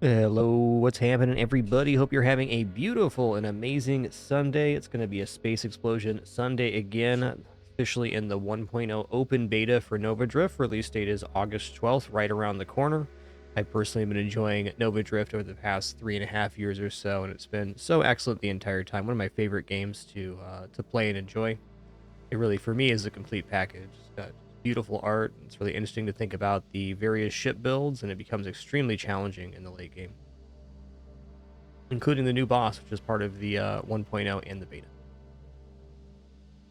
Hello, what's happening, everybody? Hope you're having a beautiful and amazing Sunday. It's going to be a Space Explosion Sunday again, officially in the 1.0 open beta for Nova Drift. Release date is August 12th, right around the corner. I personally have been enjoying Nova Drift over the past 3.5 years or so, and it's been so excellent the entire time. One of my favorite games to play and enjoy. It really, for me, is a complete package. It's got beautiful art. It's really interesting to think about the various ship builds, and it becomes extremely challenging in the late game, including the new boss, which is part of the 1.0 and the beta.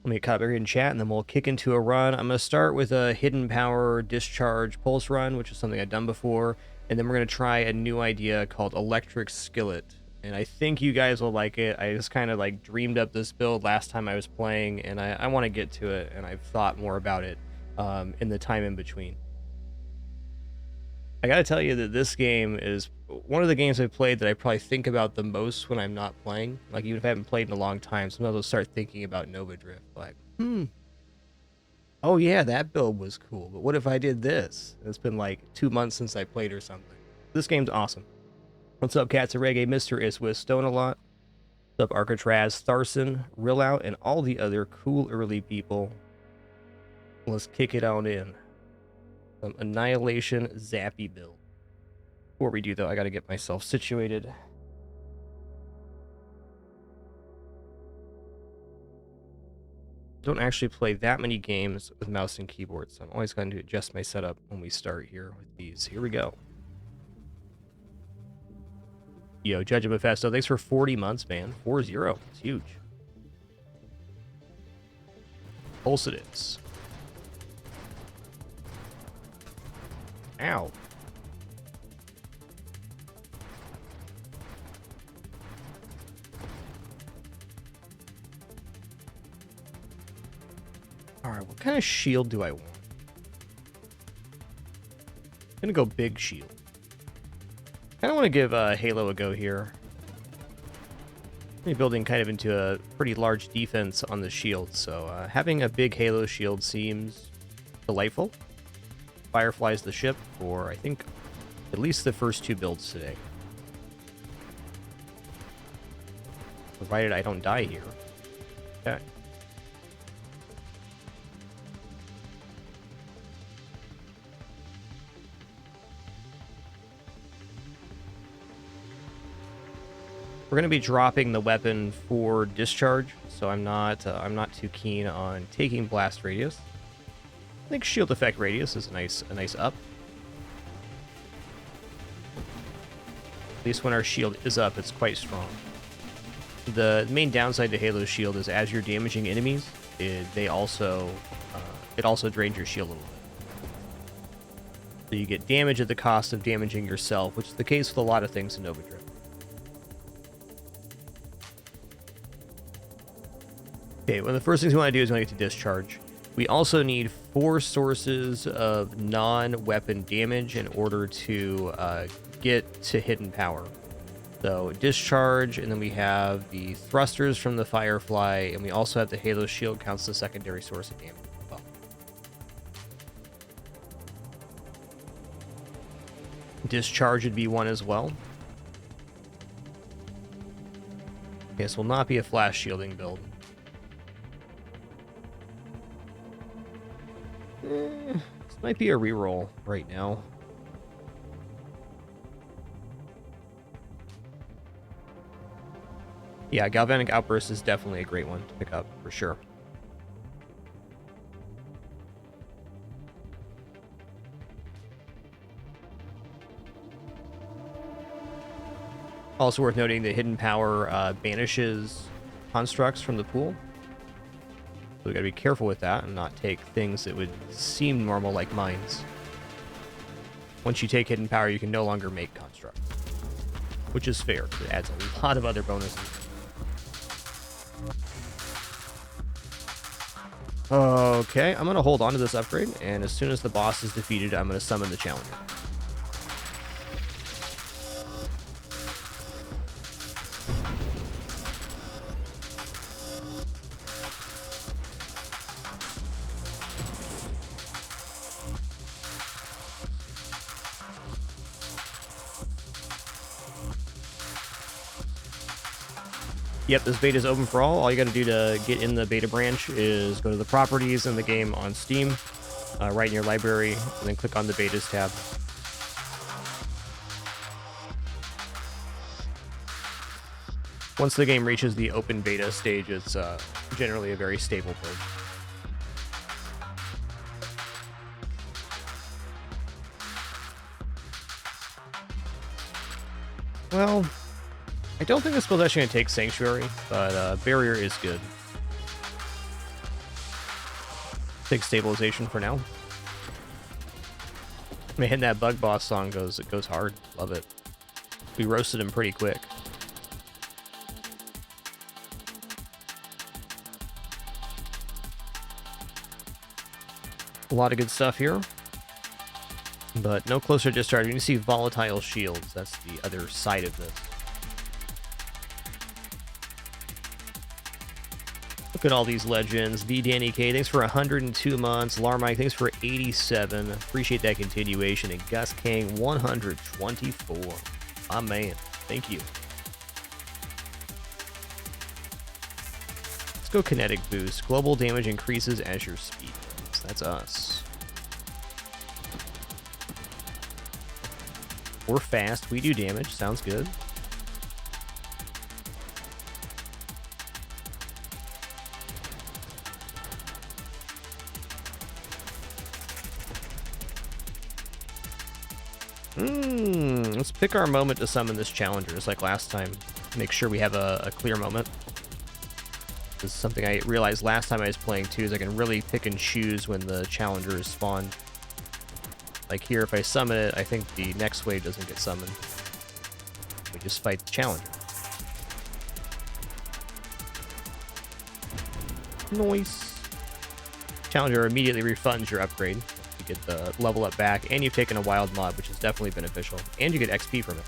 Let me cut here in chat, and then we'll kick into a run. I'm going to start with a hidden power discharge pulse run, which is something I've done before, and then we're going to try a new idea called electric skillet. And I think you guys will like it. I just kind of like dreamed up this build last time I was playing, and I want to get to it, and I've thought more about it in the time in between. I gotta tell you that this game is one of the games I've played that I probably think about the most when I'm not playing. Like, even if I haven't played in a long time, sometimes I'll start thinking about Nova Drift. Like, oh yeah, that build was cool, but what if I did this? It's been like 2 months since I played or something. This game's awesome. What's up, Cats of Reggae, Mr. Iswis, Stone a lot. What's up, Arcatraz, Tharson, Rillout, and all the other cool early people. Let's kick it on in. Annihilation Zappy build. Before we do, though, I gotta get myself situated. Don't actually play that many games with mouse and keyboard, so I'm always going to adjust my setup when we start here with these. Here we go. Yo, Judge of Mephisto, thanks for 40 months, man. 4-0. It's huge. Pulsatives. Ow. Alright, what kind of shield do I want? I'm gonna go big shield. I kind of want to give Halo a go here. I'm building kind of into a pretty large defense on the shield, so having a big Halo shield seems delightful. Firefly's the ship for, I think, at least the first 2 builds today. Provided I don't die here. Okay. We're going to be dropping the weapon for discharge, so I'm not too keen on taking blast radius. I think shield effect radius is a nice up. At least when our shield is up, it's quite strong. The main downside to Halo's shield is as you're damaging enemies, it also drains your shield a little bit. So you get damage at the cost of damaging yourself, which is the case with a lot of things in Nova Drift. Okay, well, the first things we want to do is we want to get to discharge. We also need 4 sources of non-weapon damage in order to get to hidden power. So discharge, and then we have the thrusters from the Firefly, and we also have the Halo shield, counts the secondary source of damage as well. Discharge would be one as well. This will not be a flash shielding build. This might be a reroll right now. Yeah, Galvanic Outburst is definitely a great one to pick up, for sure. Also worth noting that Hidden Power banishes constructs from the pool. So we gotta be careful with that and not take things that would seem normal like mines. Once you take Hidden Power, you can no longer make constructs, which is fair because it adds a lot of other bonuses. Okay, I'm gonna hold on to this upgrade, and as soon as the boss is defeated, I'm gonna summon the challenger. Yep, this beta is open for all. All you got to do to get in the beta branch is go to the properties in the game on Steam, right in your library, and then click on the betas tab. Once the game reaches the open beta stage, it's generally a very stable build. Well, I don't think this build is actually going to take Sanctuary, but Barrier is good. Take Stabilization for now. Man, that Bug Boss song goes hard. Love it. We roasted him pretty quick. A lot of good stuff here. But no closer discharge. You can see volatile shields. That's the other side of this. Look at all these legends. V Danny K, thanks for 102 months. Larmike, thanks for 87. Appreciate that continuation. And Gus Kang, 124. My man. Thank you. Let's go kinetic boost. Global damage increases as your speed goes. That's us. We're fast. We do damage. Sounds good. Let's pick our moment to summon this challenger, just like last time. Make sure we have a clear moment. This is something I realized last time I was playing too, is I can really pick and choose when the challenger is spawned. Like here, if I summon it, I think the next wave doesn't get summoned. We just fight the challenger. Nice. Challenger immediately refunds your upgrade. You get the level up back, and you've taken a wild mod, which is definitely beneficial. And you get XP from it.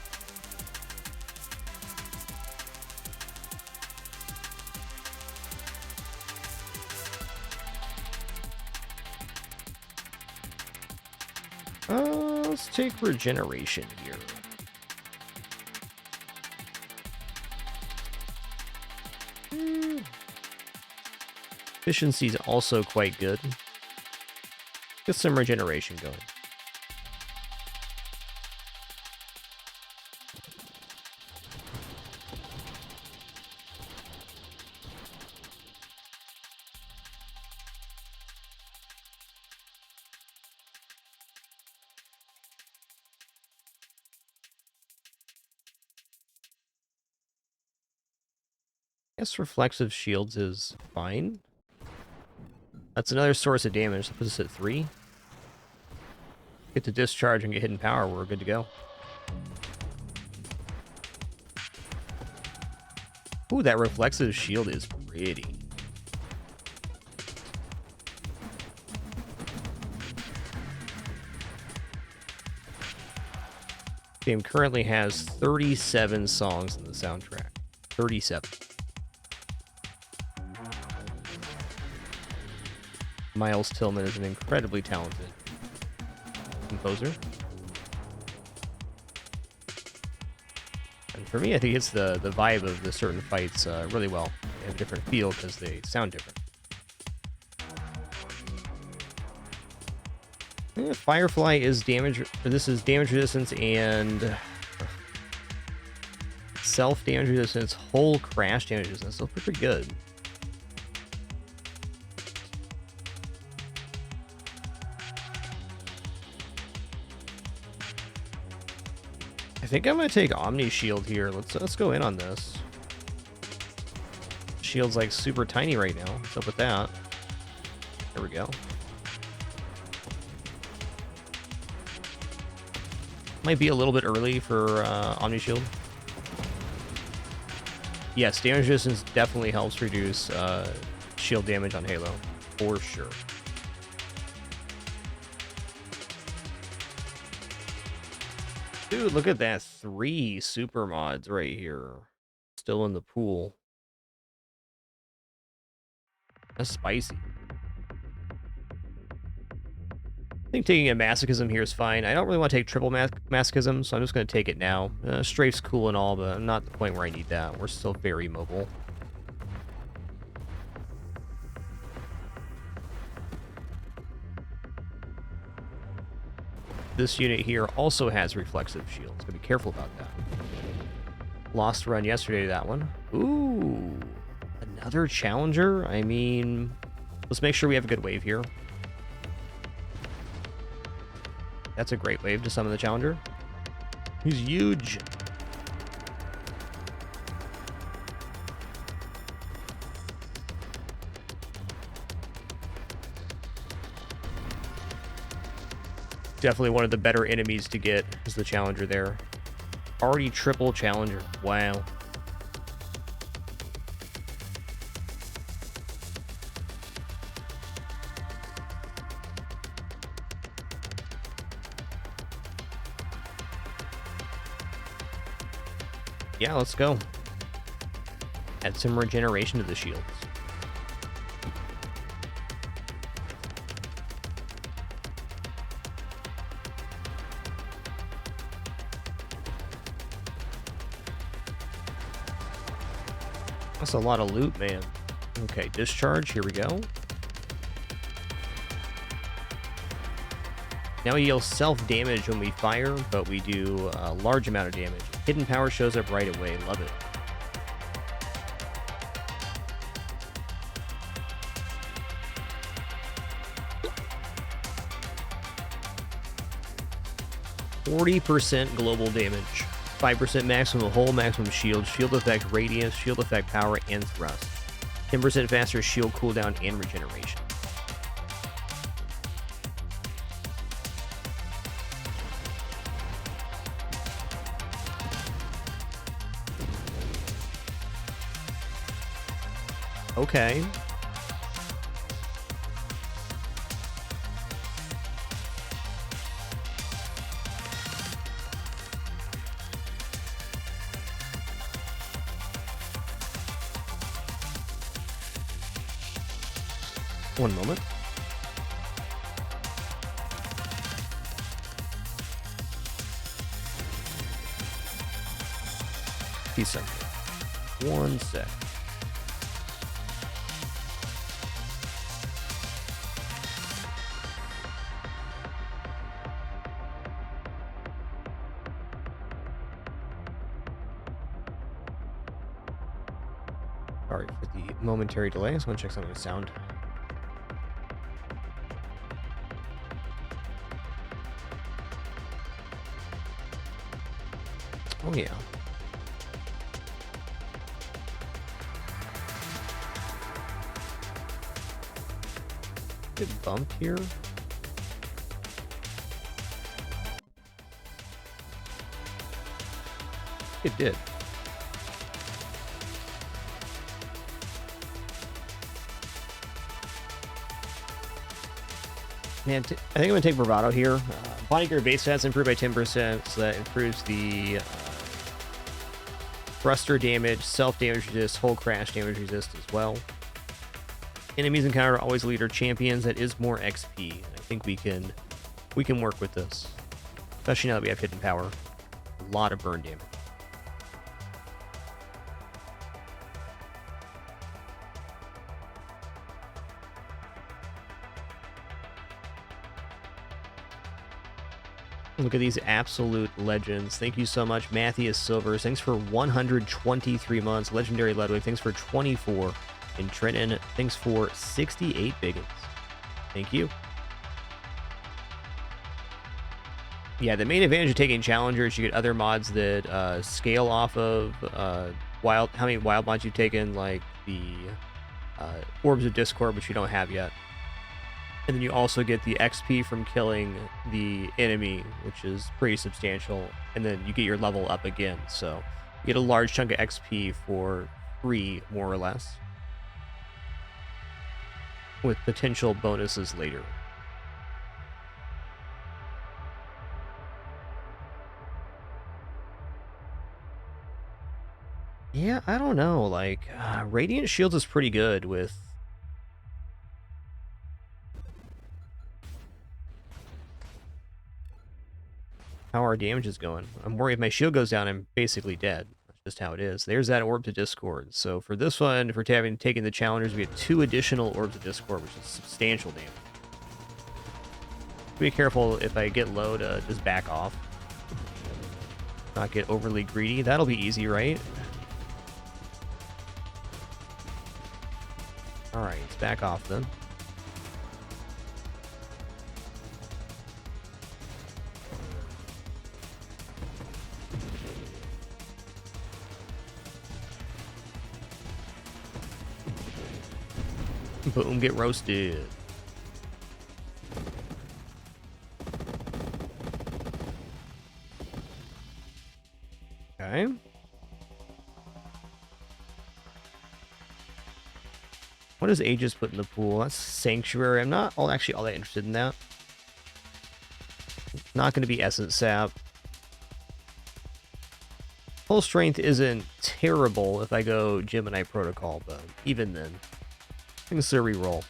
Let's take regeneration here. Efficiency is also quite good. Get some regeneration going. I guess reflexive shields is fine. That's another source of damage. That puts us at 3. Get to discharge and get hidden power. We're good to go. Ooh, that reflexive shield is pretty. Game currently has 37 songs in the soundtrack. 37. Miles Tillman is an incredibly talented composer. And for me, I think it's the vibe of the certain fights really well. They have a different feel because they sound different. Firefly is damage, or this is damage resistance and self damage resistance, whole crash damage resistance, so pretty good. I think I'm gonna take Omni Shield here. Let's go in on this. Shield's like super tiny right now. What's up with that? There we go. Might be a little bit early for Omni Shield. Yes, damage resistance definitely helps reduce shield damage on Halo, for sure. Dude, look at that. 3 super mods right here. Still in the pool. That's spicy. I think taking a Masochism here is fine. I don't really want to take triple Masochism, so I'm just going to take it now. Strafe's cool and all, but I'm not at the point where I need that. We're still very mobile. this unit here also has reflexive shields. Gotta be careful about that. Lost run yesterday to that one. Ooh, another challenger? I mean, let's make sure we have a good wave here. That's a great wave to summon the challenger. He's huge. Definitely one of the better enemies to get is the challenger there. Already triple challenger. Wow. Yeah, let's go. Add some regeneration to the shields. That's a lot of loot, man. Okay, discharge. Here we go. Now we deal self-damage when we fire, but we do a large amount of damage. Hidden power shows up right away. Love it. %40 global damage. 5% maximum hull, maximum shield, shield effect radius, shield effect power, and thrust. 10% faster shield cooldown and regeneration. Okay. One moment. Peace out. One sec. Sorry for the momentary delay. I just want to check something with sound. Oh yeah. Get bumped here. It did. Man, I think I'm going to take Bravado here. Bodyguard base stats improved by 10%, so that improves the thruster damage, self-damage resist, hull crash damage resist as well. Enemies encounter always leader champions. That is more XP. I think we can work with this, especially now that we have hidden power. A lot of burn damage. Look at these absolute legends. Thank you so much, Matthias Silvers. Thanks for 123 months. Legendary Ludwig, thanks for 24. And Trenton, thanks for 68 biggins. Thank you. Yeah, the main advantage of taking Challengers, you get other mods that scale off of how many wild mods you've taken, like the Orbs of Discord, which you don't have yet. And then you also get the XP from killing the enemy, which is pretty substantial. And then you get your level up again. So you get a large chunk of XP for free, more or less, with potential bonuses later. Yeah, I don't know. Like, Radiant Shields is pretty good with... how our damage is going. I'm worried if my shield goes down, I'm basically dead. That's just how it is. There's that Orb to Discord. So for this one, if we're taking the Challengers, we get 2 additional Orbs of Discord, which is substantial damage. Be careful if I get low to just back off. Not get overly greedy. That'll be easy, right? Alright, let's back off then. Boom, get roasted. Okay. What does Aegis put in the pool? That's Sanctuary. I'm not actually all that interested in that. Not going to be Essence Sap. Full Strength isn't terrible if I go Gemini Protocol, but even then, I think it's a reroll.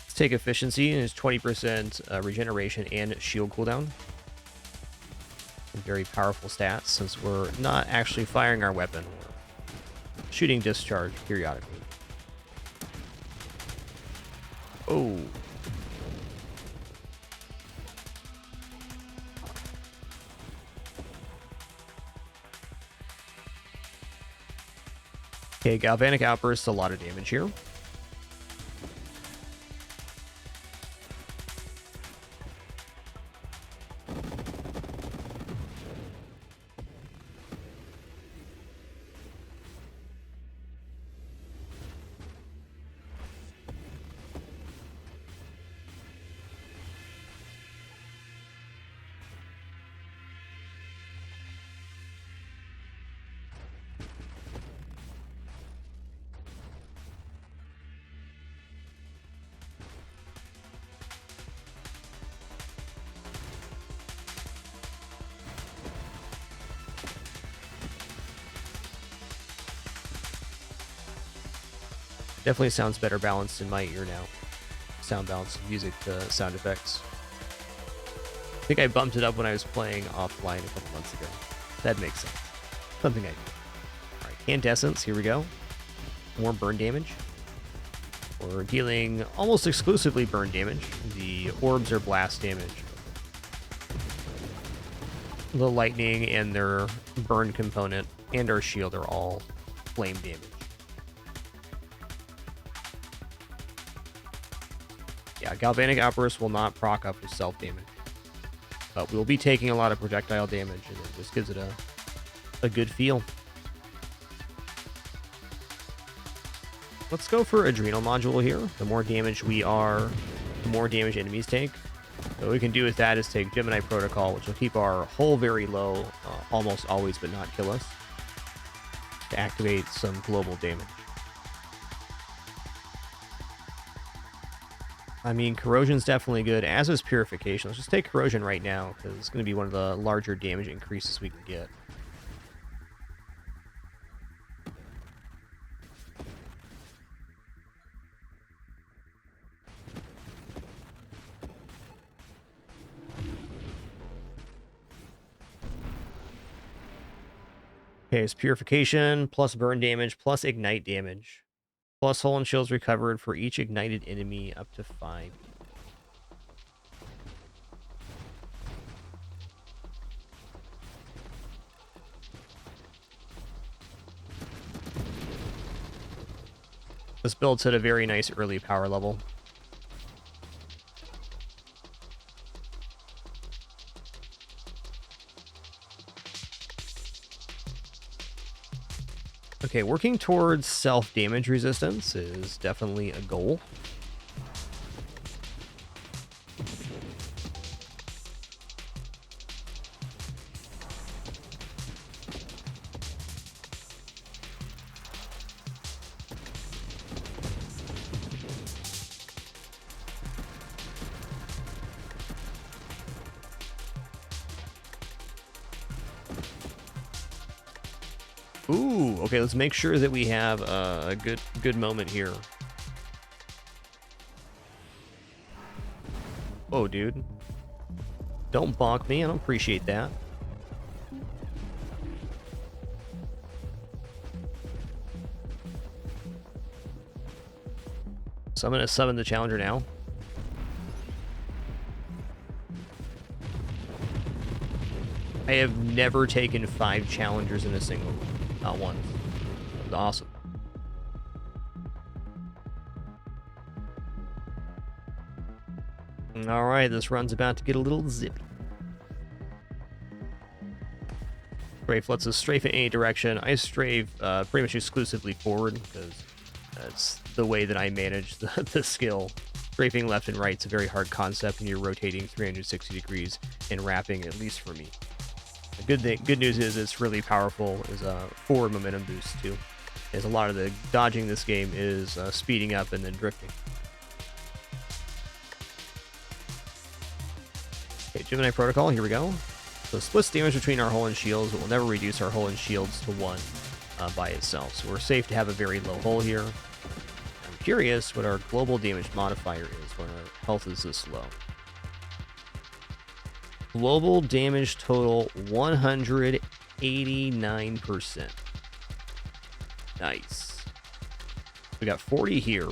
Let's take Efficiency, and it's 20% regeneration and shield cooldown. Very powerful stats since we're not actually firing our weapon. We're shooting discharge periodically. Oh. Okay, Galvanic Outburst, a lot of damage here. Definitely sounds better balanced in my ear now. Sound balance, music to sound effects. I think I bumped it up when I was playing offline a couple months ago. That makes sense. Something I do. Alright, Incandescence, here we go. More burn damage. We're dealing almost exclusively burn damage. The orbs are blast damage. The lightning and their burn component and our shield are all flame damage. Yeah, Galvanic Outburst will not proc up with self-damage. But we'll be taking a lot of projectile damage, and it just gives it a good feel. Let's go for Adrenal Module here. The more damage we are, the more damage enemies take. So what we can do with that is take Gemini Protocol, which will keep our hull very low, almost always, but not kill us, to activate some global damage. I mean, Corrosion's definitely good, as is Purification. Let's just take Corrosion right now, because it's going to be one of the larger damage increases we can get. Okay, it's Purification, plus Burn damage, plus Ignite damage. Plus hull and shields recovered for each ignited enemy up to 5. This build's at a very nice early power level. Okay, working towards self-damage resistance is definitely a goal. Ooh, okay, let's make sure that we have a good moment here. Oh, dude. Don't bonk me, I don't appreciate that. So I'm going to summon the challenger now. I have never taken 5 challengers in a single one. Not once. That was awesome. Alright, this run's about to get a little zippy. Strafe lets us strafe in any direction. I strafe pretty much exclusively forward, because that's the way that I manage the skill. Strafing left and right is a very hard concept when you're rotating 360 degrees and wrapping, at least for me. The good news is it's really powerful as a forward momentum boost too. As a lot of the dodging this game is speeding up and then drifting. Okay, Gemini Protocol, here we go. So splits damage between our hull and shields, but will never reduce our hull and shields to 1 by itself. So we're safe to have a very low hull here. I'm curious what our global damage modifier is when our health is this low. Global damage total 189%. Nice. We got 40 here.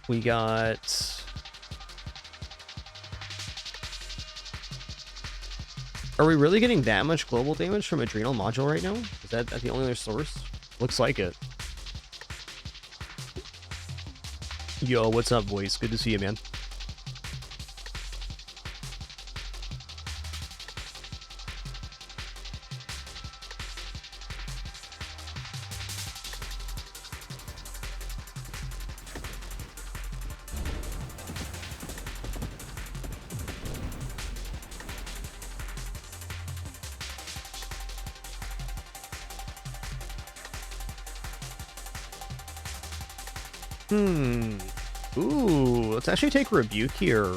We got... Are we really getting that much global damage from Adrenal Module right now? Is that the only other source? Looks like it. Yo, what's up, boys? Good to see you, man. Ooh, let's actually take Rebuke here.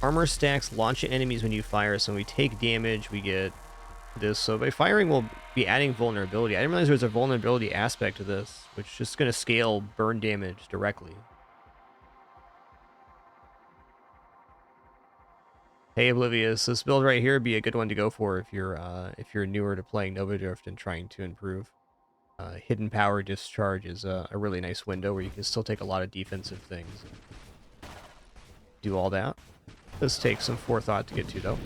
Armor stacks launch at enemies when you fire, so when we take damage, we get this. So by firing, we'll be adding vulnerability. I didn't realize there was a vulnerability aspect to this, which is just going to scale burn damage directly. Hey, Oblivious, this build right here would be a good one to go for if you're newer to playing Nova Drift and trying to improve. Hidden Power Discharge is a really nice window where you can still take a lot of defensive things. Do all that. This takes some forethought to get to, though.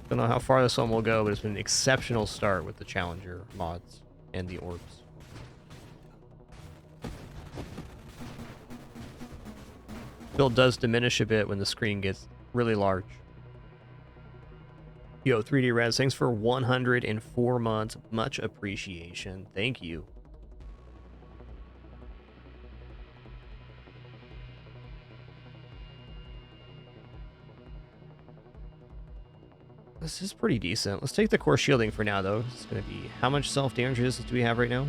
Don't know how far this one will go, but it's been an exceptional start with the Challenger mods and the orbs. Build does diminish a bit when the screen gets really large. Yo, 3D Res, thanks for 104 months. Much appreciation. Thank you. This is pretty decent. Let's take the core shielding for now, though. It's going to be... How much self-damage resistance do we have right now?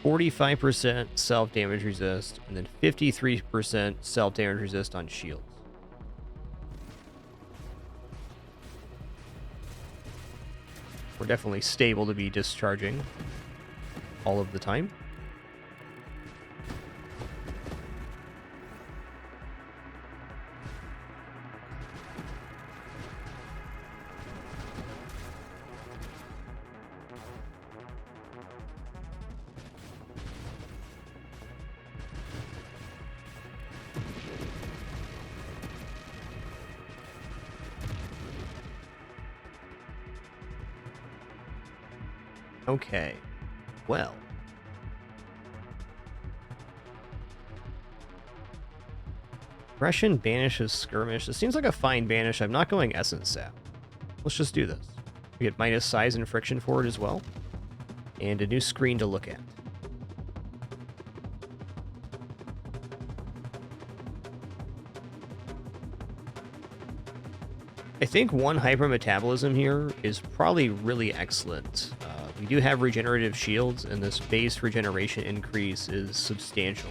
45% self-damage resist, and then 53% self-damage resist on shields. We're definitely stable to be discharging all of the time. Okay, well. Aggression banishes skirmish. This seems like a fine banish. I'm not going Essence Sap. Let's just do this. We get minus size and friction forward as well. And a new screen to look at. I think 1 hypermetabolism here is probably really excellent. We do have regenerative shields, and this base regeneration increase is substantial.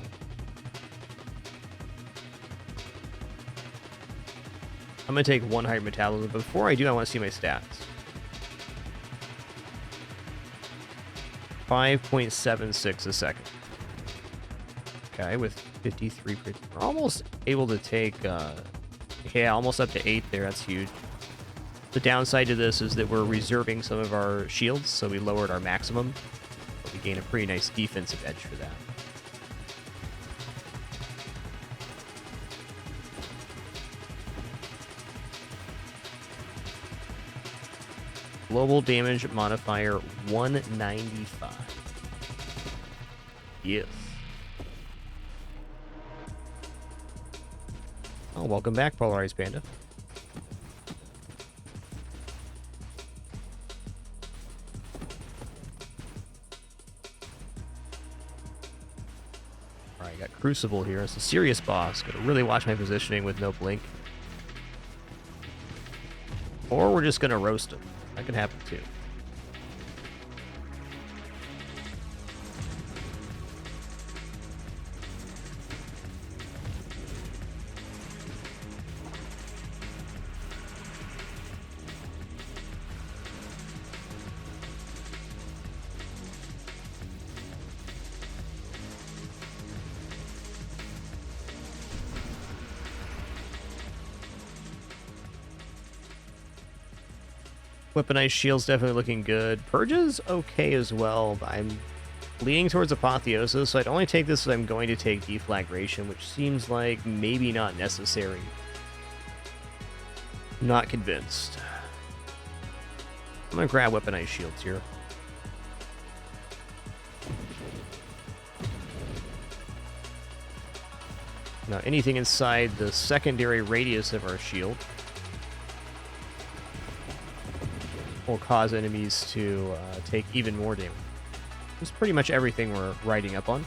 I'm going to take 1 hypermetabolism, but before I do, I want to see my stats. 5.76 a second. Okay, with 53%. We're almost able to take, yeah, almost up to 8 there. That's huge. The downside to this is that we're reserving some of our shields, so we lowered our maximum. But we gain a pretty nice defensive edge for that. Global damage modifier 195. Yes. Oh, welcome back, Polarized Panda. Alright, got Crucible here. It's a serious boss. Gotta really watch my positioning with no blink. Or we're just gonna roast him. That can happen too. Weaponized shield's definitely looking good. Purge's okay as well, but I'm leaning towards Apotheosis, so I'd only take this if I'm going to take Deflagration, which seems like maybe not necessary. Not convinced. I'm gonna grab Weaponized shields here. Now, anything inside the secondary radius of our shield will cause enemies to take even more damage. It's pretty much everything we're riding up on.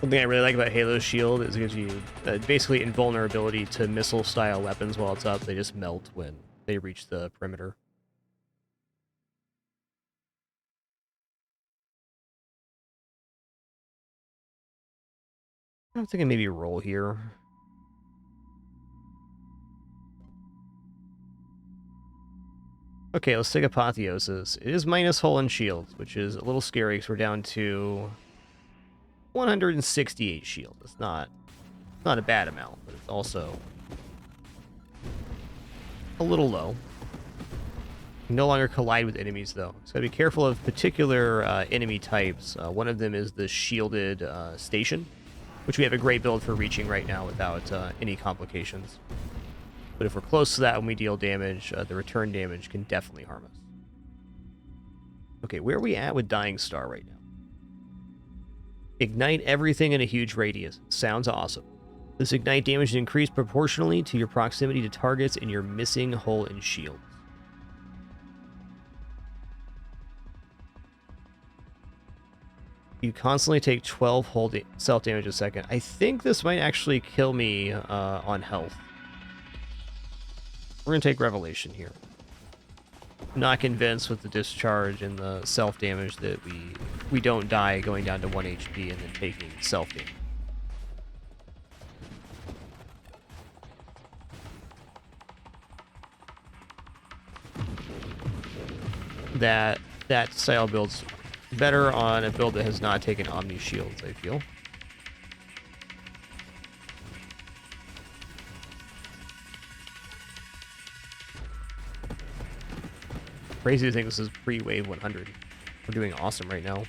One thing I really like about Halo's shield is it gives you basically invulnerability to missile-style weapons while it's up. They just melt when they reach the perimeter. I'm thinking maybe roll here. Okay, let's take Apotheosis. It is minus hull and shields, which is a little scary because we're down to 168 shield. It's not a bad amount, but it's also a little low. You no longer collide with enemies, though. So gotta be careful of particular enemy types. One of them is the shielded station, which we have a great build for reaching right now without any complications. But if we're close to that when we deal damage, the return damage can definitely harm us. Okay, where are we at with Dying Star right now? Ignite everything in a huge radius. Sounds awesome. This ignite damage is increased proportionally to your proximity to targets and your missing hull and shields. You constantly take 12 hull self-damage a second. I think this might actually kill me on health. We're going to take Revelation here. Not convinced with the discharge and the self-damage that we don't die going down to 1 HP and then taking self-damage. That style build's better on a build that has not taken Omni Shields, I feel. Crazy to think this is pre-wave 100. We're doing awesome right now.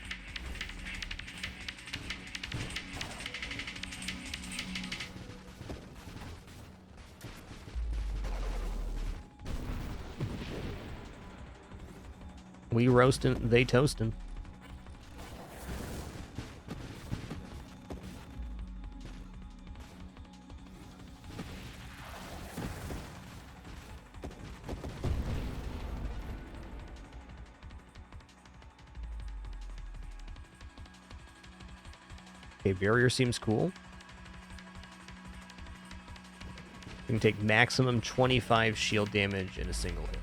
We roasting, they toasting. Okay, barrier seems cool. You can take maximum 25 shield damage in a single hit.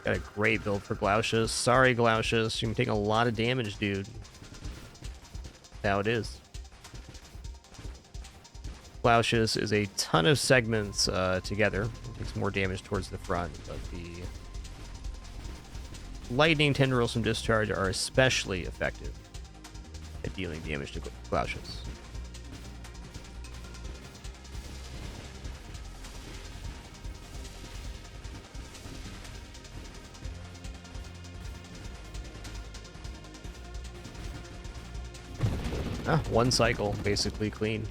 Got a great build for Glaucius. Sorry, Glaucius. You're taking a lot of damage, dude. That's how it is. Glaucius is a ton of segments together. It takes more damage towards the front, but the lightning tendrils from discharge are especially effective at dealing damage to Glaucius. One cycle, basically clean.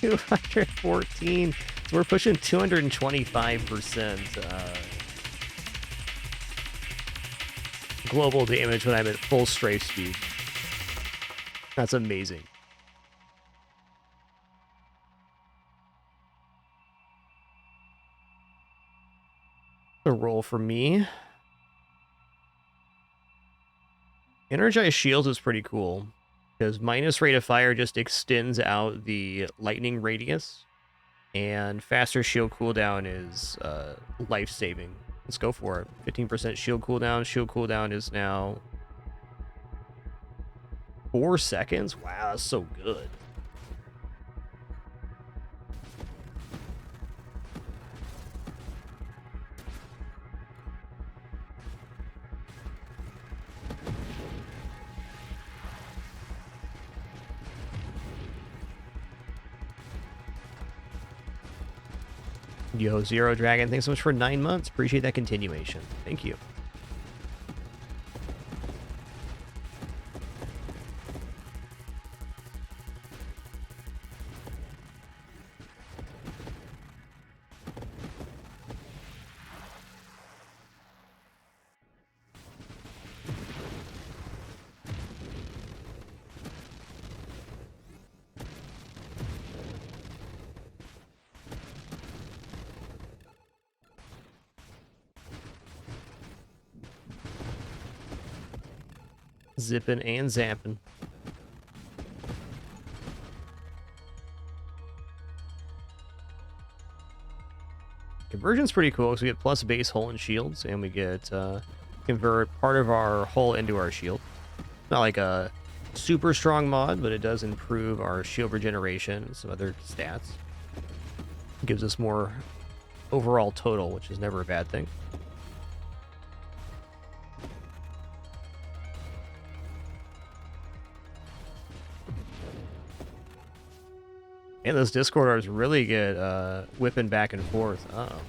$214. So we're pushing 225% global damage when I'm at full strafe speed. That's amazing. A roll for me. Energized Shields is pretty cool, because minus rate of fire just extends out the lightning radius, and faster shield cooldown is life-saving. Let's go for it. 15% shield cooldown. Shield cooldown is now 4 seconds? Wow, that's so good. Yo, Zero Dragon, thanks so much for 9 months. Appreciate that continuation. Thank you. Zipping and zapping. Conversion's pretty cool because we get plus base hull and shields, and we get convert part of our hull into our shield. Not like a super strong mod, but it does improve our shield regeneration and some other stats. It gives us more overall total, which is never a bad thing. And those Discorders really get whipping back and forth. Uh-oh.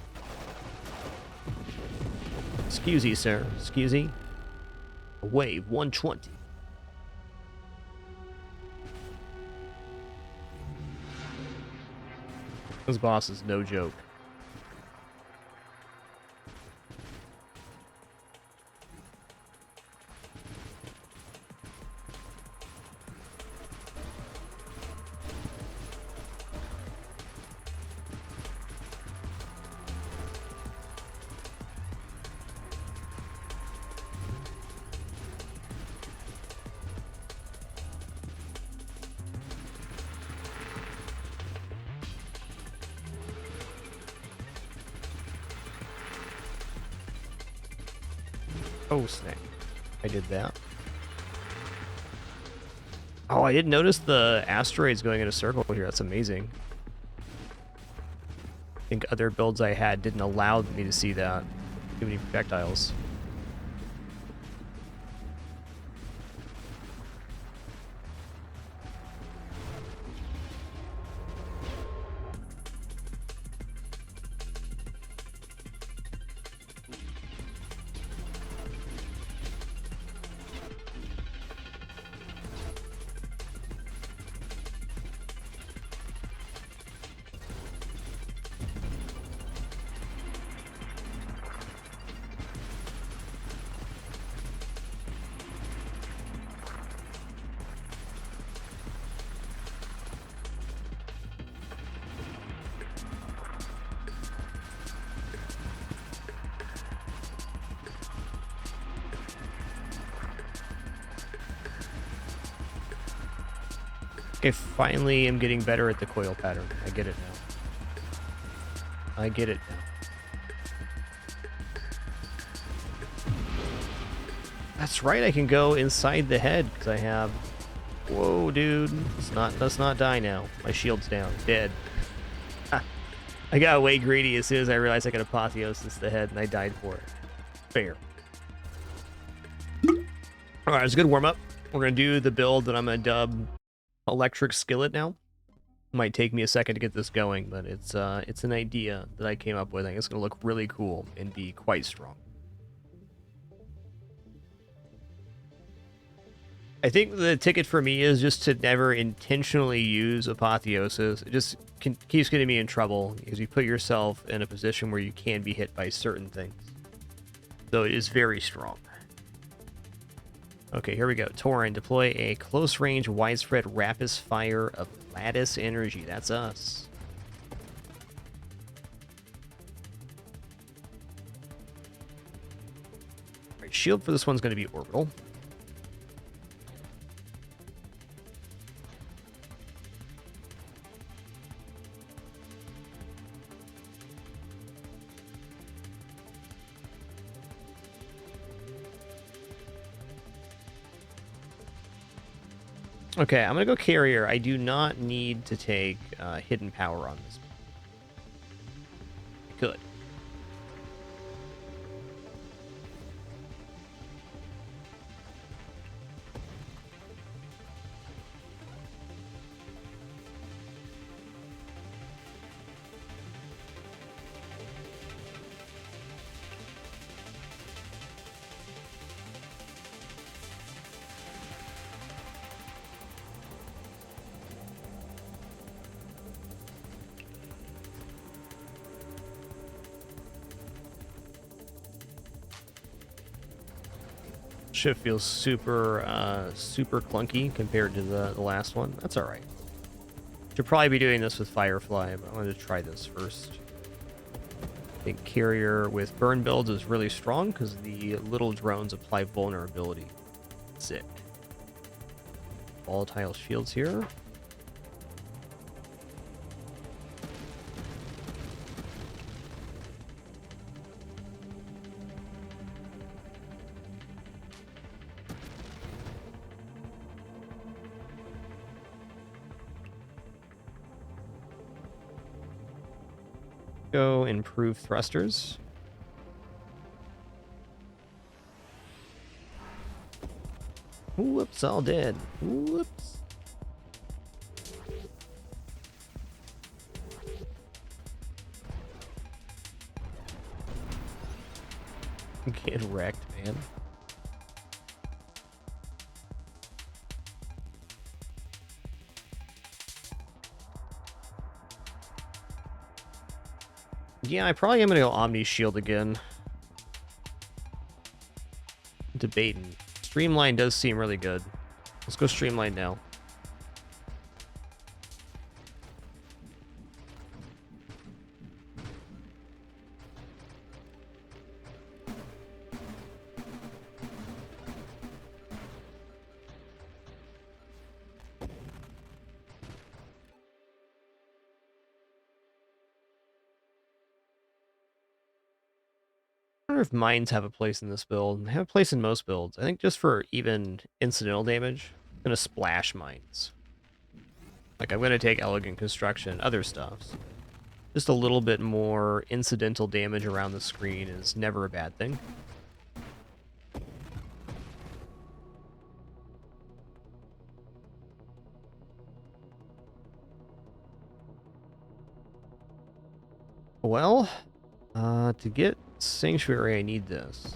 Excusey, sir. Excusey. Wave 120. This boss is no joke. Oh, snap. I did that. Oh, I didn't notice the asteroids going in a circle here. That's amazing. I think other builds I had didn't allow me to see that. Too many projectiles. I finally am getting better at the coil pattern. I get it now. I get it now. That's right, I can go inside the head because I have... Whoa, dude. Let's not die now. My shield's down. Dead. I got way greedy as soon as I realized I could apotheosis the head, and I died for it. Fair. Alright, it's a good warm-up. We're going to do the build that I'm going to dub Electric Skillet now. Might take me a second to get this going, but it's an idea that I came up with. I think it's going to look really cool and be quite strong. I think the ticket for me is just to never intentionally use apotheosis. It just keeps getting me in trouble because you put yourself in a position where you can be hit by certain things. So it is very strong. Okay, here we go. Tauren, deploy a close-range, widespread rapid fire of lattice energy. That's us. All right, shield for this one's going to be orbital. Okay, I'm going to go carrier. I do not need to take hidden power on this. I could. Ship feels super super clunky compared to the last one. That's all right. Should probably be doing this with Firefly, but I'm going to try this first. I think carrier with burn builds is really strong because the little drones apply vulnerability. Sick. Volatile shields here. Go improve thrusters. Whoops, all dead. Whoops. Get wrecked, man. Yeah, I probably am going to go Omni Shield again. Debating. Streamline does seem really good. Let's go Streamline now. I wonder if mines have a place in this build. They have a place in most builds. I think just for even incidental damage, I'm going to splash mines. Like, I'm going to take elegant construction, other stuffs. Just a little bit more incidental damage around the screen is never a bad thing. Well, to get Sanctuary, I need this.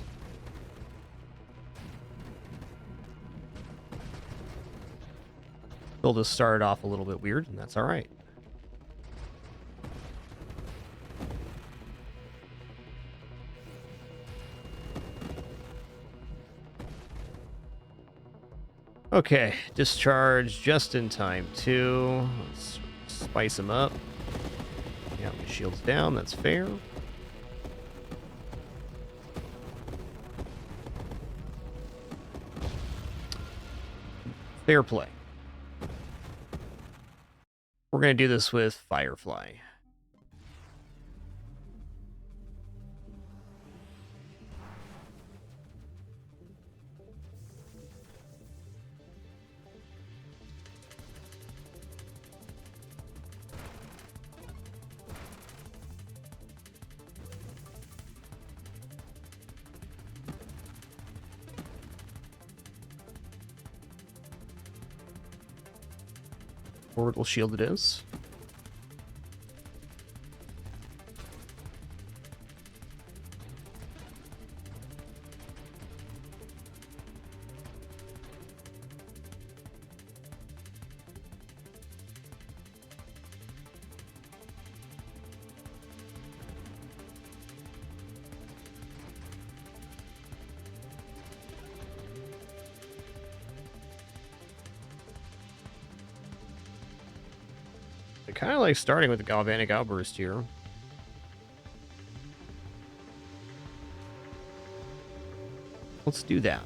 Build has started off a little bit weird, and that's all right. Okay, discharge just in time too. Let's spice them up. Yeah, my shield's down, that's fair. Fair play. going to do this with Firefly. Orbital shield it is. I kind of like starting with the Galvanic Outburst here. Let's do that.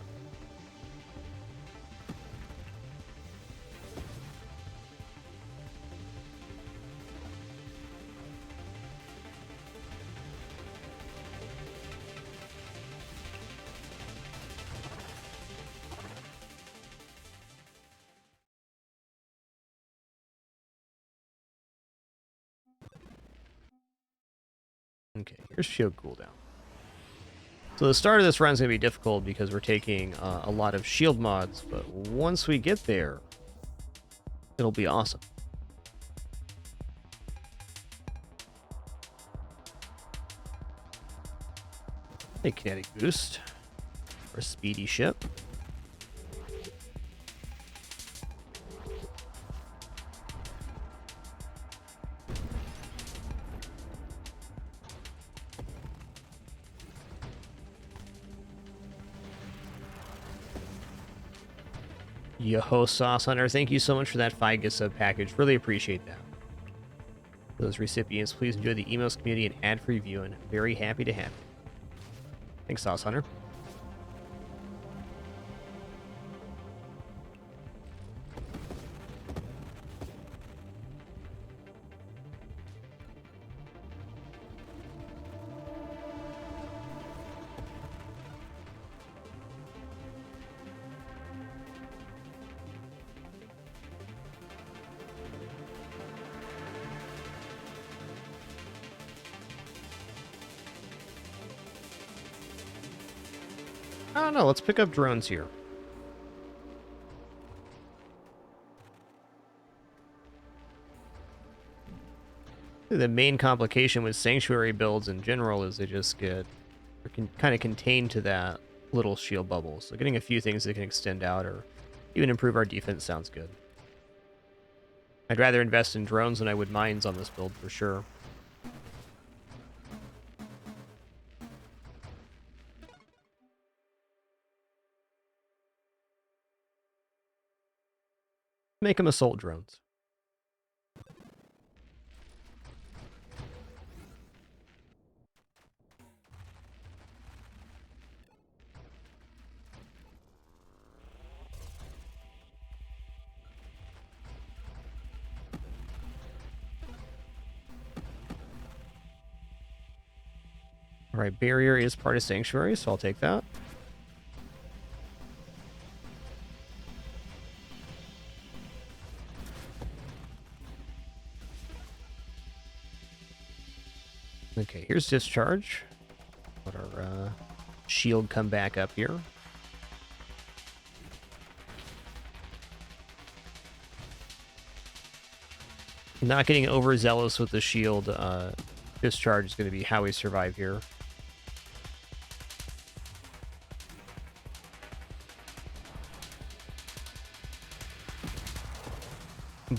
Okay, here's shield cooldown. So the start of this run is going to be difficult because we're taking a lot of shield mods, but once we get there, it'll be awesome. A kinetic boost for a speedy ship. Yo, Sauce Hunter, thank you so much for that 5 gift sub package. Really appreciate that. For those recipients, please enjoy the emails, community, and ad-free viewing. Very happy to have you. Thanks, Sauce Hunter. I don't know, let's pick up drones here. The main complication with Sanctuary builds in general is they just get kind of contained to that little shield bubble. So getting a few things that can extend out or even improve our defense sounds good. I'd rather invest in drones than I would mines on this build for sure. Make them assault drones. Alright, barrier is part of Sanctuary, so I'll take that. Okay, here's discharge. Let our shield come back up here. Not getting overzealous with the shield discharge is going to be how we survive here.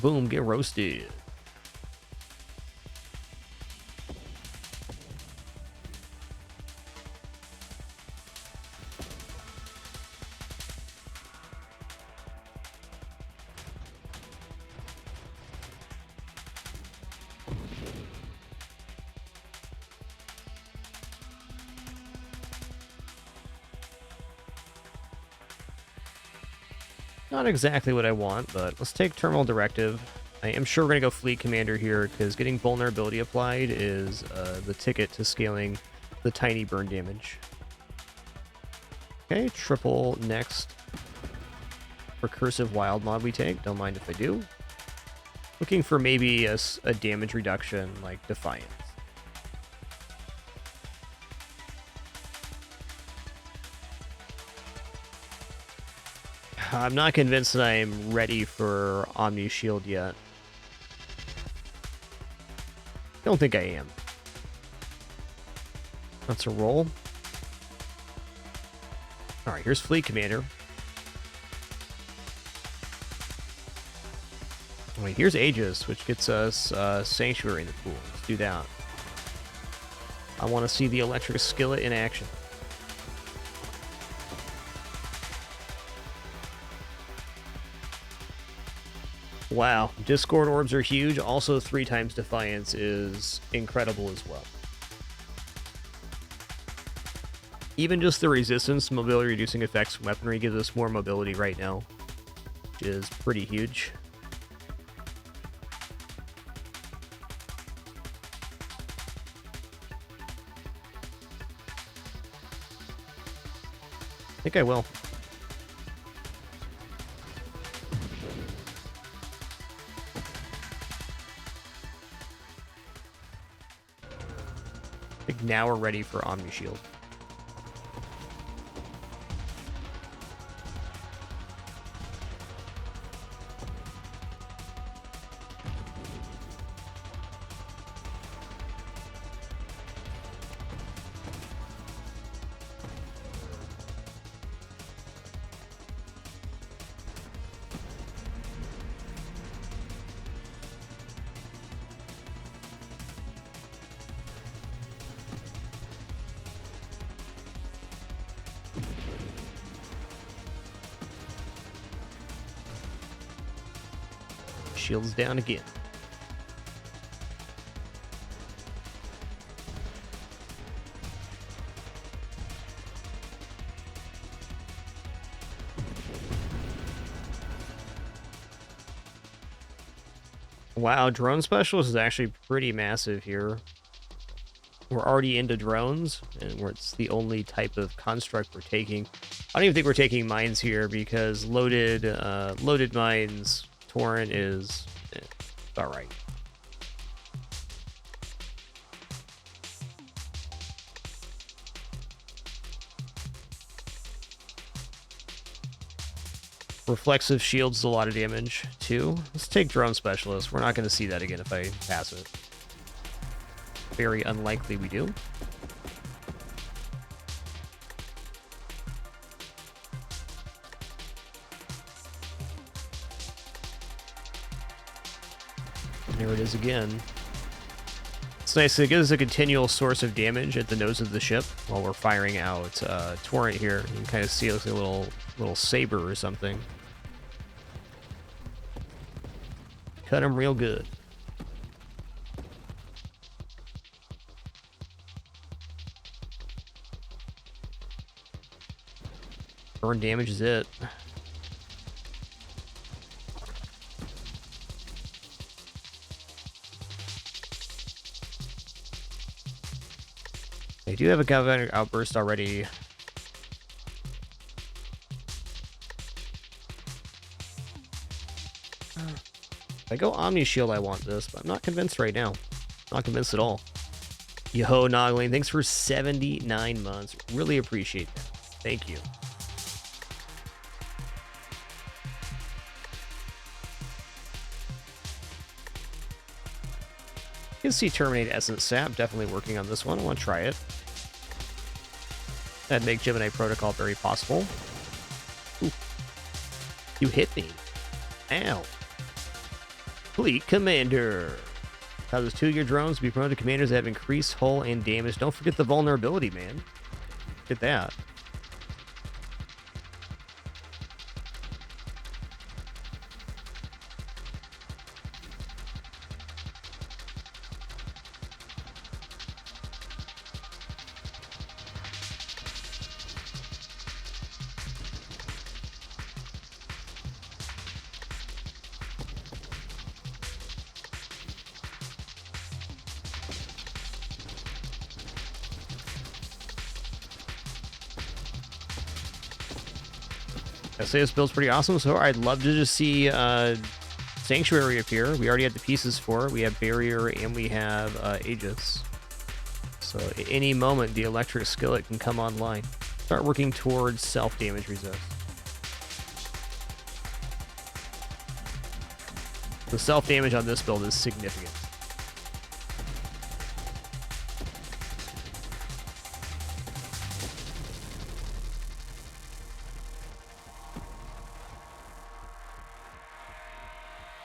Boom, get roasted. Not exactly what I want, but let's take Terminal Directive. I am sure we're going to go Fleet Commander here, because getting vulnerability applied is the ticket to scaling the tiny burn damage. Okay, triple next recursive wild mod we take. Don't mind if I do. Looking for maybe a damage reduction like Defiance. I'm not convinced that I'm ready for Omni Shield yet. Don't think I am. That's a roll. Alright, here's Fleet Commander. Wait, here's Aegis, which gets us Sanctuary in the pool. Let's do that. I want to see the electric skillet in action. Wow, Discord orbs are huge. Also, 3 times Defiance is incredible as well. Even just the resistance, mobility reducing effects from weaponry gives us more mobility right now, which is pretty huge. I think I will. I think now we're ready for Omni Shield. Shields down again. Wow, drone specialist is actually pretty massive here. We're already into drones, and it's the only type of construct we're taking. I don't even think we're taking mines here, because loaded mines, Torrent is all right. Reflexive shields is a lot of damage too. Let's take drone specialist. We're not going to see that again if I pass it. Very unlikely we do. There it is again. It's nice to give us a continual source of damage at the nose of the ship while we're firing out Torrent here. You can kind of see it looks like a little saber or something. Cut him real good. Burn damage is it. They do have a galvanic outburst already. If I go Omni Shield, I want this, but I'm not convinced right now. Not convinced at all. Yo, Nogling, thanks for 79 months. Really appreciate that. Thank you. You can see Terminate Essence Sap. Definitely working on this one. I want to try it. That'd make Gemini Protocol very possible. Ooh. You hit me. Ow. Fleet Commander. Causes 2 of your drones to be prone to commanders that have increased hull and damage. Don't forget the vulnerability, man. Look at that. I say this build's pretty awesome, so I'd love to just see Sanctuary appear. We already have the pieces for it. We have Barrier and we have Aegis. So at any moment, the electric skillet can come online. Start working towards self-damage resist. The self-damage on this build is significant.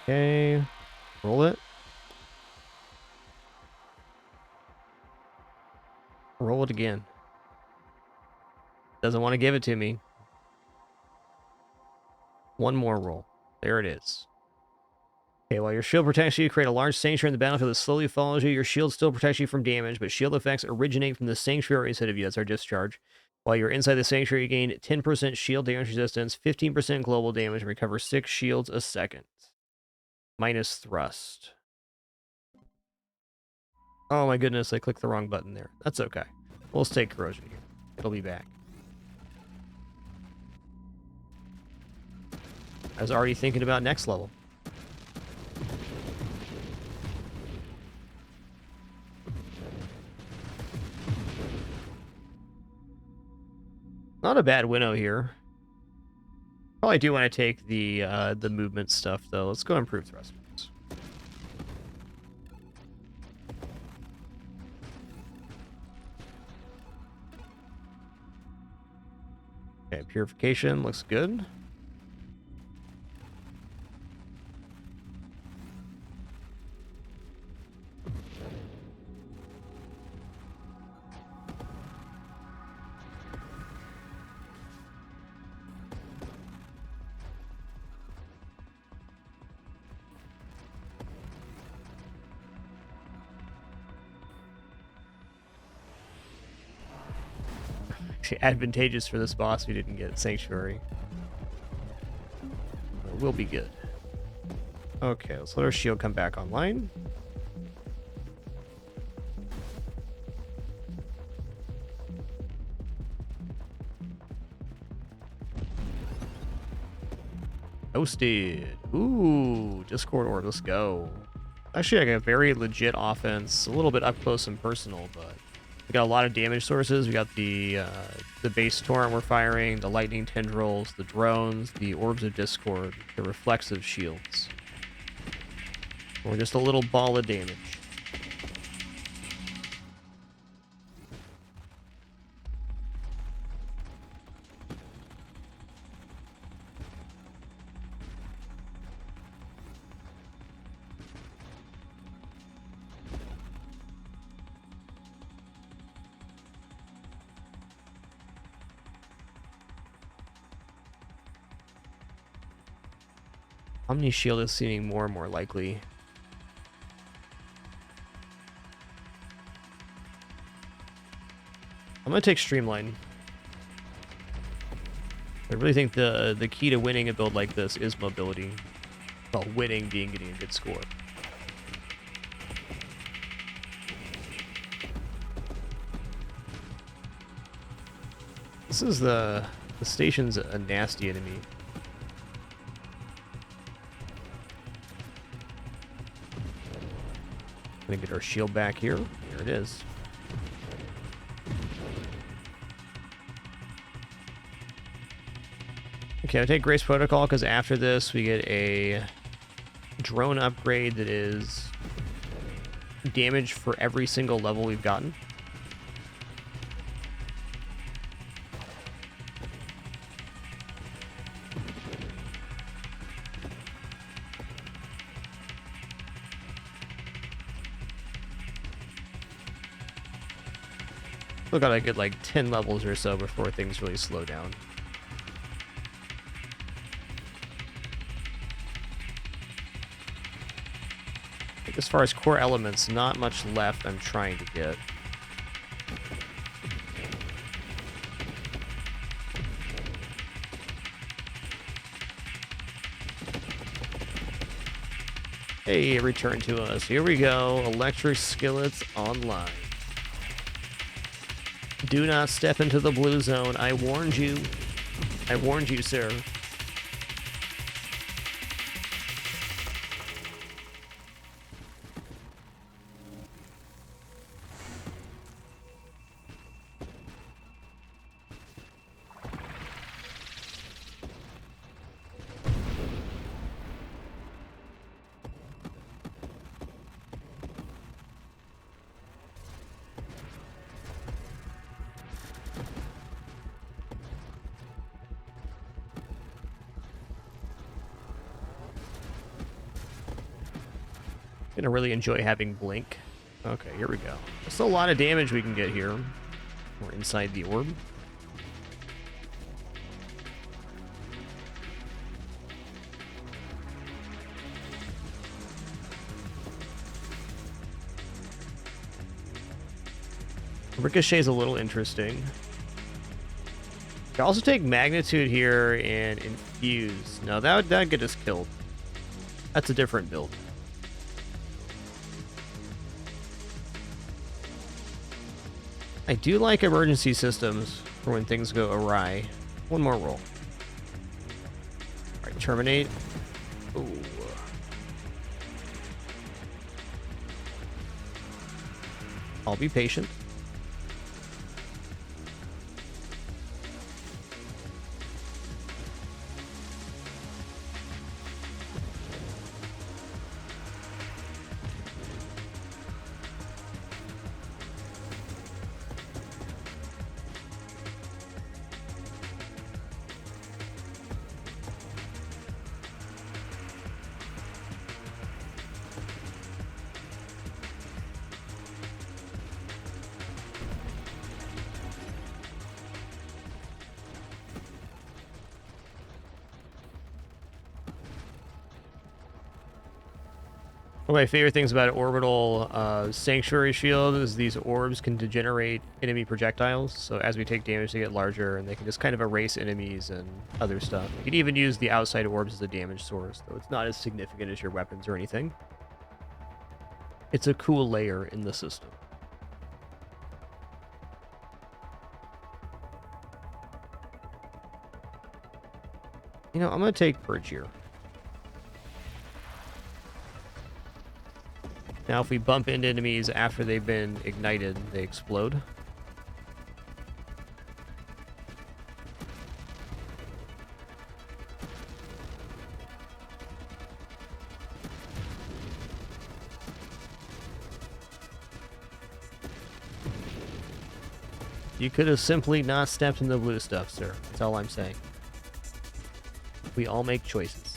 Okay, roll it. Roll it again. Doesn't want to give it to me. One more roll. There it is. Okay, while your shield protects you, create a large sanctuary in the battlefield that slowly follows you. Your shield still protects you from damage, but shield effects originate from the sanctuary instead of you. That's our discharge. While you're inside the sanctuary, you gain 10% shield damage resistance, 15% global damage, and recover 6 shields a second. Minus thrust. Oh my goodness, I clicked the wrong button there. That's okay. We'll stay corrosion here. It'll be back. I was already thinking about next level. Not a bad winnow here. Probably do want to take the movement stuff though. Let's go improve thrust. Okay, purification looks good. Advantageous for this boss we didn't get Sanctuary. We'll be good. Okay, let's let our shield come back online. Toasted. Ooh, Discord Orb, let's go. Actually, like a very legit offense, a little bit up close and personal, but we got a lot of damage sources. We got the base torrent we're firing, the lightning tendrils, the drones, the orbs of discord, the reflexive shields. We're just a little ball of damage. Omni Shield is seeming more and more likely. I'm gonna take Streamline. I really think the key to winning a build like this is mobility. Well, winning being getting a good score. This is the station's a nasty enemy. Gonna get our shield back here. Here it is. Okay, I'll take Grace Protocol because after this we get a drone upgrade that is damage for every single level we've gotten. Still gotta get like 10 levels or so before things really slow down. As far as core elements, not much left I'm trying to get. Hey, return to us. Here we go. Electric skillets online. Do not step into the blue zone. I warned you. I warned you, sir. Gonna really enjoy having Blink. Okay, here we go. There's a lot of damage we can get here. We're inside the orb. Ricochet's a little interesting. You can also take Magnitude here and Infuse. No, that'd get us killed. That's a different build. I do like emergency systems for when things go awry. One more roll. Alright, terminate. Ooh. I'll be patient. One of my favorite things about Orbital Sanctuary Shield is these orbs can degenerate enemy projectiles. So as we take damage, they get larger, and they can just kind of erase enemies and other stuff. You can even use the outside orbs as a damage source, though it's not as significant as your weapons or anything. It's a cool layer in the system. You know, I'm going to take Purge here. Now, if we bump into enemies after they've been ignited, they explode. You could have simply not stepped in the blue stuff, sir. That's all I'm saying. We all make choices.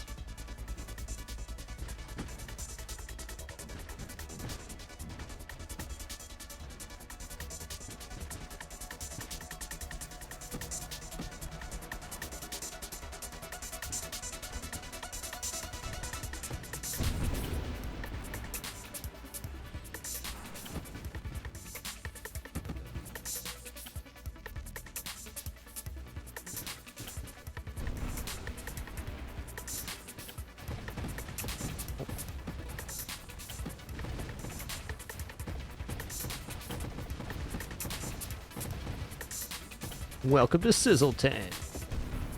Welcome to Sizzle Time.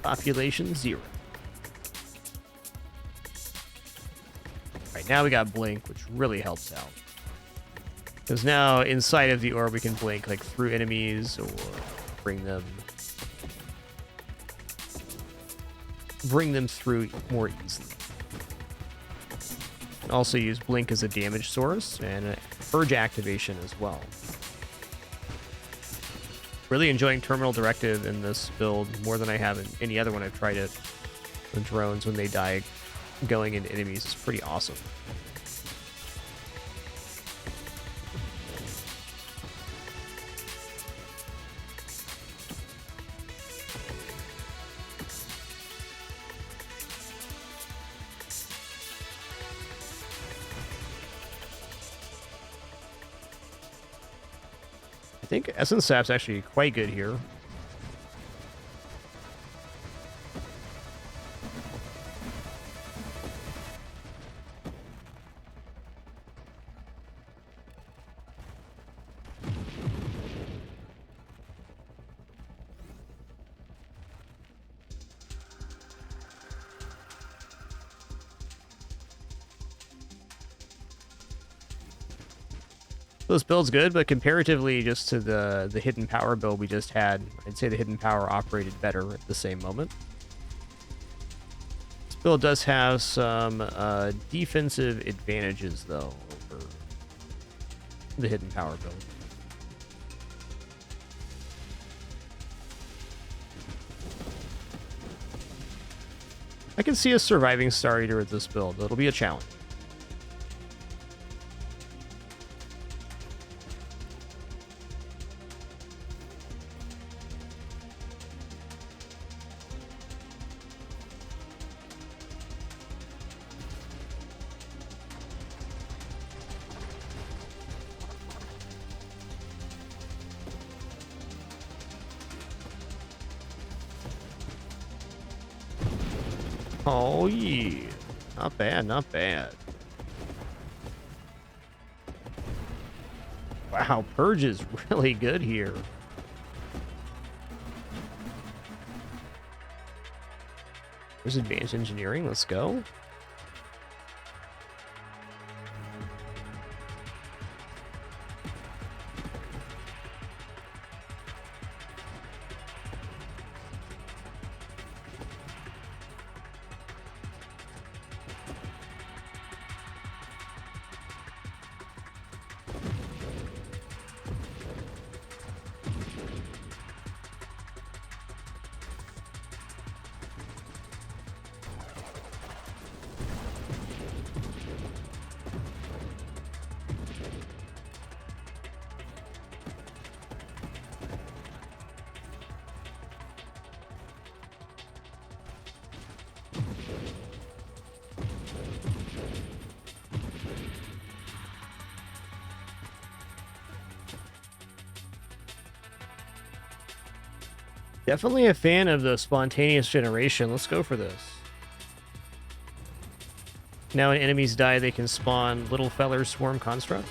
Population 0. Alright, now we got Blink, which really helps out. Because now, inside of the orb, we can blink, like, through enemies, or bring them through more easily. And also use Blink as a damage source, and a Purge activation as well. Really enjoying Terminal Directive in this build more than I have in any other one I've tried it. The drones, when they die going into enemies, is pretty awesome. I think Essence Sap's actually quite good here. This build's good, but comparatively just to the hidden power build we just had, I'd say the hidden power operated better at the same moment. This build does have some defensive advantages, though, over the hidden power build. I can see us surviving Star Eater with this build. It'll be a challenge. Oh, yeah. Not bad, not bad. Wow, Purge is really good here. There's advanced engineering. Let's go. Definitely a fan of the spontaneous generation. Let's go for this. Now when enemies die, they can spawn little feller swarm construct.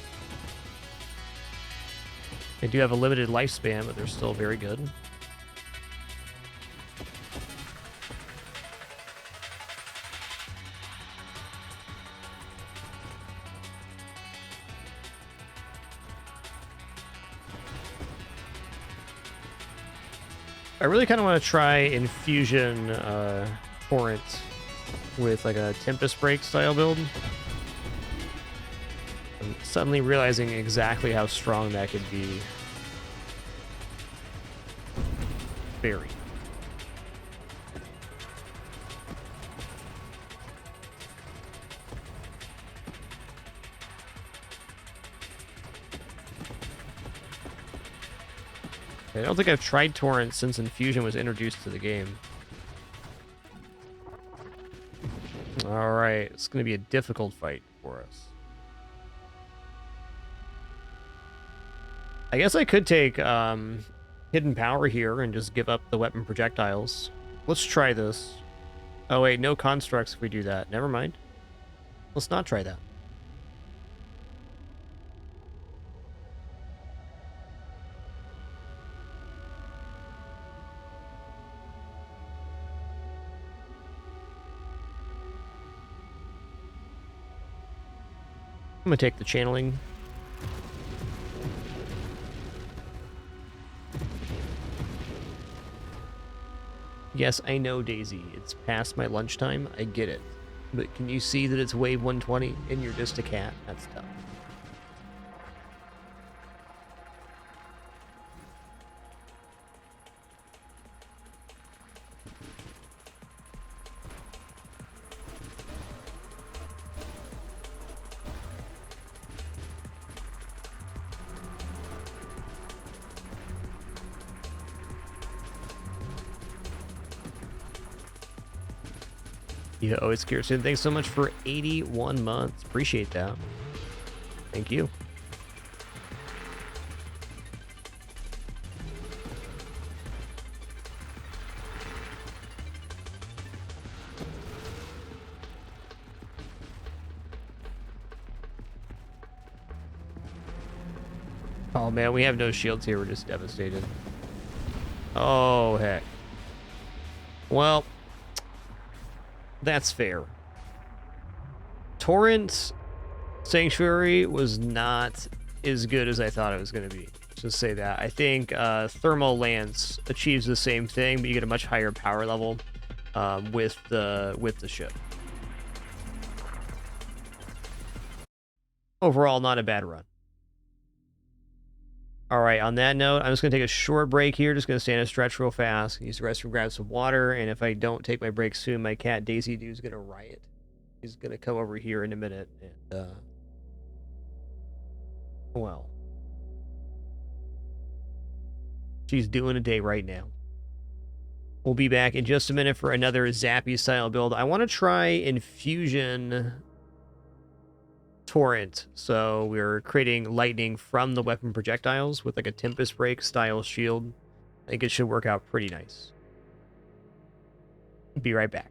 They do have a limited lifespan, but they're still very good. I really kind of want to try infusion torrent with like a Tempest Break style build. I'm suddenly realizing exactly how strong that could be. Very. I don't think I've tried torrent since infusion was introduced to the game. Alright, it's going to be a difficult fight for us. I guess I could take hidden power here and just give up the weapon projectiles. Let's try this. Oh wait, no constructs if we do that. Never mind. Let's not try that. I'm gonna take the channeling. Yes, I know, Daisy. It's past my lunchtime. I get it. But can you see that it's wave 120 and you're just a cat? That's tough. Yeah, always Kirsten. Thanks so much for 81 months. Appreciate that. Thank you. Oh man, we have no shields here. We're just devastated. Oh heck. Well, that's fair. Torrent Sanctuary was not as good as I thought it was going to be. Just say that. I think Thermal Lance achieves the same thing, but you get a much higher power level with the ship. Overall, not a bad run. All right, on that note, I'm just going to take a short break here. Just going to stand and stretch real fast. Use the restroom, grab some water, and if I don't take my break soon, my cat Daisy Doo's going to riot. He's going to come over here in a minute. And, well, she's doing a day right now. We'll be back in just a minute for another Zappy style build. I want to try infusion torrent, so we're creating lightning from the weapon projectiles with like a Tempest Break style shield. I think it should work out pretty nice. Be right back.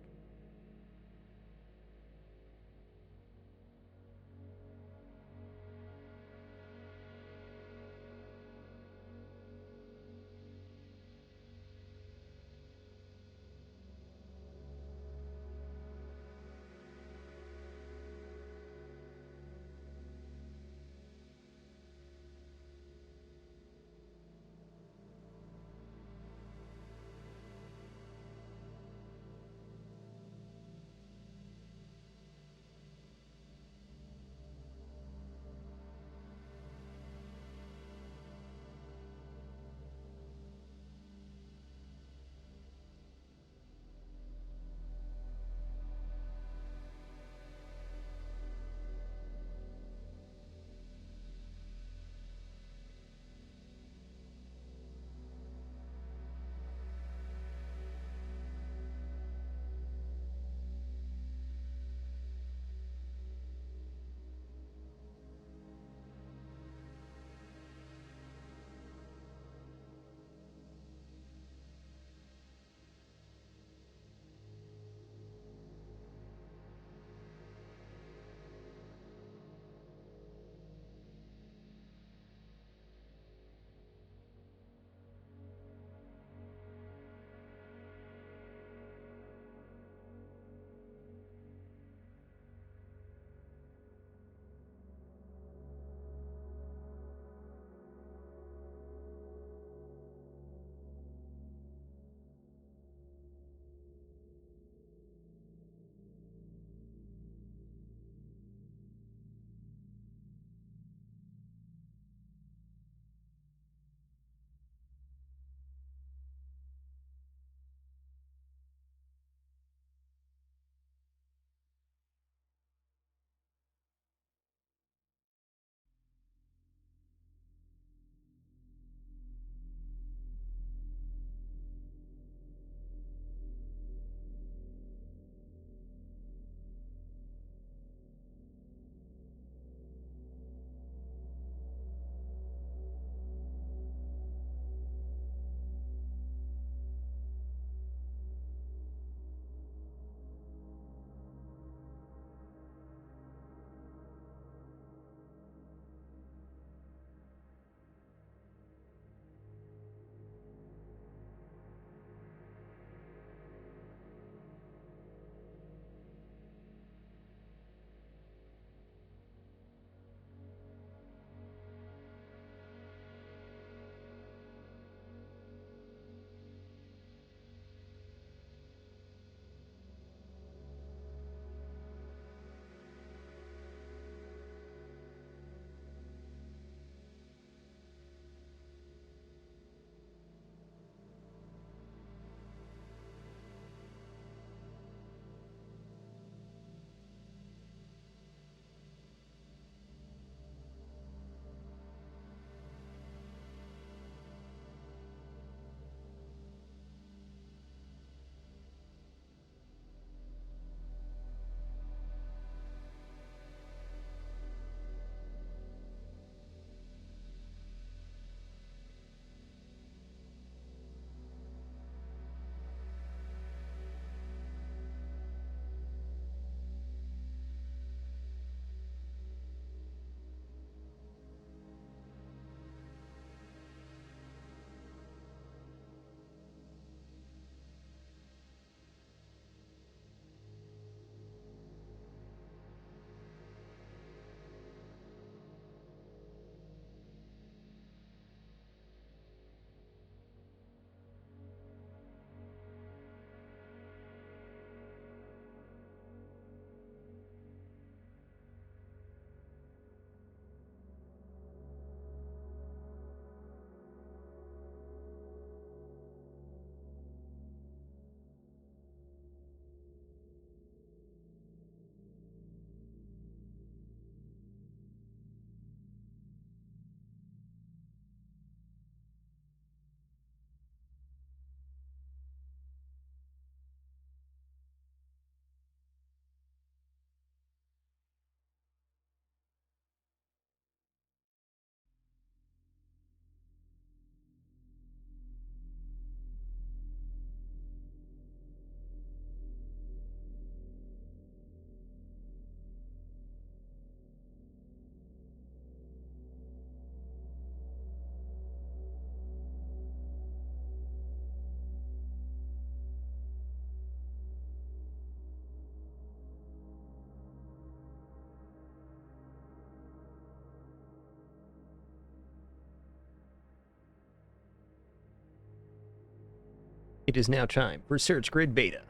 It is now time for Search Grid Beta.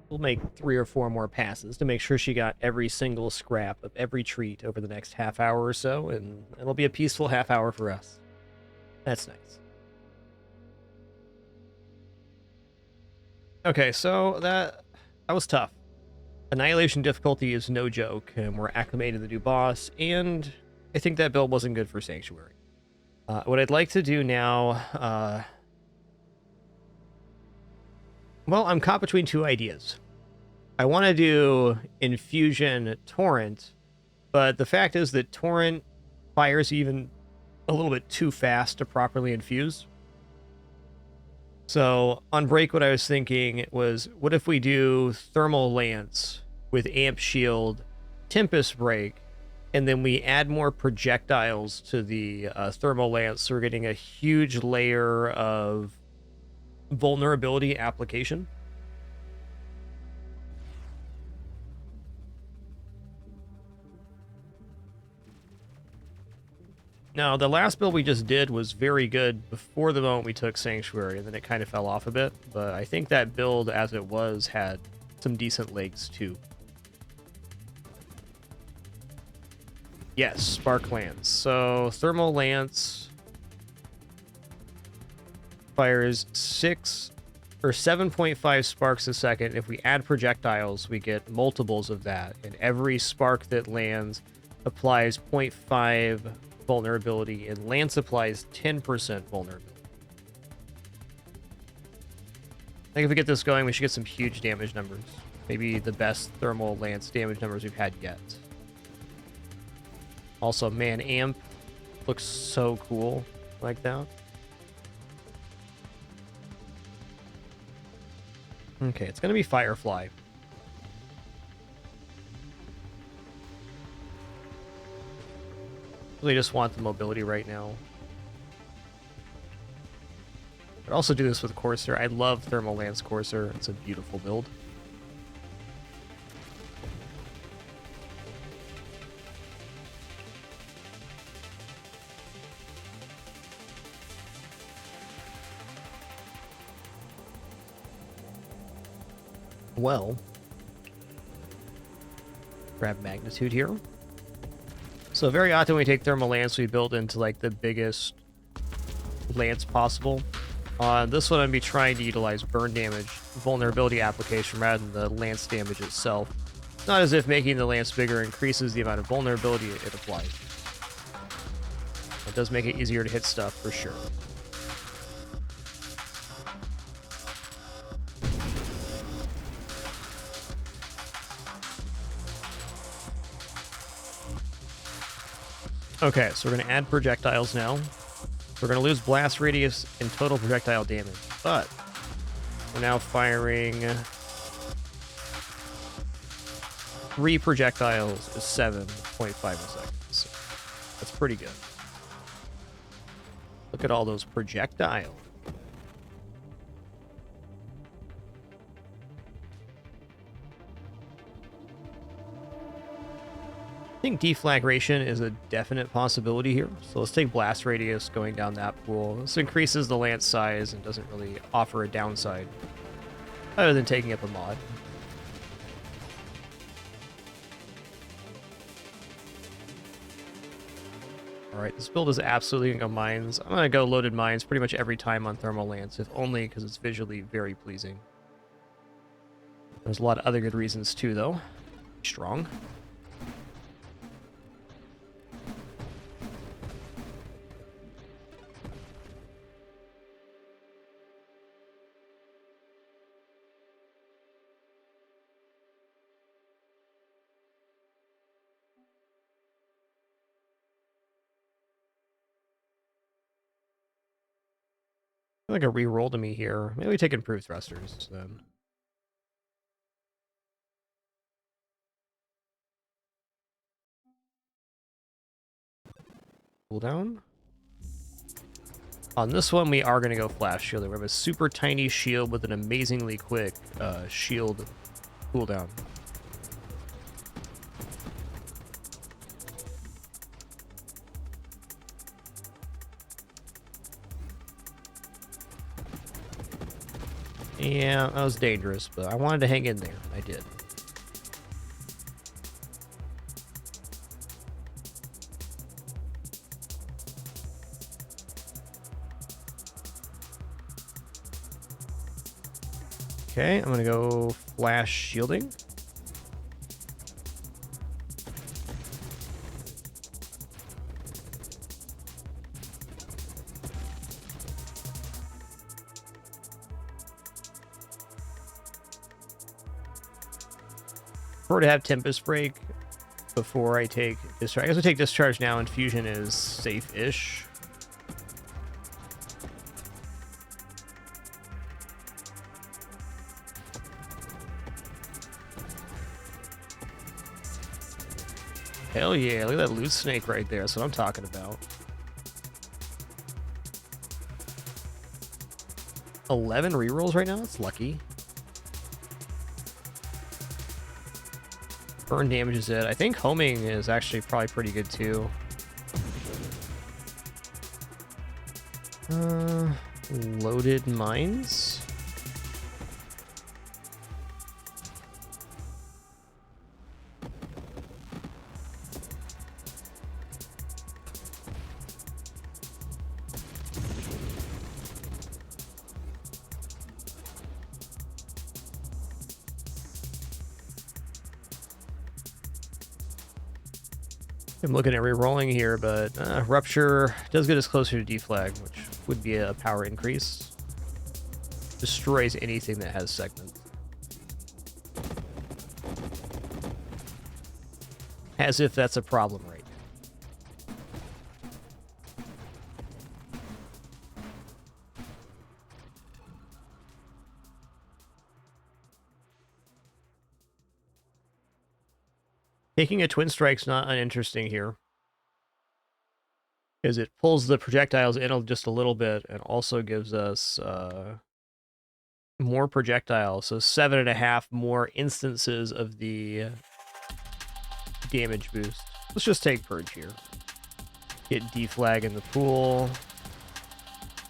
We'll make 3 or 4 more passes to make sure she got every single scrap of every treat over the next half hour or so, and it'll be a peaceful half hour for us. That's nice. Okay, so that was tough. Annihilation difficulty is no joke, and we're acclimated to the new boss, and I think that build wasn't good for Sanctuary. What I'd like to do now, well, I'm caught between 2 ideas. I want to do Infusion Torrent, but the fact is that Torrent fires even a little bit too fast to properly infuse. So on break, what I was thinking was, what if we do Thermal Lance with Amp Shield, Tempest Break, and then we add more projectiles to the Thermal Lance, so we're getting a huge layer of vulnerability application. Now, the last build we just did was very good before the moment we took Sanctuary, and then it kind of fell off a bit, but I think that build as it was had some decent legs too. Yes, Spark Lance. So, Thermal Lance fires 6 or 7.5 sparks a second. If we add projectiles, we get multiples of that, and every spark that lands applies 0.5 vulnerability, and Lance applies 10% vulnerability. I think if we get this going, we should get some huge damage numbers. Maybe the best Thermal Lance damage numbers we've had yet. Also, man, Amp looks so cool like that. Okay, it's going to be Firefly. Really just want the mobility right now. I'd also do this with Courser. I love Thermal Lance Courser. It's a beautiful build. Well, grab Magnitude here. So very often when we take Thermal Lance, we build into like the biggest lance possible. On this one, I'm going to be trying to utilize burn damage, vulnerability application, rather than the lance damage itself. It's not as if making the lance bigger increases the amount of vulnerability it applies. It does make it easier to hit stuff for sure. Okay, so we're going to add projectiles now. We're going to lose blast radius and total projectile damage, but we're now firing 3 projectiles is 7.5 a second. So that's pretty good. Look at all those projectiles. I think deflagration is a definite possibility here. So let's take blast radius going down that pool. This increases the lance size and doesn't really offer a downside other than taking up a mod. Alright, this build is absolutely going to go mines. I'm going to go loaded mines pretty much every time on Thermal Lance, if only because it's visually very pleasing. There's a lot of other good reasons too, though. Strong. Like a reroll to me here. Maybe we take improved thrusters then. Cooldown. On this one, we are going to go flash shield. We have a super tiny shield with an amazingly quick shield cooldown. Yeah, that was dangerous, but I wanted to hang in there. I did. Okay, I'm gonna go flash shielding. Prefer to have Tempest Break before I take Discharge. I guess I take Discharge now. Infusion is safe-ish. Hell yeah, look at that loot snake right there. That's what I'm talking about. 11 rerolls right now? That's lucky. Burn damage is it. I think homing is actually probably pretty good too. Loaded mines? I'm looking at re-rolling here, but Rupture does get us closer to deflag, which would be a power increase. Destroys anything that has segments. As if that's a problem right now. Taking a Twin Strike's not uninteresting here, because it pulls the projectiles in just a little bit and also gives us more projectiles, so 7.5 more instances of the damage boost. Let's just take Purge here. Get deflag in the pool.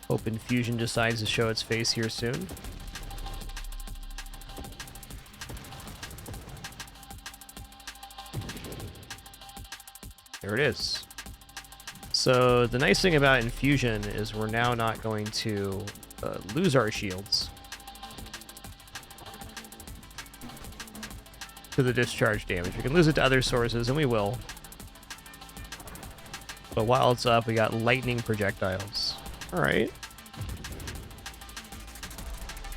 Hope Infusion decides to show its face here soon. There it is. So the nice thing about Infusion is we're now not going to lose our shields to the discharge damage. We can lose it to other sources, and we will. But while it's up, we got lightning projectiles. Alright.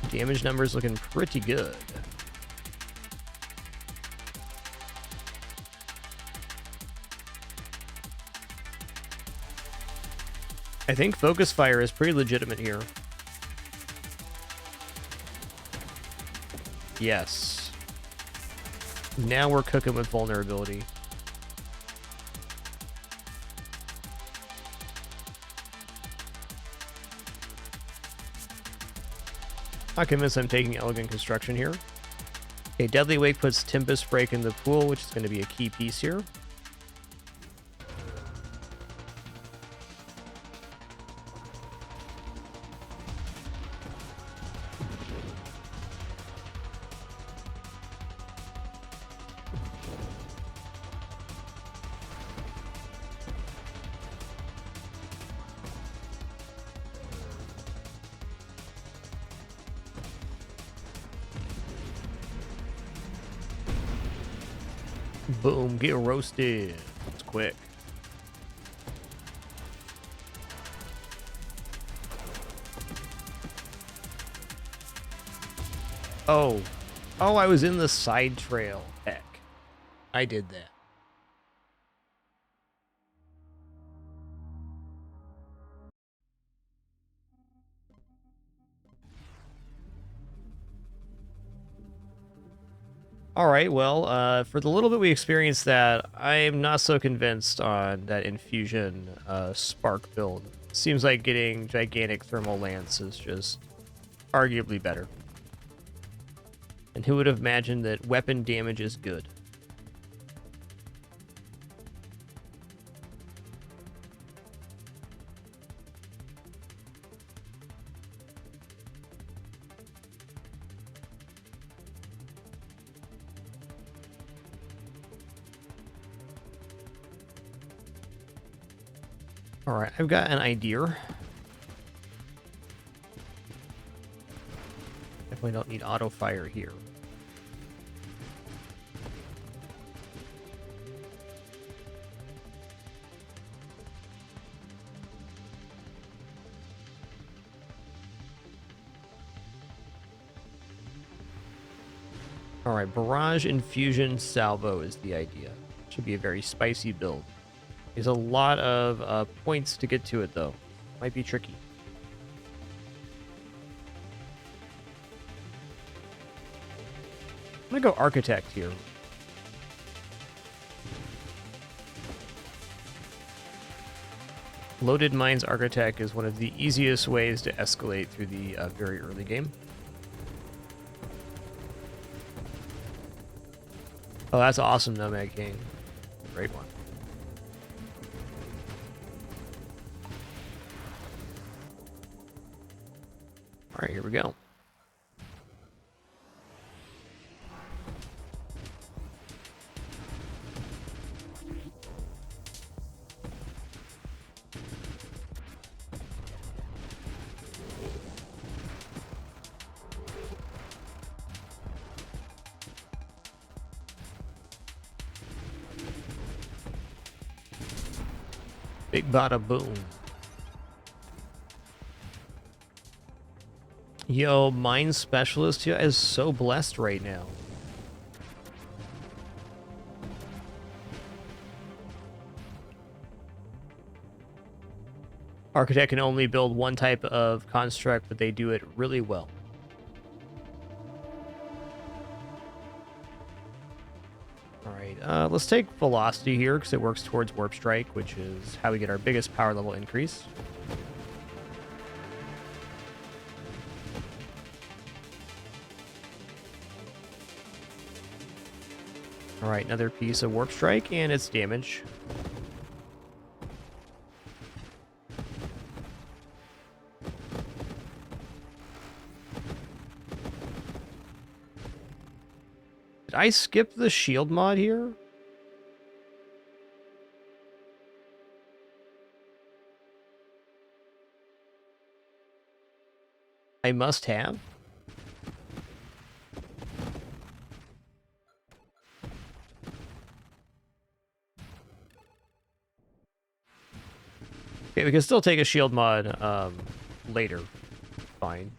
Damage numbers looking pretty good. I think Focus Fire is pretty legitimate here. Yes. Now we're cooking with vulnerability. Not convinced I'm taking Elegant Construction here. Okay, Deadly Wake puts Tempest Break in the pool, which is going to be a key piece here. Boom, get roasted. It's quick. Oh. Oh, I was in the side trail. Heck. I did that. All right, well, for the little bit we experienced that, I'm not so convinced on that Infusion Spark build. Seems like getting Gigantic Thermal Lance is just arguably better. And who would have imagined that weapon damage is good? Alright, I've got an idea. Definitely don't need auto fire here. Alright, Barrage, Infusion, Salvo is the idea. Should be a very spicy build. There's a lot of points to get to it, though. Might be tricky. I'm gonna go Architect here. Loaded Mines Architect is one of the easiest ways to escalate through the very early game. Oh, that's awesome, Nomad King. Great one. All right, here we go. Big bada boom. Yo, Mine Specialist here is so blessed right now. Architect can only build one type of construct, but they do it really well. Alright, let's take Velocity here, because it works towards Warp Strike, which is how we get our biggest power level increase. Alright, another piece of Warp Strike, and its damage. Did I skip the shield mod here? I must have. Okay, we can still take a shield mod later. Fine.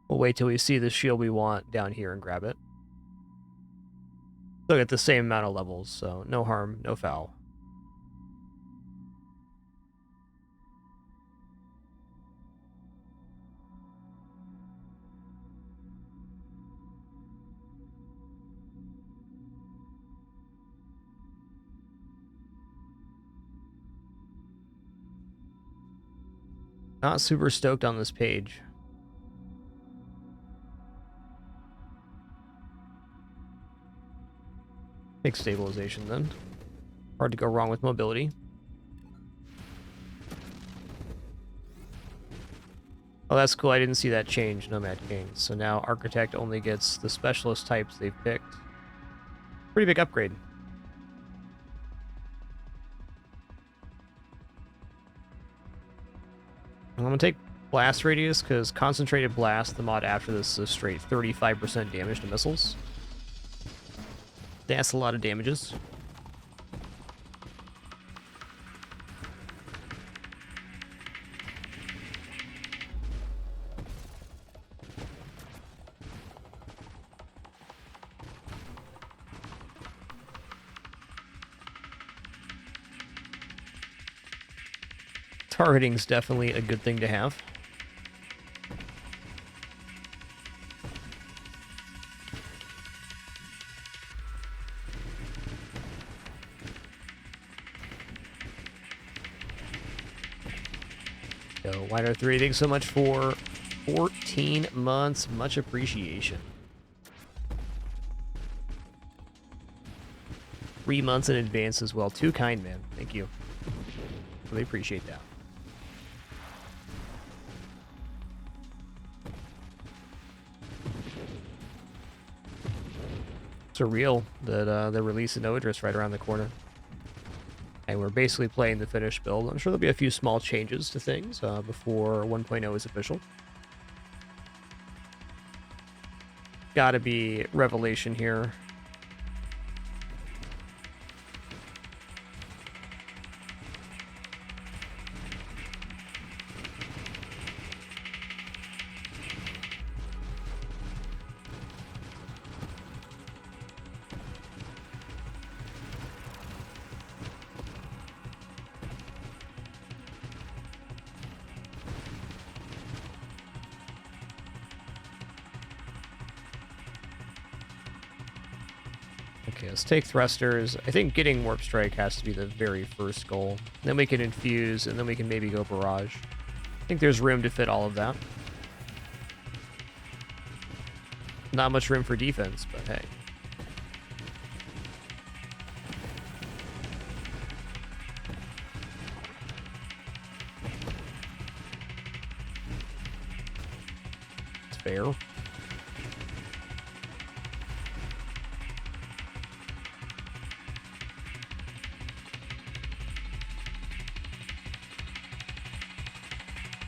We'll wait till we see the shield we want down here and grab it. Still get the same amount of levels, so no harm, no foul. Not super stoked on this page. Take stabilization then. Hard to go wrong with mobility. Oh, that's cool. I didn't see that change, Nomad King. So now Architect only gets the specialist types they've picked. Pretty big upgrade. I'm going to take Blast Radius, because Concentrated Blast, the mod after this, is a straight 35% damage to missiles. That's a lot of damages. Targeting's definitely a good thing to have. So, Wider 3, thanks so much for 14 months. Much appreciation. 3 months in advance as well. Too kind, man. Thank you. Really appreciate that. surreal that they're releasing Nova Drift right around the corner. And we're basically playing the finished build. I'm sure there'll be a few small changes to things before 1.0 is official. Gotta be Revelation here. Okay, let's take thrusters. I think getting Warp Strike has to be the very first goal. Then we can infuse, and then we can maybe go Barrage. I think there's room to fit all of that. Not much room for defense, but hey. It's fair.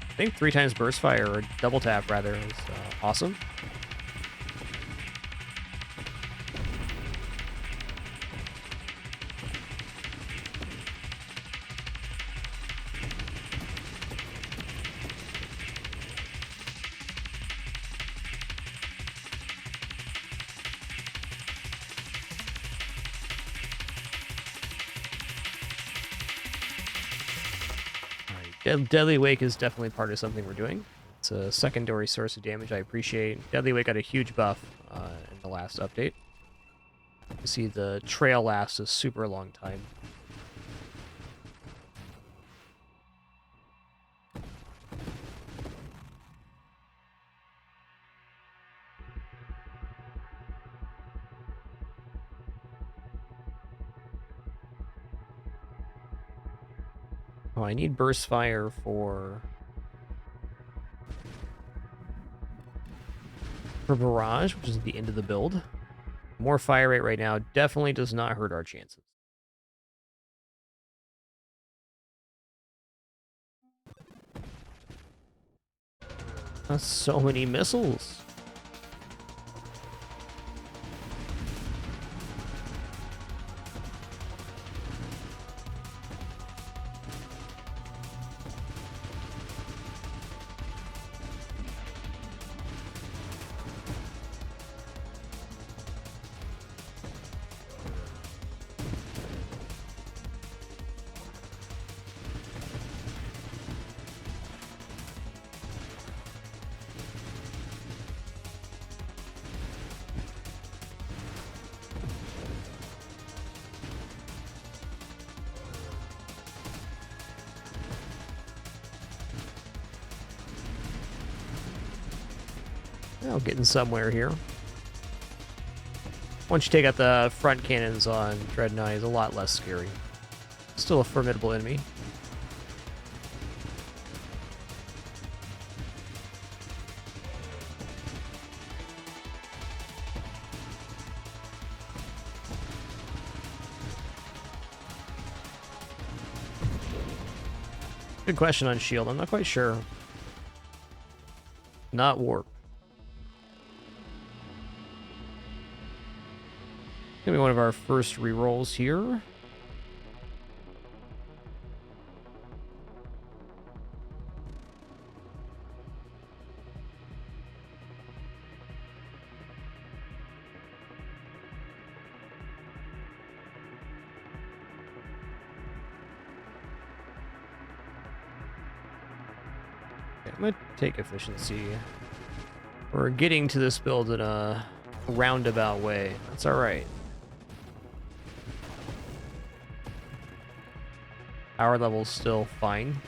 I think 3 times burst fire, or double tap rather, is awesome. Deadly Wake is definitely part of something we're doing. It's a secondary source of damage I appreciate. Deadly Wake got a huge buff in the last update. You see the trail lasts a super long time. Oh, I need burst fire for Barrage, which is at the end of the build. More fire rate right now definitely does not hurt our chances. That's so many missiles. Well, getting somewhere here. Once you take out the front cannons on Dreadnought, it's a lot less scary. Still a formidable enemy. Good question on shield. I'm not quite sure. Not warp. Gonna be one of our first rerolls here. Okay, I'm gonna take efficiency. We're getting to this build in a roundabout way. That's all right. Power level's still fine.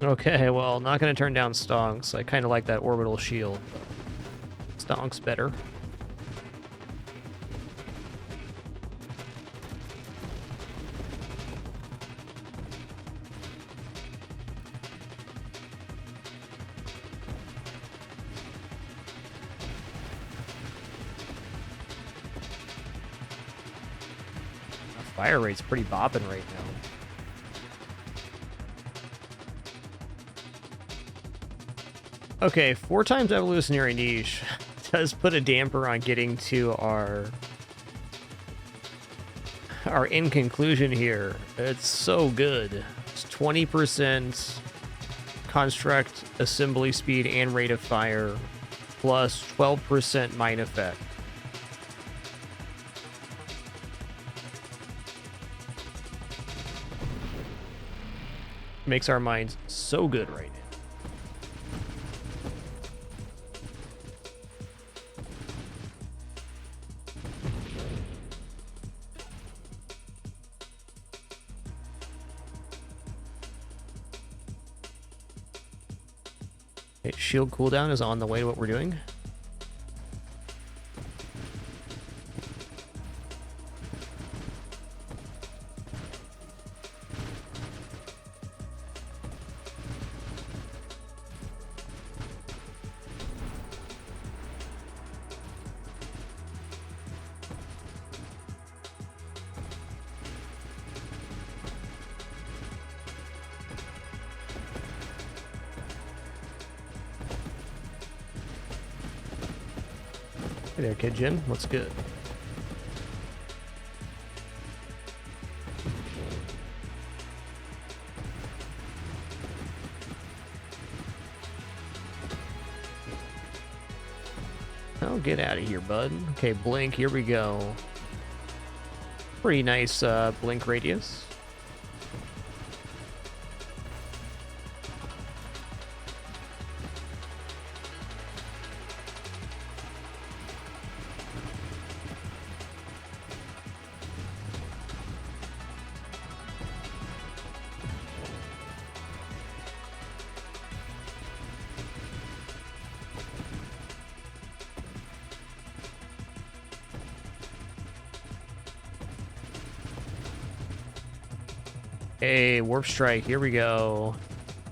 Okay, well, not going to turn down Stonks. I kind of like that orbital shield. Stonks better. Fire rate's pretty bopping right now. Okay, 4 times evolutionary niche does put a damper on getting to our in conclusion here. It's so good. It's 20% construct assembly speed and rate of fire, plus 12% mine effect. Makes our mines so good right now. Okay, shield cooldown is on the way to what we're doing. Hey there, Kid Jin. What's good? Oh, get out of here, bud. Okay, blink. Here we go. Pretty nice blink radius. Hey, warp strike, here we go.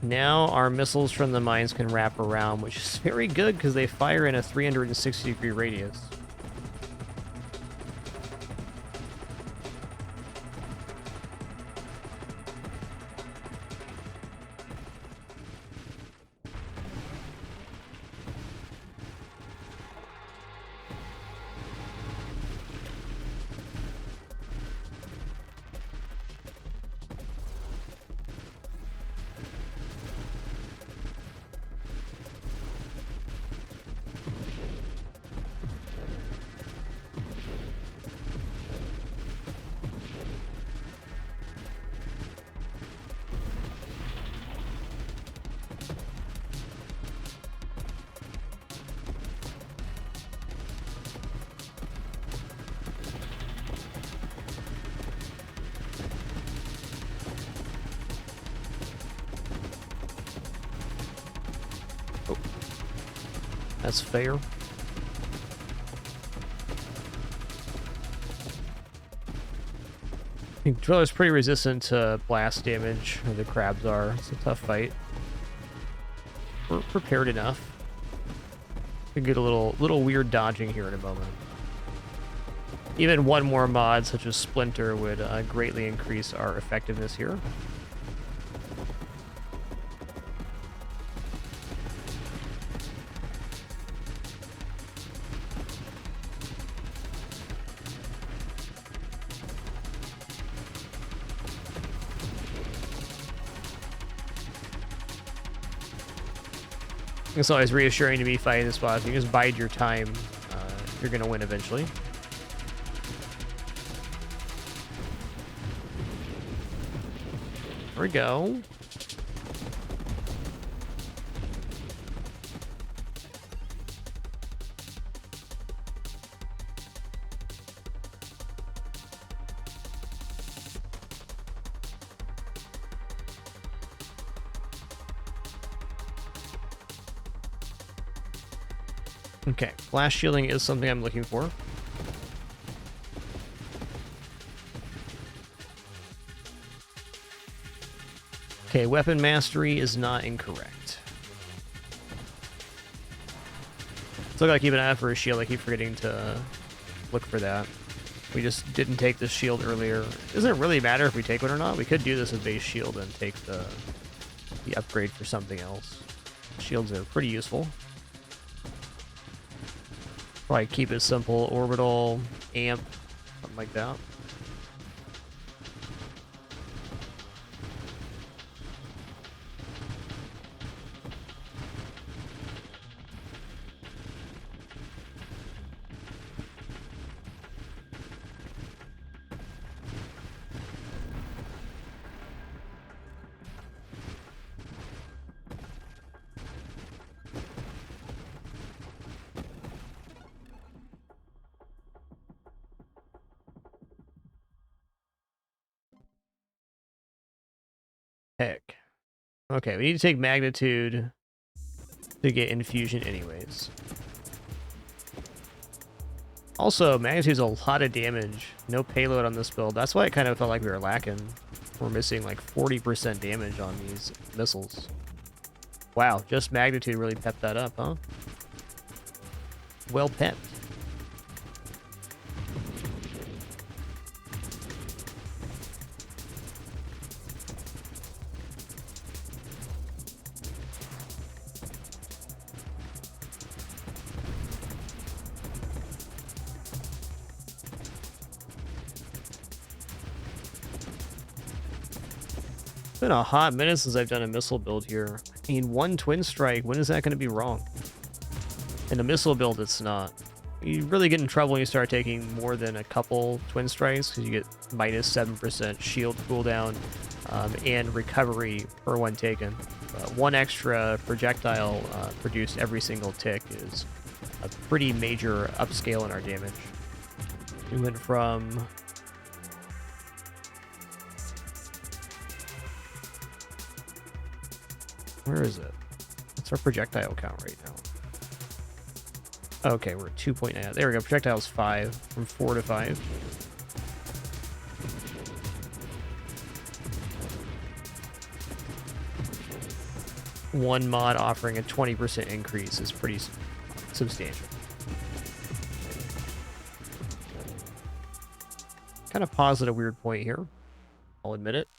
Now our missiles from the mines can wrap around, which is very good because they fire in a 360-degree radius. That's fair. I think Driller's pretty resistant to blast damage, or the crabs are. It's a tough fight. We're prepared enough. We get a little weird dodging here in a moment. Even one more mod, such as Splinter, would greatly increase our effectiveness here. It's always reassuring to be fighting this boss. You just bide your time. You're going to win eventually. There we go. Okay, blast shielding is something I'm looking for. Okay, weapon mastery is not incorrect. Still gotta keep an eye out for a shield. I keep forgetting to look for that. We just didn't take the shield earlier. It doesn't really matter if we take one or not. We could do this as base shield and take the upgrade for something else. Shields are pretty useful. Probably keep it simple. Orbital, amp, something like that. Heck. Okay, we need to take magnitude to get infusion anyways. Also, magnitude's a lot of damage. No payload on this build. That's why it kind of felt like we were lacking. We're missing like 40% damage on these missiles. Wow, just magnitude really pepped that up, huh? Well pepped. It's been a hot minute since I've done a missile build here. I mean, one twin strike, when is that going to be wrong? In a missile build, it's not. You really get in trouble when you start taking more than a couple twin strikes, because you get minus 7% shield cooldown and recovery per one taken. One extra projectile produced every single tick is a pretty major upscale in our damage. We went from... Where is it? What's our projectile count right now? Okay, we're at 2.9. There we go. Projectile's 5, from 4 to 5. One mod offering a 20% increase is pretty substantial. Kind of paused at a weird point here. I'll admit it.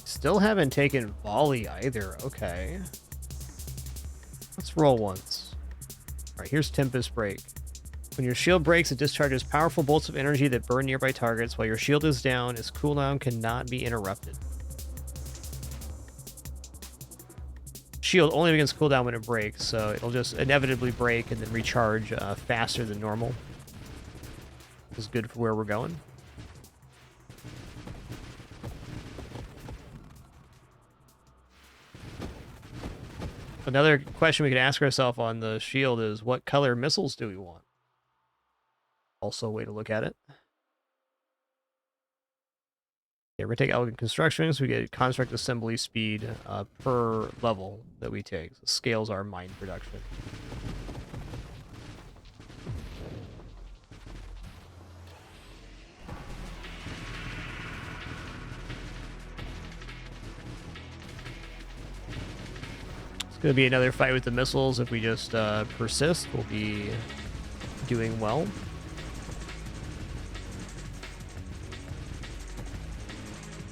Still haven't taken volley either. Okay. Let's roll once. Alright, here's Tempest Break. When your shield breaks, it discharges powerful bolts of energy that burn nearby targets. While your shield is down, its cooldown cannot be interrupted. Shield only begins cooldown when it breaks, so it'll just inevitably break and then recharge faster than normal. This is good for where we're going. Another question we could ask ourselves on the shield is, what color missiles do we want? Also a way to look at it. Yeah, we're going to take elegant construction, so we get construct assembly speed per level that we take. So scales our mine production. Gonna be another fight with the missiles. If we just persist, we'll be doing well.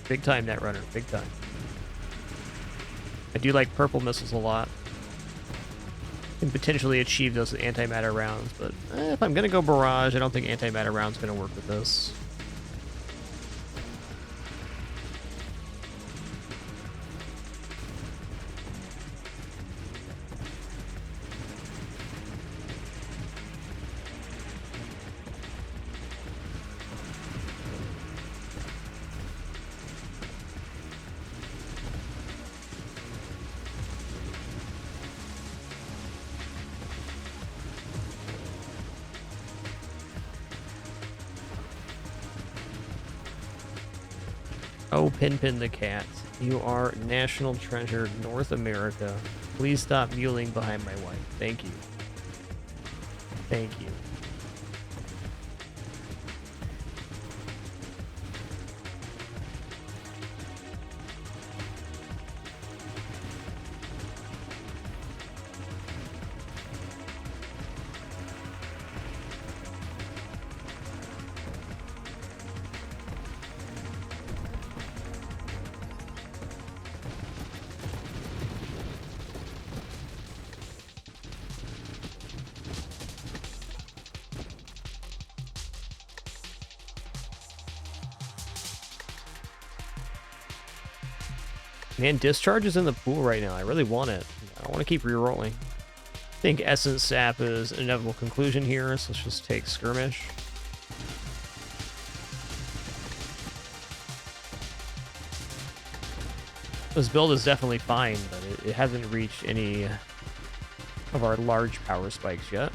Big time, Netrunner. Big time. I do like purple missiles a lot. Can potentially achieve those with antimatter rounds, but if I'm gonna go Barrage, I don't think antimatter rounds gonna work with this. Oh, Pin the cat. You are national treasure, North America. Please stop mewling behind my wife. Thank you. Thank you. Man, Discharge is in the pool right now. I really want it. I want to keep rerolling. I think Essence Sap is an inevitable conclusion here, so let's just take Skirmish. This build is definitely fine, but it hasn't reached any of our large power spikes yet.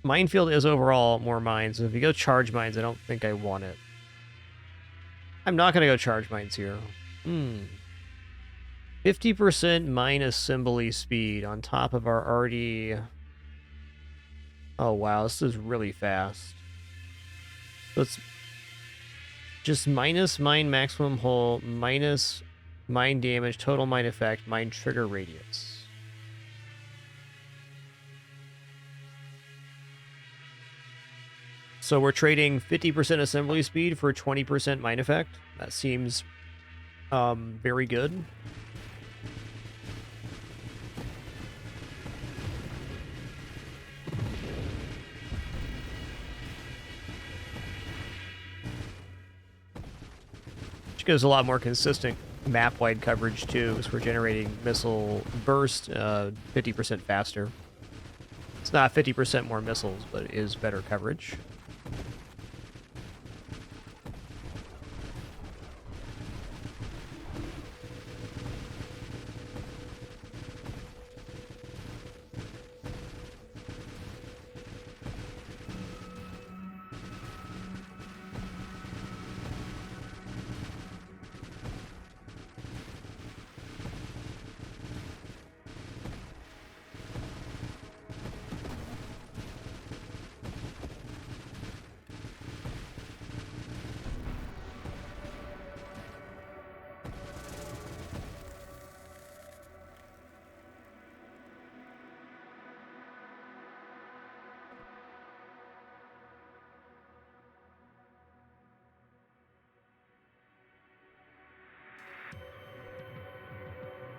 Minefield is overall more mines, so if you go charge mines, I don't think I want it. I'm not going to go charge mines here. 50% minus Symbol speed on top of our already... Oh wow, this is really fast. Let's just minus mine maximum hull, minus mine damage, total mine effect, mine trigger radius. So we're trading 50% assembly speed for 20% mine effect. That seems very good. Which gives a lot more consistent map-wide coverage too, because we're generating missile burst 50% faster. It's not 50% more missiles, but it is better coverage.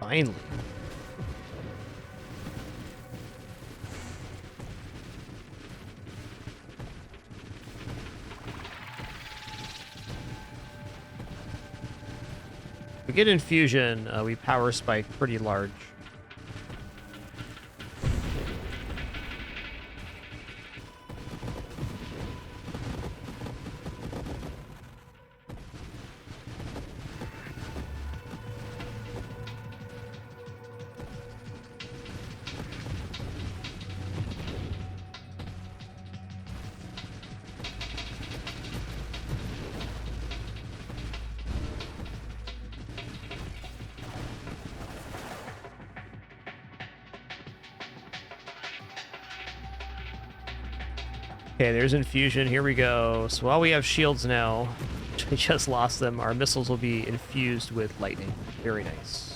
Finally. We get infusion, we power spike pretty large. Okay, there's infusion. Here we go. So while we have shields now, we just lost them. Our missiles will be infused with lightning. Very nice.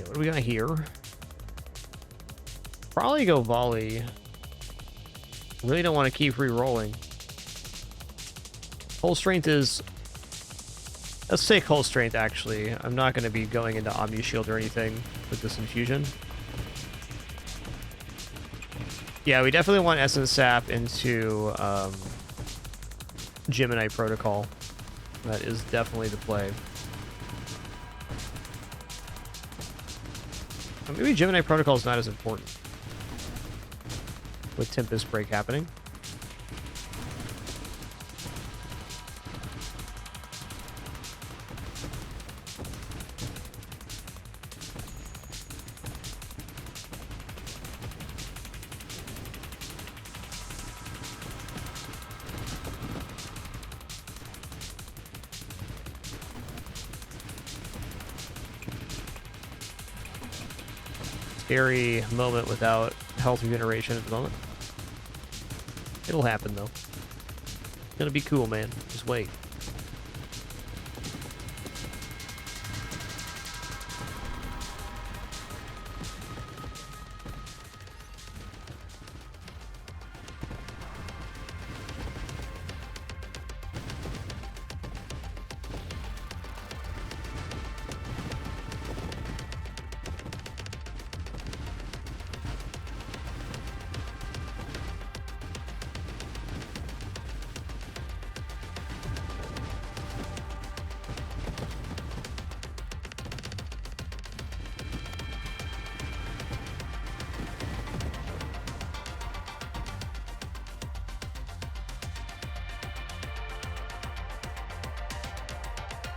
Okay, what do we got here? Probably go volley. Really don't want to keep re-rolling. Hull strength is... Let's take hull strength, actually. I'm not going to be going into Omni Shield or anything with this infusion. Yeah, we definitely want Essence Sap into Gemini Protocol. That is definitely the play. Maybe Gemini Protocol is not as important with Tempest Break happening. Scary moment without health regeneration at the moment. It'll happen though. It's gonna be cool, man. Just wait.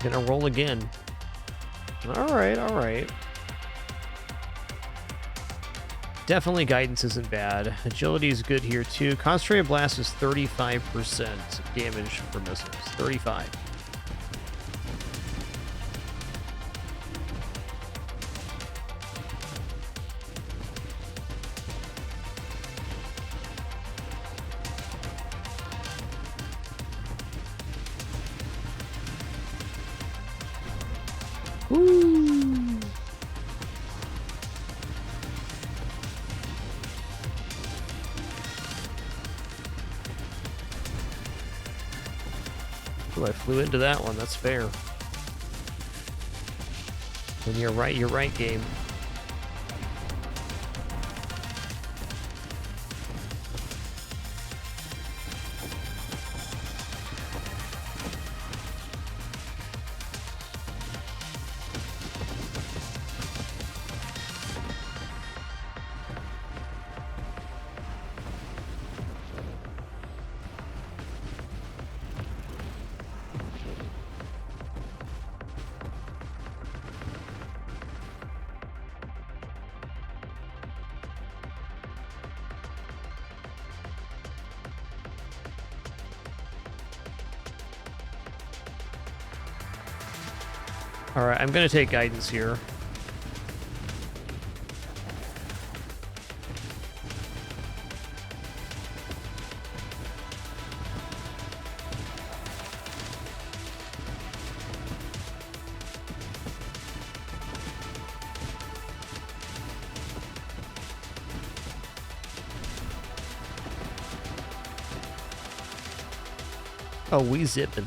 Gonna roll again. Alright, alright. Definitely guidance isn't bad. Agility is good here too. Concentrated Blast is 35% damage for missiles. 35. Woo! Ooh, I flew into that one. That's fair. When you're right, game. Alright, I'm gonna take guidance here. Oh, we zipping.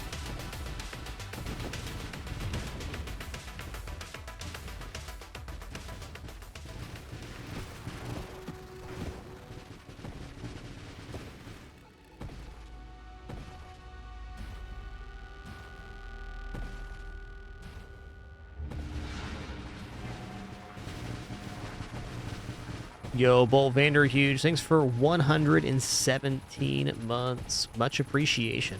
Yo, Bolt Vanderhuge, thanks for 117 months. Much appreciation.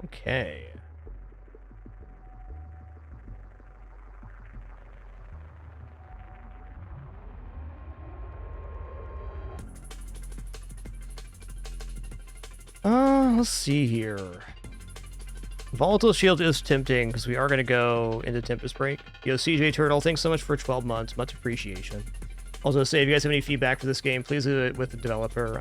Okay. Let's see here. Volatile Shield is tempting because we are going to go into Tempest Break. Yo, CJ Turtle, thanks so much for 12 months. Much appreciation. Also, say if you guys have any feedback for this game, please do it with the developer.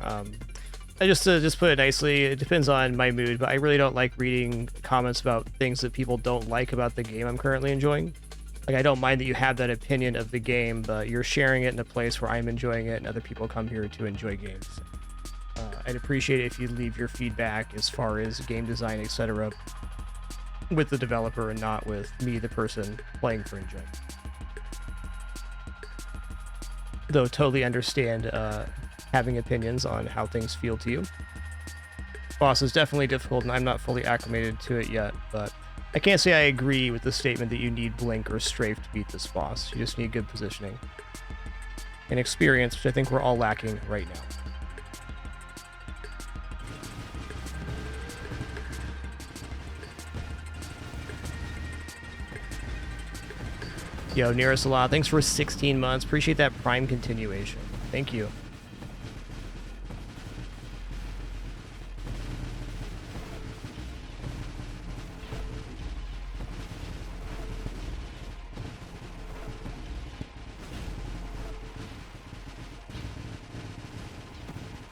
I just put it nicely, it depends on my mood, but I really don't like reading comments about things that people don't like about the game I'm currently enjoying. Like, I don't mind that you have that opinion of the game, but you're sharing it in a place where I'm enjoying it and other people come here to enjoy games. I'd appreciate it if you leave your feedback as far as game design, etc., with the developer and not with me, the person playing for enjoyment. Though totally understand having opinions on how things feel to you. Boss is definitely difficult and I'm not fully acclimated to it yet, but I can't say I agree with the statement that you need Blink or Strafe to beat this boss. You just need good positioning and experience, which I think we're all lacking right now. Yo, Nearest a lot. Thanks for 16 months. Appreciate that Prime continuation. Thank you.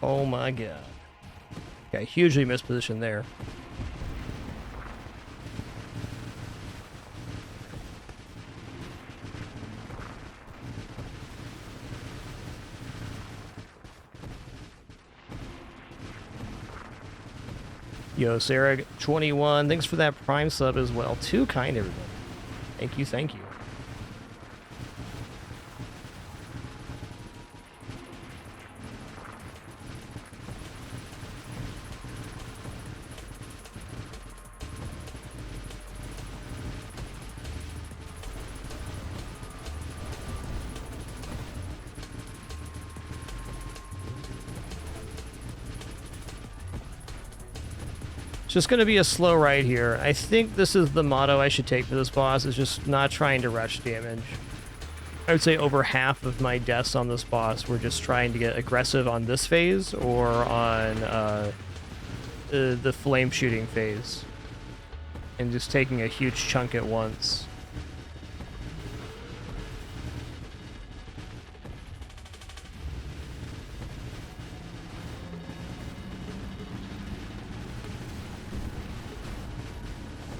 Oh my god. Okay, hugely mispositioned there. Yo, Sarah, 21. Thanks for that Prime sub as well. Too kind, everybody. Thank you, thank you. It's just going to be a slow ride here. I think this is the motto I should take for this boss, is just not trying to rush damage. I would say over half of my deaths on this boss were just trying to get aggressive on this phase or on the flame shooting phase. And just taking a huge chunk at once.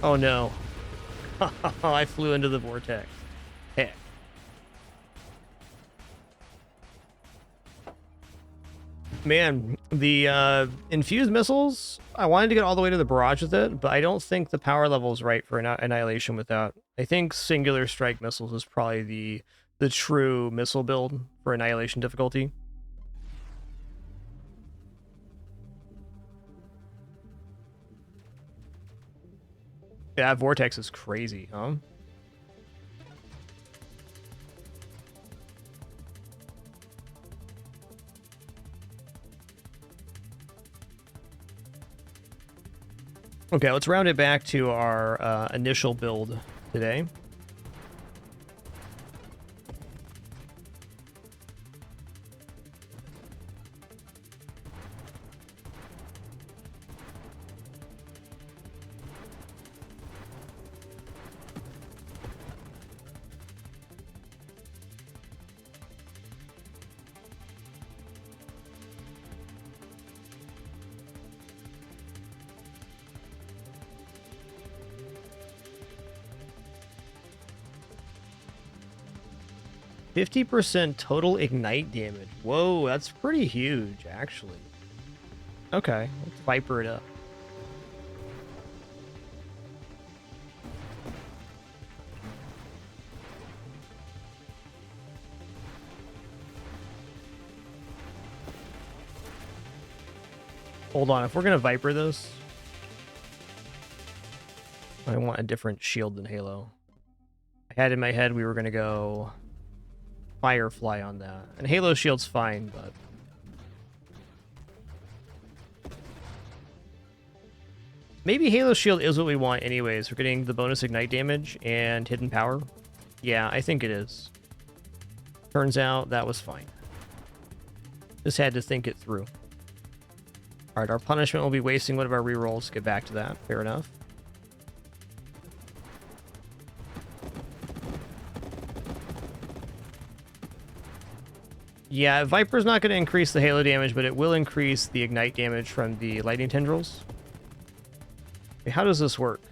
Oh no. I flew into the vortex. Heck. Man, the infused missiles, I wanted to get all the way to the barrage with it, but I don't think the power level is right for Annihilation with that. I think singular strike missiles is probably the true missile build for Annihilation difficulty. Yeah, vortex is crazy, huh? Okay, let's round it back to our initial build today. %50 total ignite damage. Whoa, that's pretty huge, actually. Okay, let's Viper it up. Hold on, if we're gonna Viper this, I want a different shield than Halo. I had in my head we were gonna go Firefly on that. And Halo shield's fine, but Maybe Halo Shield is what we want anyways. We're getting the bonus ignite damage and hidden power. Yeah, I think it is. Turns out that was fine. Just had to think it through. Alright, our punishment will be wasting one of our rerolls. Get back to that. Fair enough. Yeah, Viper's not going to increase the Halo damage, but it will increase the ignite damage from the lightning tendrils. Okay, how does this work?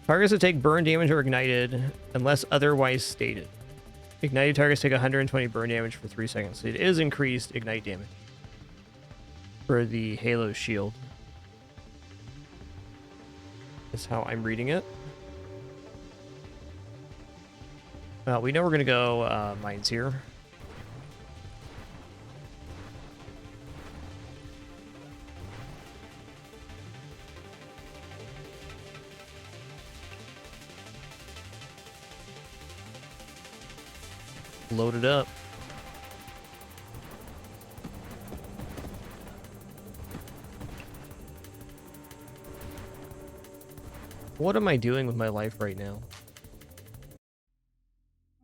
Targets that take burn damage are ignited unless otherwise stated. Ignited targets take 120 burn damage for 3 seconds. So it is increased ignite damage for the Halo shield. That's how I'm reading it. Well, we know we're going to go mines here. Load it up. What am I doing with my life right now?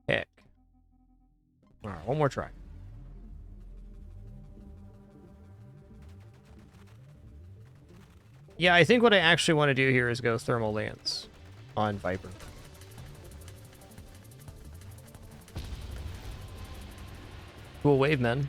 Heck. Alright, one more try. Yeah, I think what I actually want to do here is go Thermal Lance on Viper. Cool wave, man.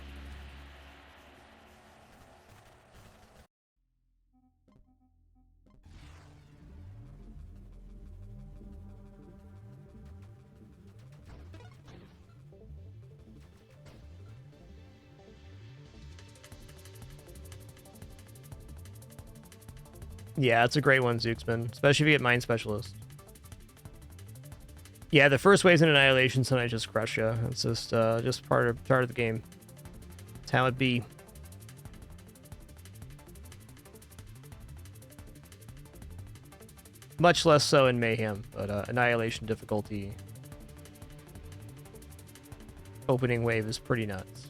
Yeah, it's a great one, Zooksman. Especially if you get Mind Specialist. Yeah, the first wave's an Annihilation, so I just crush you. It's just part of the game. It's how it be. Much less so in Mayhem, but Annihilation difficulty. Opening wave is pretty nuts.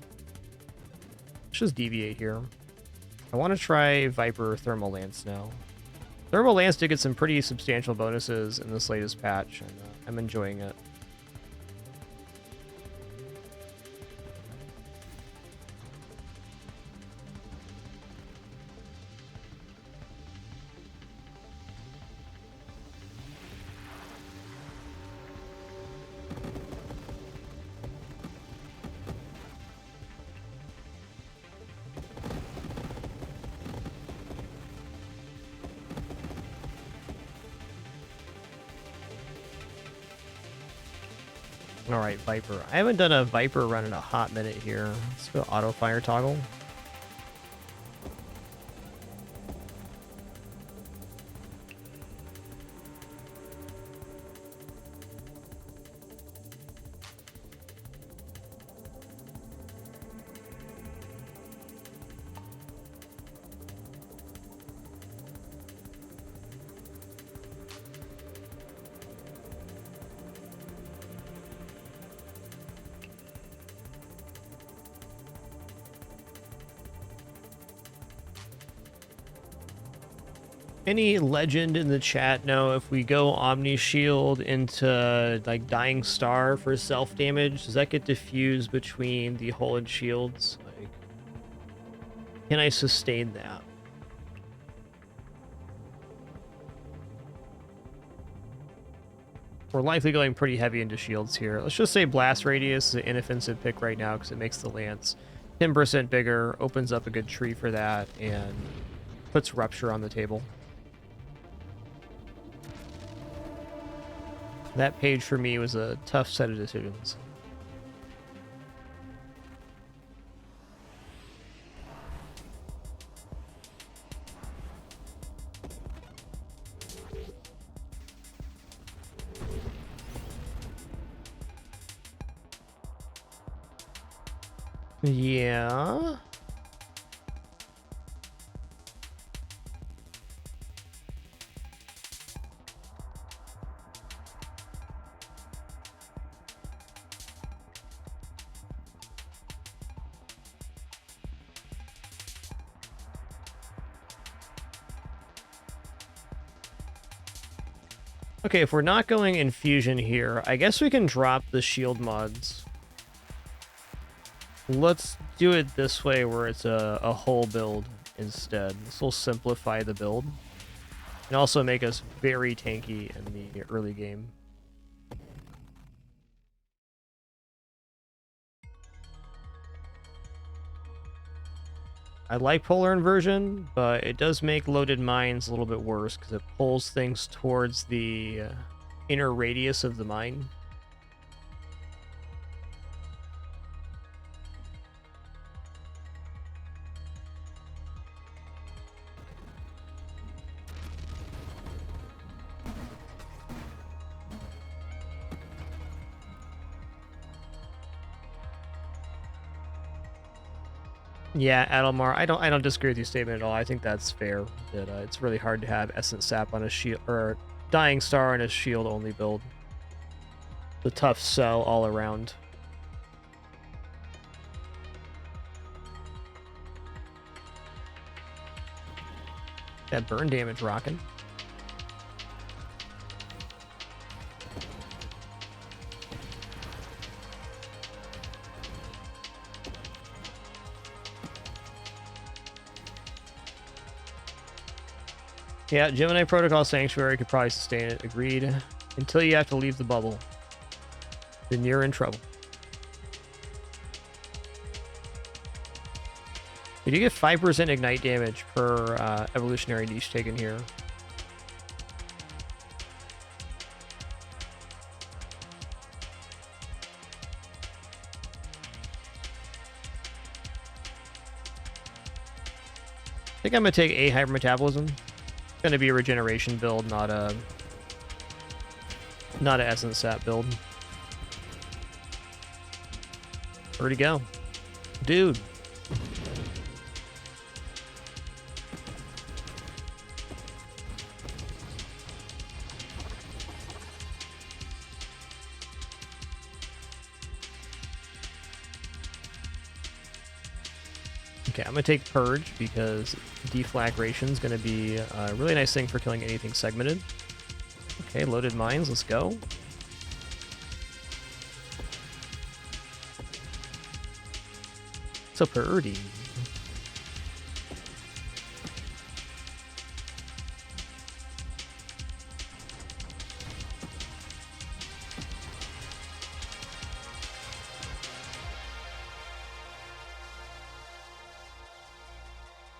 Let's just deviate here. I want to try Viper Thermal Lance now. Thermal Lance did get some pretty substantial bonuses in this latest patch, and I'm enjoying it. Alright, Viper. I haven't done a Viper run in a hot minute here. Let's go auto fire toggle. Any legend in the chat know if we go Omni Shield into like Dying Star for self damage, does that get diffused between the hull and shields? Like, can I sustain that? We're likely going pretty heavy into shields here. Let's just say Blast Radius is an inoffensive pick right now because it makes the lance 10% bigger, opens up a good tree for that, and puts Rupture on the table. That page for me was a tough set of decisions. Yeah. Okay, if we're not going infusion here, I guess we can drop the shield mods. Let's do it this way where it's a whole build instead. This will simplify the build and also make us very tanky in the early game. I like polar inversion, but it does make loaded mines a little bit worse because it pulls things towards the inner radius of the mine. Yeah, Adelmar, I don't disagree with your statement at all. I think that's fair. That it's really hard to have Essence Sap on a shield or Dying Star on a shield only build. The tough sell all around. That burn damage rocking. Yeah, Gemini Protocol Sanctuary could probably sustain it. Agreed. Until you have to leave the bubble. Then you're in trouble. You do get 5% ignite damage per evolutionary niche taken here. I think I'm going to take a hyper metabolism. It's going to be a regeneration build, not a essence sap build. Where'd he go? Dude. Okay, I'm going to take Purge because deflagration is going to be a really nice thing for killing anything segmented. Okay, loaded mines, let's go. So pretty.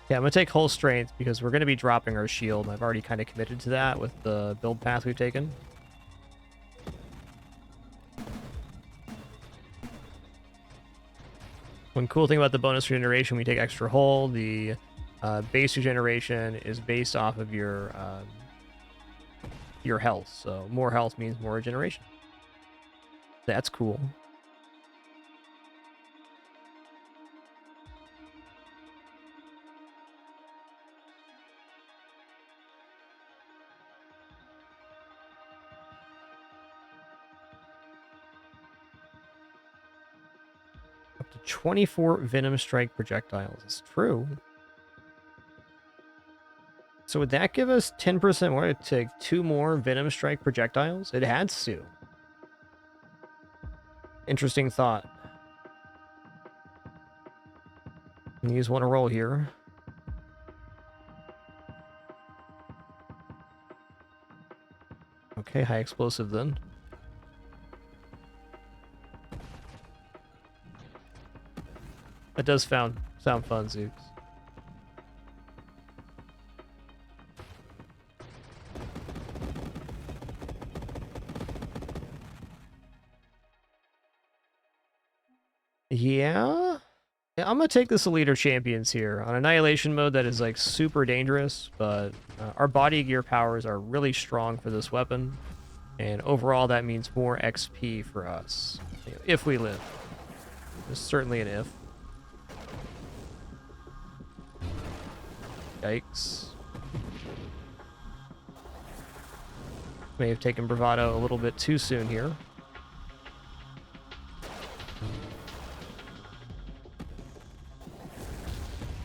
Yeah, I'm going to take Whole Strength because we're going to be dropping our shield. I've already kind of committed to that with the build path we've taken. One cool thing about the bonus regeneration, we take extra hull. The base regeneration is based off of your health. So more health means more regeneration. That's cool. Up to 24 Venom Strike projectiles. It's true. So would that give us 10% more to take 2 more Venom Strike projectiles? It has to. Interesting thought. Use one to roll here. Okay, high explosive then. That does sound fun, Zooks. Yeah? Yeah, I'm gonna take this Leader Champions here. On Annihilation mode, that is like super dangerous, but our body gear powers are really strong for this weapon. And overall, that means more XP for us. If we live. There's certainly an if. Yikes. May have taken Bravado a little bit too soon here.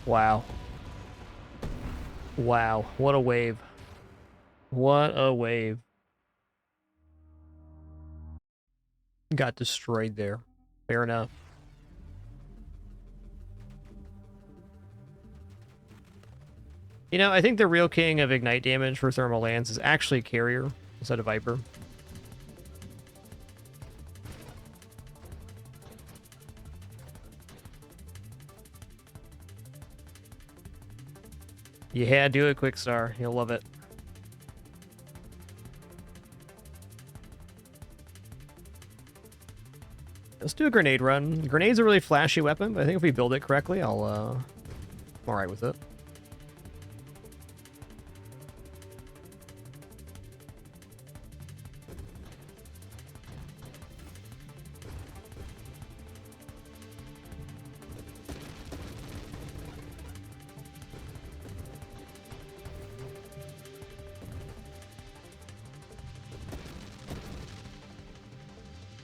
Wow. Wow. What a wave. What a wave. got destroyed there. Fair enough. You know, I think the real king of ignite damage for thermal lands is actually Carrier instead of Viper. Yeah, do it, Quickstar. You'll love it. Let's do a grenade run. Grenade's a really flashy weapon, but I think if we build it correctly, I'm alright with it.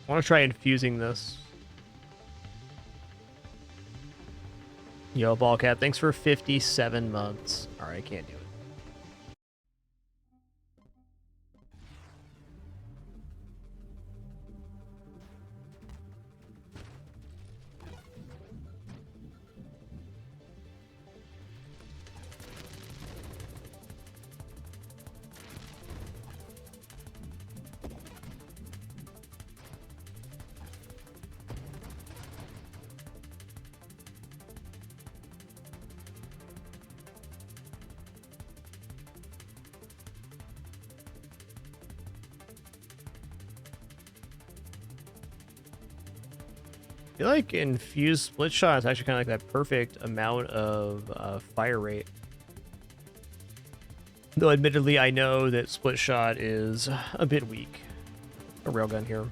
I want to try infusing this. Yo, Ballcat, thanks for 57 months. Alright, I can't do it. I feel like infused split shot is actually kind of like that perfect amount of fire rate. Though admittedly, I know that split shot is a bit weak. A railgun here.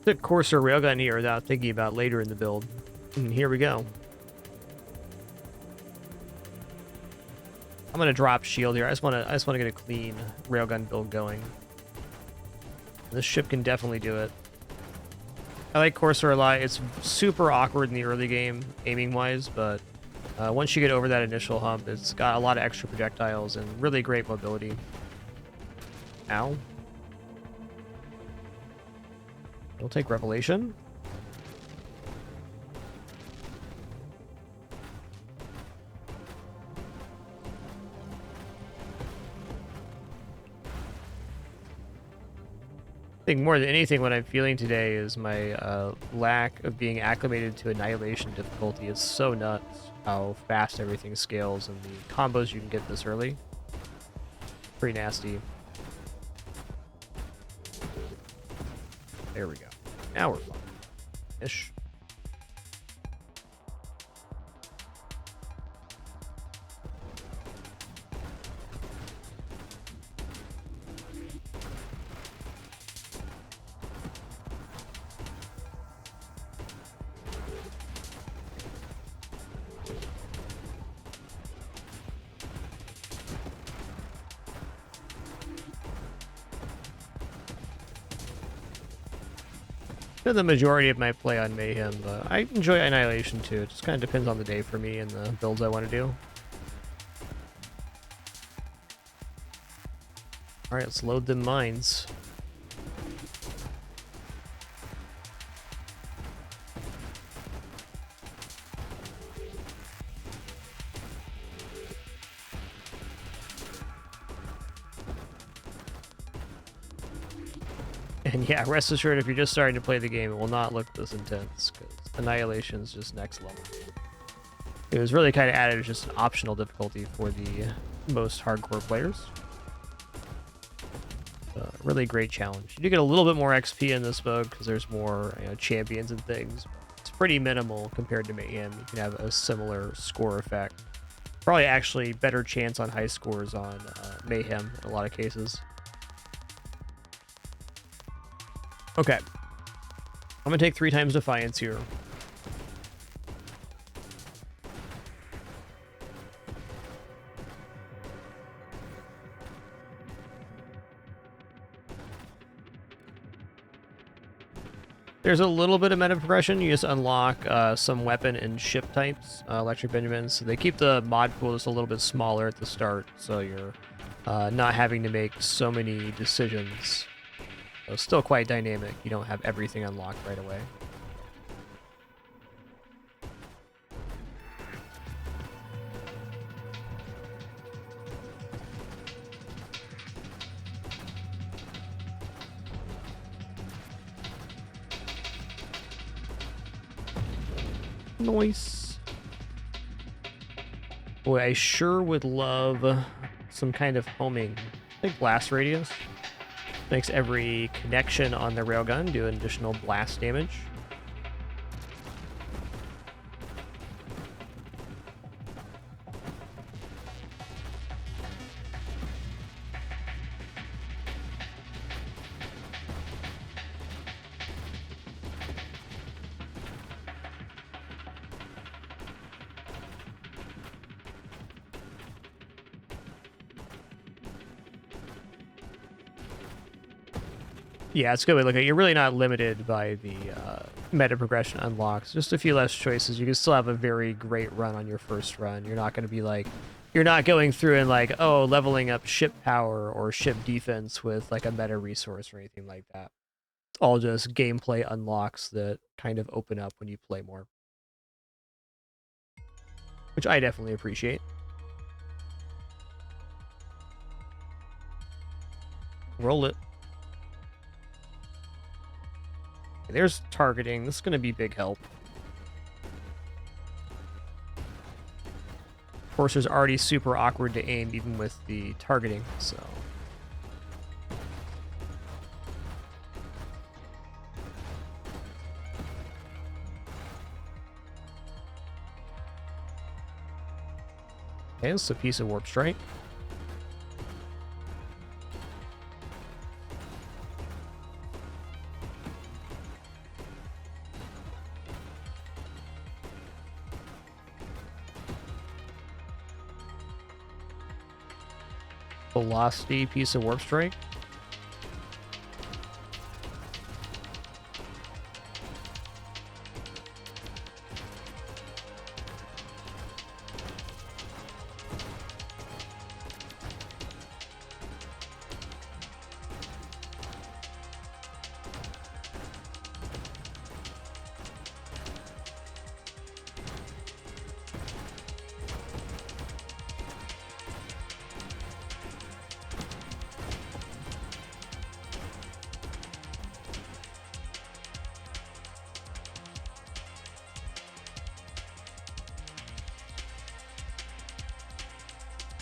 The Corsair railgun here without thinking about later in the build. And here we go. I'm gonna drop shield here. I just wanna get a clean railgun build going. This ship can definitely do it. I like Corsair a lot. It's super awkward in the early game, aiming wise, but once you get over that initial hump, it's got a lot of extra projectiles and really great mobility. Ow. We'll take Revelation. I think more than anything what I'm feeling today is my lack of being acclimated to Annihilation difficulty. It's so nuts how fast everything scales and the combos you can get this early. Pretty nasty. There we go. Now we're fine. Ish. The majority of my play on Mayhem, but I enjoy Annihilation too. It just kind of depends on the day for me and the builds I want to do. Alright, let's load them mines. And yeah, rest assured, if you're just starting to play the game, it will not look this intense, because Annihilation is just next level. It was really kind of added as just an optional difficulty for the most hardcore players. Really great challenge. You do get a little bit more XP in this mode because there's more champions and things. It's pretty minimal compared to Mayhem. You can have a similar score effect. Probably actually better chance on high scores on Mayhem in a lot of cases. Okay. I'm going to take 3 times Defiance here. There's a little bit of meta progression. You just unlock some weapon and ship types, Electric Benjamins. So they keep the mod pool just a little bit smaller at the start, so you're not having to make so many decisions. So still quite dynamic. You don't have everything unlocked right away. Nice. Boy, I sure would love some kind of homing. I think blast radius makes every connection on the railgun do an additional blast damage. Yeah, it's a good way to look at it. You're really not limited by the meta progression unlocks. Just a few less choices. You can still have a very great run on your first run. You're not going to be like, you're not going through and like, oh, leveling up ship power or ship defense with like a meta resource or anything like that. It's all just gameplay unlocks that kind of open up when you play more. Which I definitely appreciate. Roll it. There's targeting. This is going to be big help. Of course, it's already super awkward to aim even with the targeting, so... Okay, this is a piece of Warp Strike. Velocity, piece of Warp Strike.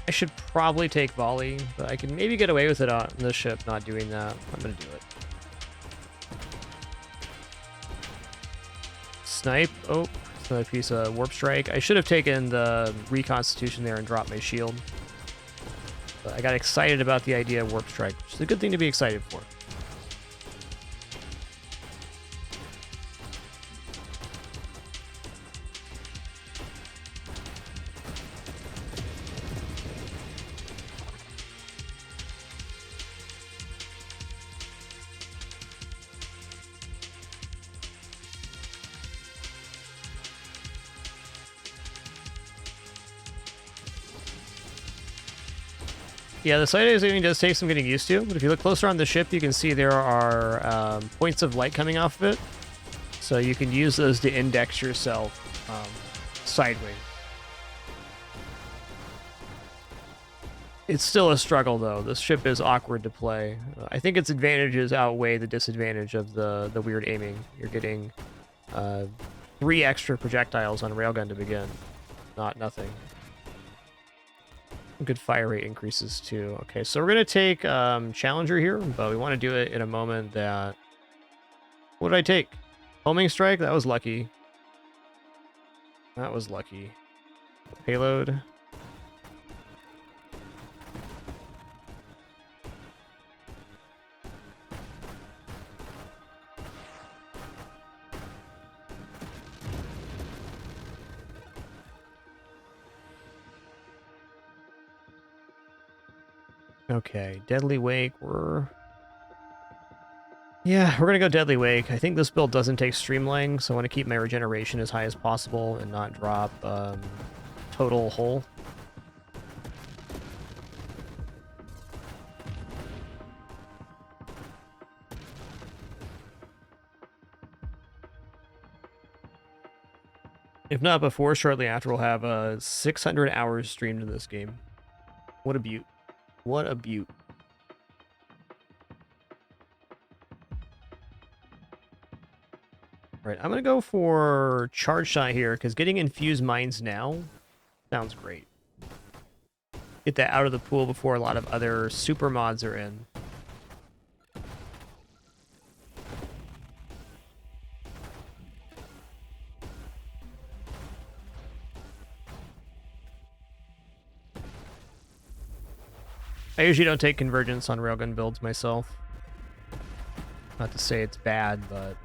I should probably take volley, but I can maybe get away with it on the ship not doing that. I'm gonna do it. Snipe. Oh, it's another piece of Warp Strike. I should have taken the Reconstitution there and dropped my shield. But I got excited about the idea of Warp Strike, which is a good thing to be excited for. Yeah, the sight aiming does take some getting used to, but if you look closer on the ship, you can see there are points of light coming off of it. So you can use those to index yourself sideways. It's still a struggle, though. This ship is awkward to play. I think its advantages outweigh the disadvantage of the weird aiming. You're getting 3 extra projectiles on railgun to begin. not nothing. Good fire rate increases too. Okay, so we're gonna take Challenger here, but we want to do it in a moment that... What did I take? Homing Strike? That was lucky. That was lucky. Payload. Okay, Deadly Wake, Yeah, we're gonna go Deadly Wake. I think this build doesn't take Streamling, so I want to keep my regeneration as high as possible and not drop total hull. If not before, shortly after, we'll have 600 hours streamed in this game. What a beaut. What a beaut. Right, I'm going to go for Charge Shot here, because getting Infused Mines now sounds great. Get that out of the pool before a lot of other super mods are in. I usually don't take Convergence on Railgun builds myself. Not to say it's bad, but...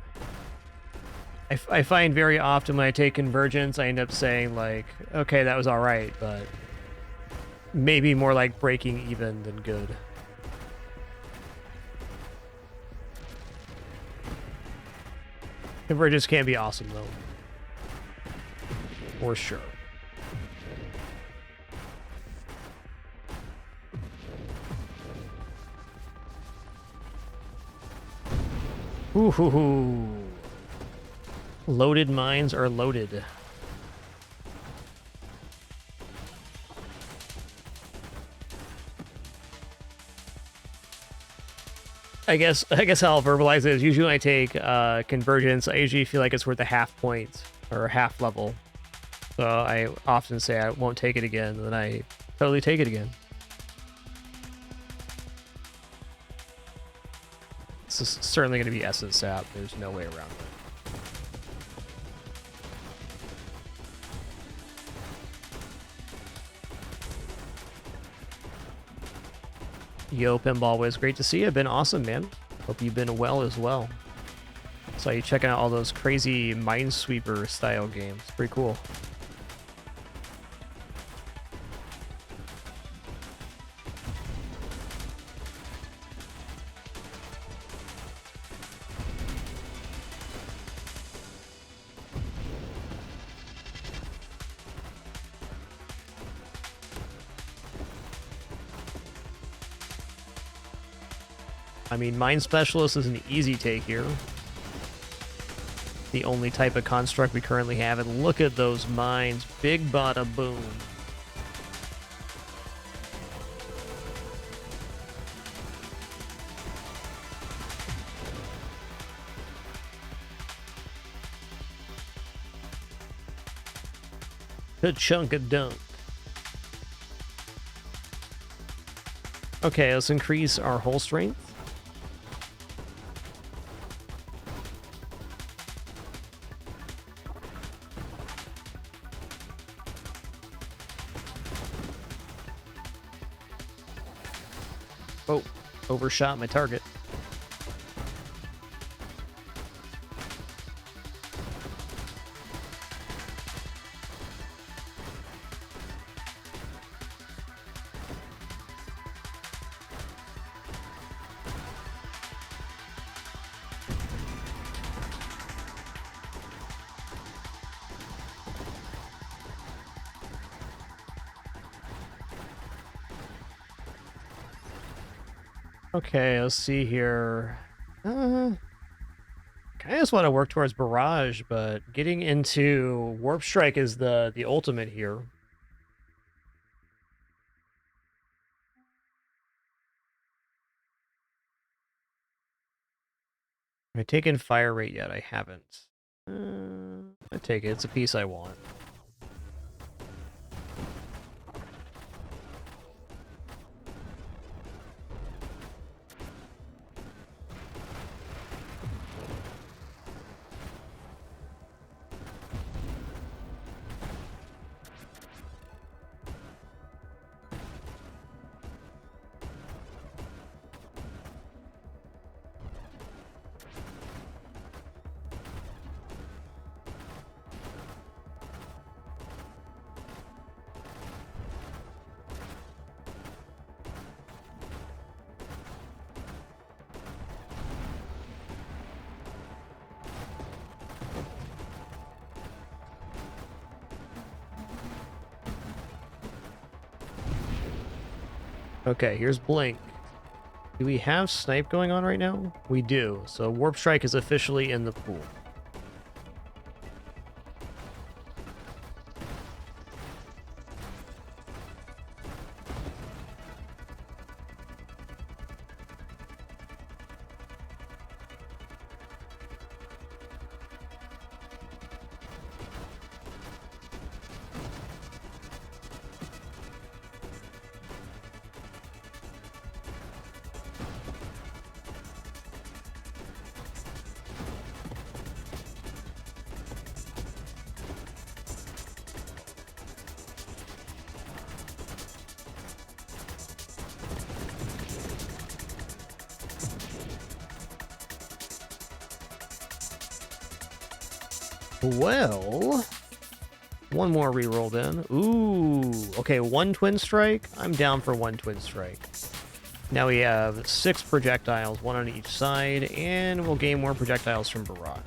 I find very often when I take Convergence, I end up saying, like, okay, that was alright, but... maybe more like breaking even than good. Convergence can be awesome, though. For sure. Ooh hoo hoo. Loaded mines are loaded. I guess how I'll verbalize it is usually when I take Convergence, I usually feel like it's worth a half point or a half level. So I often say I won't take it again, and then I totally take it again. This is certainly going to be Essence Sap. There's no way around it. Yo, Pinball Wiz, great to see you. Been awesome, man. Hope you've been well as well. Saw you checking out all those crazy Minesweeper style games. Pretty cool. I mean, Mine Specialist is an easy take here. The only type of construct we currently have, and look at those mines. Big bada boom. Good chunk of dunk. Okay, let's increase our hull strength. Oh, overshot my target. Okay, let's see here. I just want to work towards Barrage, but getting into Warp Strike is the ultimate here. Have I taken Fire Rate yet? I haven't. I take it. It's a piece I want. Okay, here's Blink. Do we have Snipe going on right now? We do. So Warp Strike is officially in the pool. Well, one more reroll then. Ooh, okay, one Twin Strike. I'm down for one Twin Strike. Now we have 6 projectiles, 1 on each side, and we'll gain more projectiles from Barrage.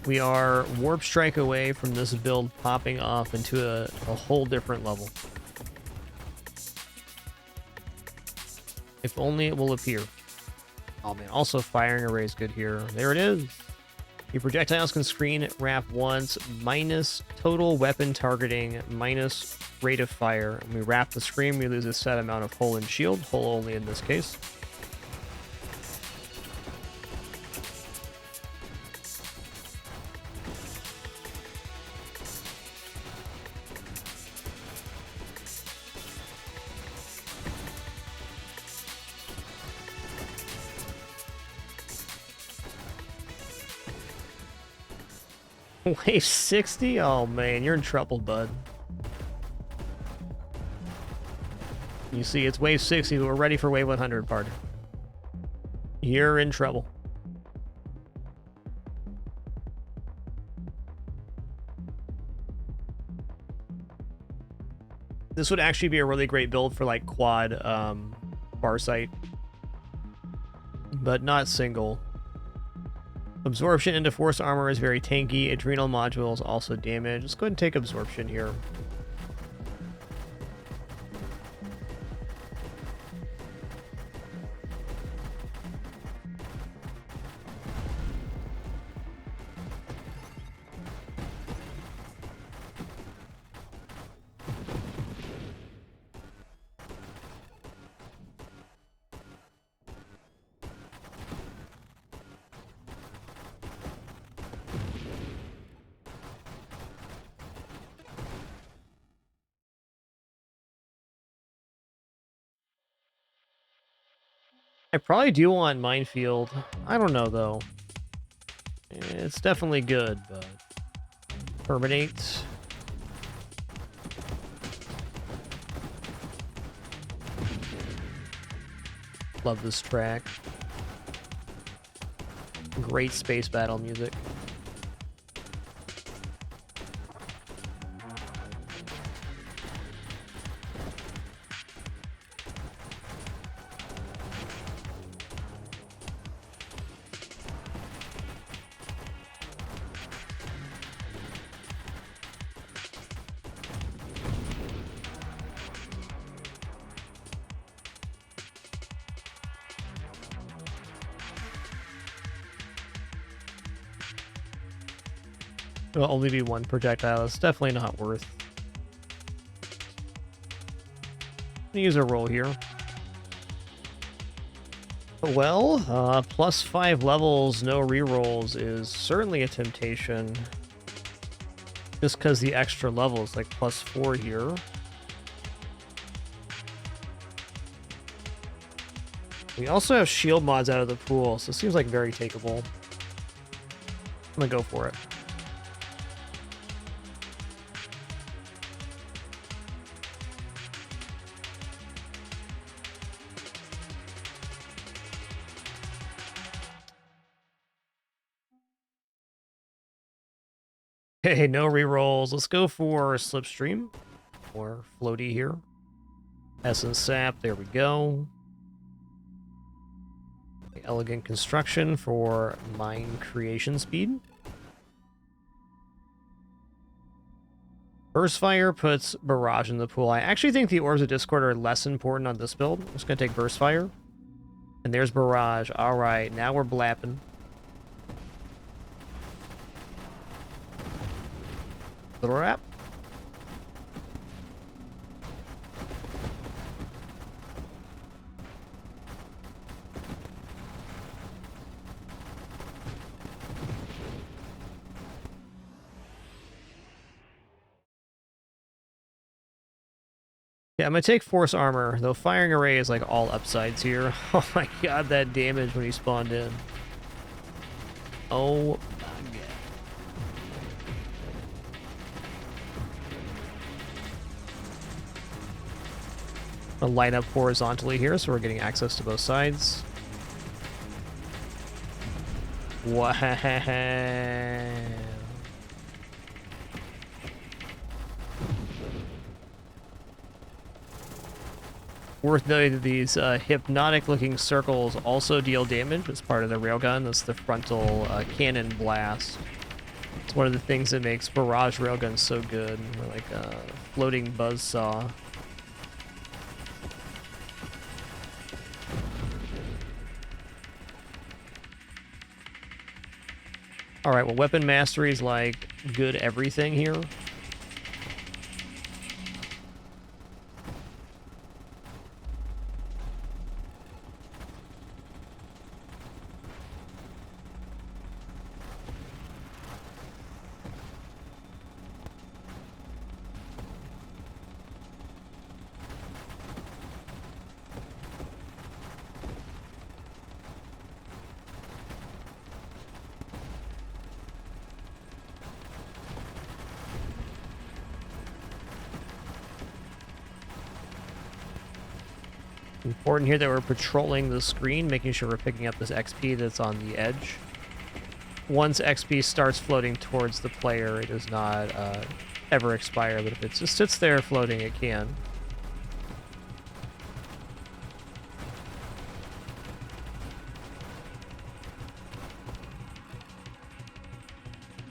We are Warp Strike away from this build popping off into a whole different level. If only it will appear. Oh man, also firing array is good here. There it is. Your projectiles can screen wrap once, minus total weapon targeting, minus rate of fire. When we wrap the screen, we lose a set amount of hull and shield. Hull only in this case. Wave 60? Oh man, you're in trouble, bud. You see, it's wave 60, but we're ready for wave 100, partner. You're in trouble. This would actually be a really great build for like quad Farsight, but not single. Absorption into force armor is very tanky. Adrenal module is also damaged. Let's go ahead and take absorption here. I probably do want Minefield. I don't know, though. It's definitely good, but... Terminate. Love this track. Great space battle music. It'll only be one projectile. It's definitely not worth. Use a roll here. Well, plus 5 levels, no rerolls is certainly a temptation. Just because the extra levels, like plus 4 here. We also have shield mods out of the pool, so it seems like very takeable. I'm gonna go for it. Okay, no rerolls. Let's go for Slipstream or Floaty here. Essence Sap, there we go. Elegant construction for mine creation speed. Burst Fire puts Barrage in the pool. I actually think the Orbs of Discord are less important on this build. I'm just going to take Burst Fire. And there's Barrage. Alright, now we're blapping. Little wrap. Yeah, I'm gonna take Force Armor, though Firing Array is like all upsides here. Oh my god, that damage when he spawned in. Oh my god. I'll line up horizontally here, so we're getting access to both sides. Wow. Worth noting that these hypnotic-looking circles also deal damage as part of the railgun. That's the frontal cannon blast. It's one of the things that makes Barrage railguns so good. They're like a floating buzzsaw. Alright, well, weapon mastery is like good everything here. Important here that we're patrolling the screen, making sure we're picking up this XP that's on the edge. Once XP starts floating towards the player, it does not ever expire, but if it just sits there floating, it can.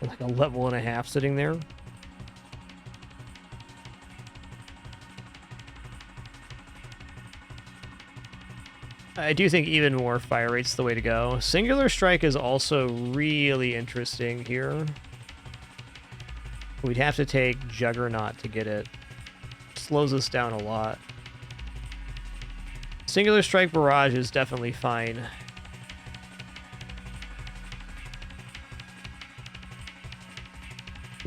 Like a level and a half sitting there. I do think even more fire rate's the way to go. Singular Strike is also really interesting here. We'd have to take Juggernaut to get it. Slows us down a lot. Singular Strike Barrage is definitely fine.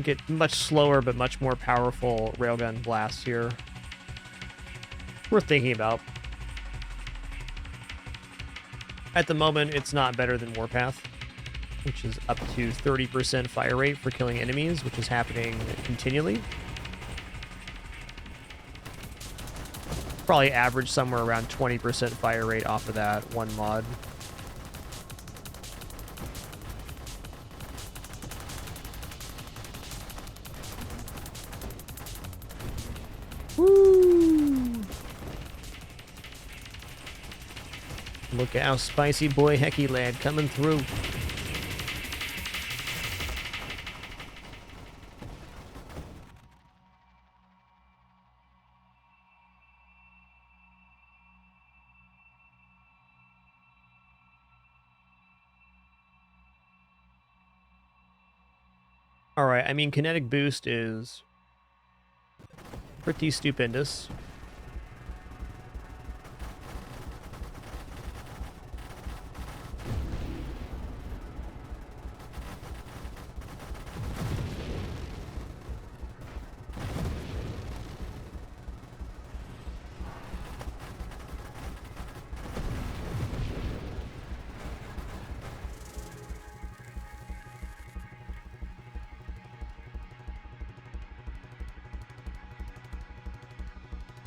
Get much slower but much more powerful railgun blasts here. Worth thinking about. At the moment, it's not better than Warpath, which is up to 30% fire rate for killing enemies, which is happening continually. Probably average somewhere around 20% fire rate off of that one mod. Woo! Look out, spicy boy Hecky lad coming through. Alright, I mean, kinetic boost is pretty stupendous.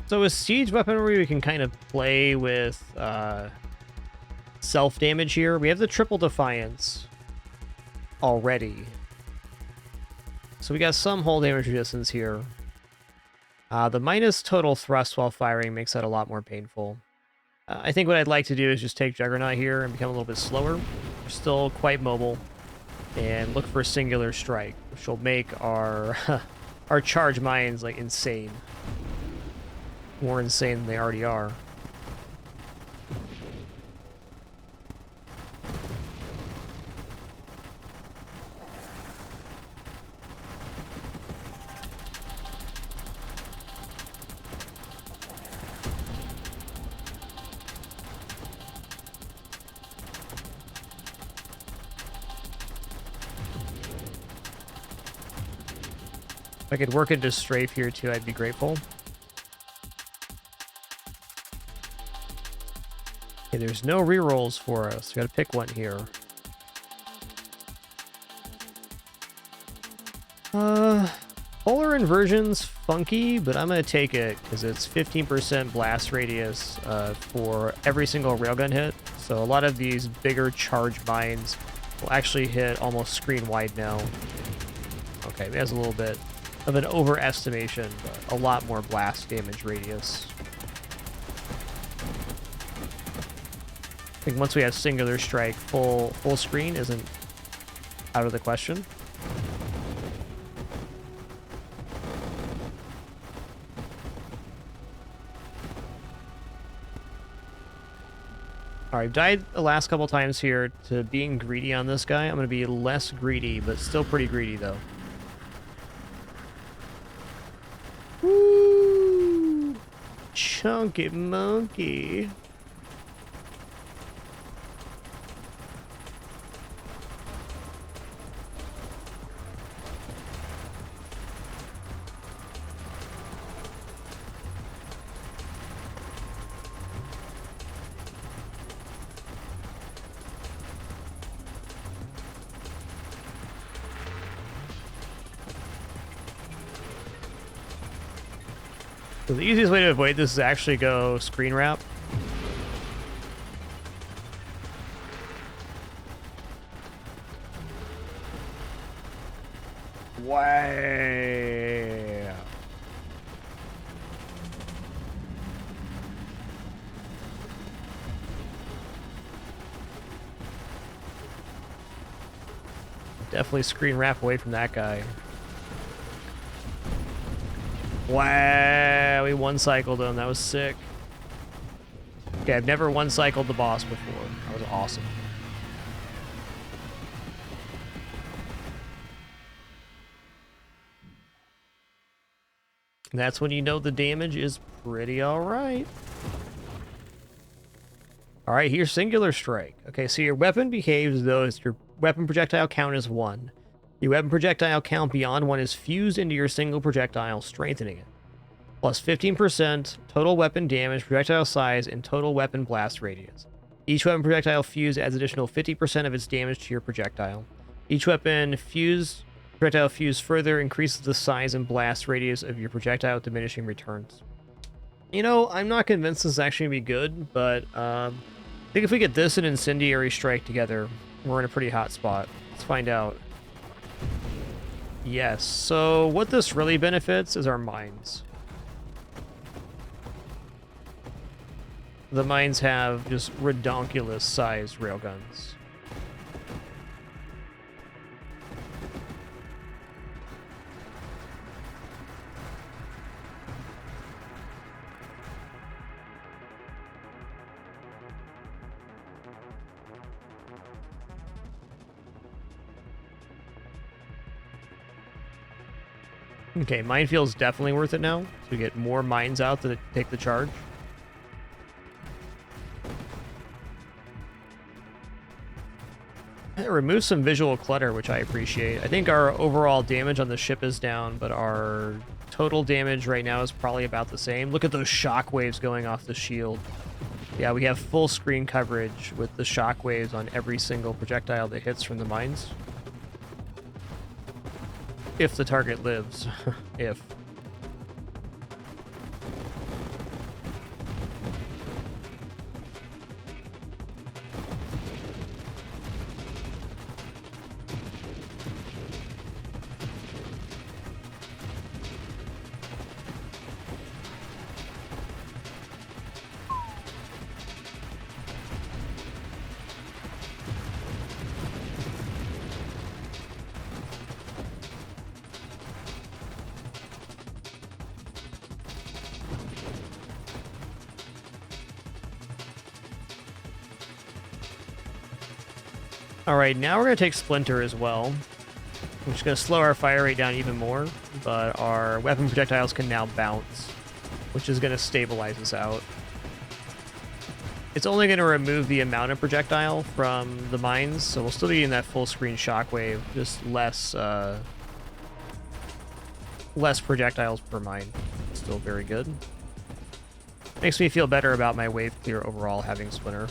So with siege weaponry, we can kind of play with self-damage here. We have the triple defiance already. So we got some hull damage resistance here. The minus total thrust while firing makes that a lot more painful. I think what I'd like to do is just take Juggernaut here and become a little bit slower. We're still quite mobile. And look for a singular strike, which will make our our charge mines like insane. More insane than they already are. If I could work into strafe here too, I'd be grateful. Okay, there's no rerolls for us. We gotta pick one here. Polar Inversion's funky, but I'm gonna take it because it's 15% blast radius for every single railgun hit. So a lot of these bigger charge mines will actually hit almost screen wide now. Okay, it has a little bit of an overestimation, but a lot more blast damage radius. I think once we have singular strike, full screen isn't out of the question. Alright, I've died the last couple times here to being greedy on this guy. I'm going to be less greedy, but still pretty greedy, though. Woo! Chunky monkey. So the easiest way to avoid this is actually go screen wrap. Wow. Definitely screen wrap away from that guy. Wow, we one-cycled him. That was sick. Okay, I've never one-cycled the boss before. That was awesome. And that's when you know the damage is pretty alright. Alright, here's Singular Strike. Okay, so your weapon behaves as though your weapon projectile count is 1. Your weapon projectile count beyond 1 is fused into your single projectile, strengthening it. Plus 15% total weapon damage, projectile size, and total weapon blast radius. Each weapon projectile fused adds additional 50% of its damage to your projectile. Each weapon projectile fused further increases the size and blast radius of your projectile with diminishing returns. You know, I'm not convinced this is actually going to be good, but I think if we get this and Incendiary Strike together, we're in a pretty hot spot. Let's find out. Yes, so what this really benefits is our mines. The mines have just redonkulous sized railguns. Okay, Minefield's definitely worth it now. So we get more mines out to take the charge. It removes some visual clutter, which I appreciate. I think our overall damage on the ship is down, but our total damage right now is probably about the same. Look at those shockwaves going off the shield. Yeah, we have full screen coverage with the shockwaves on every single projectile that hits from the mines. If the target lives. If. All right, now we're going to take Splinter as well, which is going to slow our fire rate down even more, but our weapon projectiles can now bounce, which is going to stabilize us out. It's only going to remove the amount of projectile from the mines, so we'll still be getting that full screen shockwave, just less less projectiles per mine. Still very good. Makes me feel better about my wave clear overall having Splinter.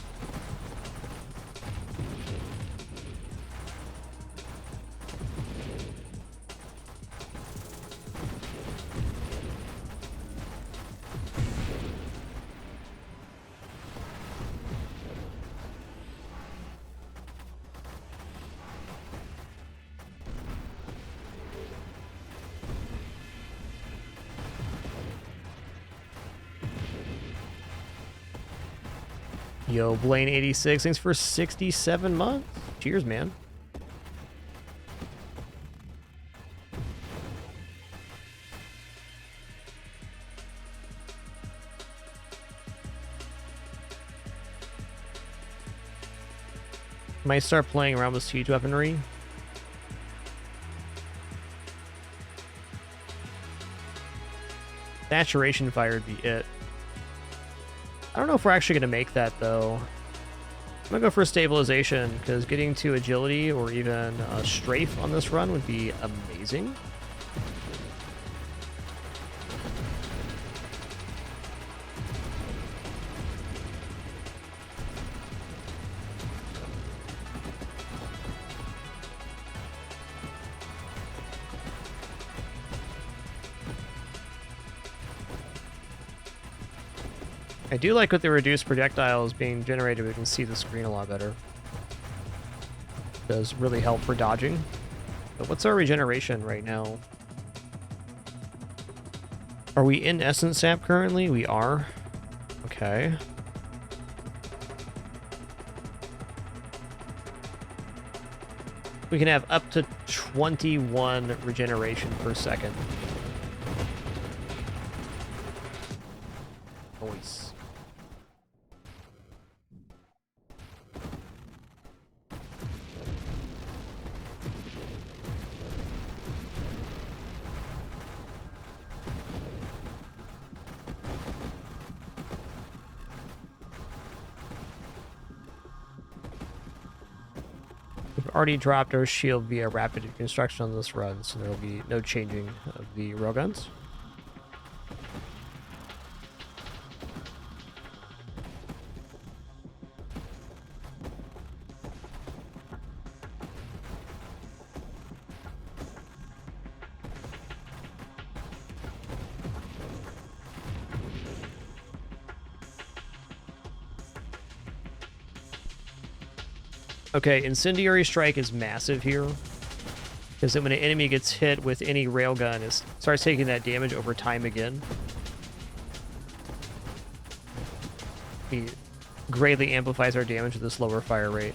Yo, Blaine86, thanks for 67 months. Cheers, man. Might start playing around with siege weaponry. Saturation fire would be it. I don't know if we're actually going to make that, though. I'm going to go for stabilization, because getting to agility or even strafe on this run would be amazing. I do like with the reduced projectiles being generated, we can see the screen a lot better. Does really help for dodging. But what's our regeneration right now? Are we in Essence Sap currently? We are. Okay. We can have up to 21 regeneration per second. Nice. Already dropped our shield via rapid construction on this run, so there will be no changing of the railguns. Okay, Incendiary Strike is massive here, because then when an enemy gets hit with any railgun, it starts taking that damage over time again. He greatly amplifies our damage with this lower fire rate.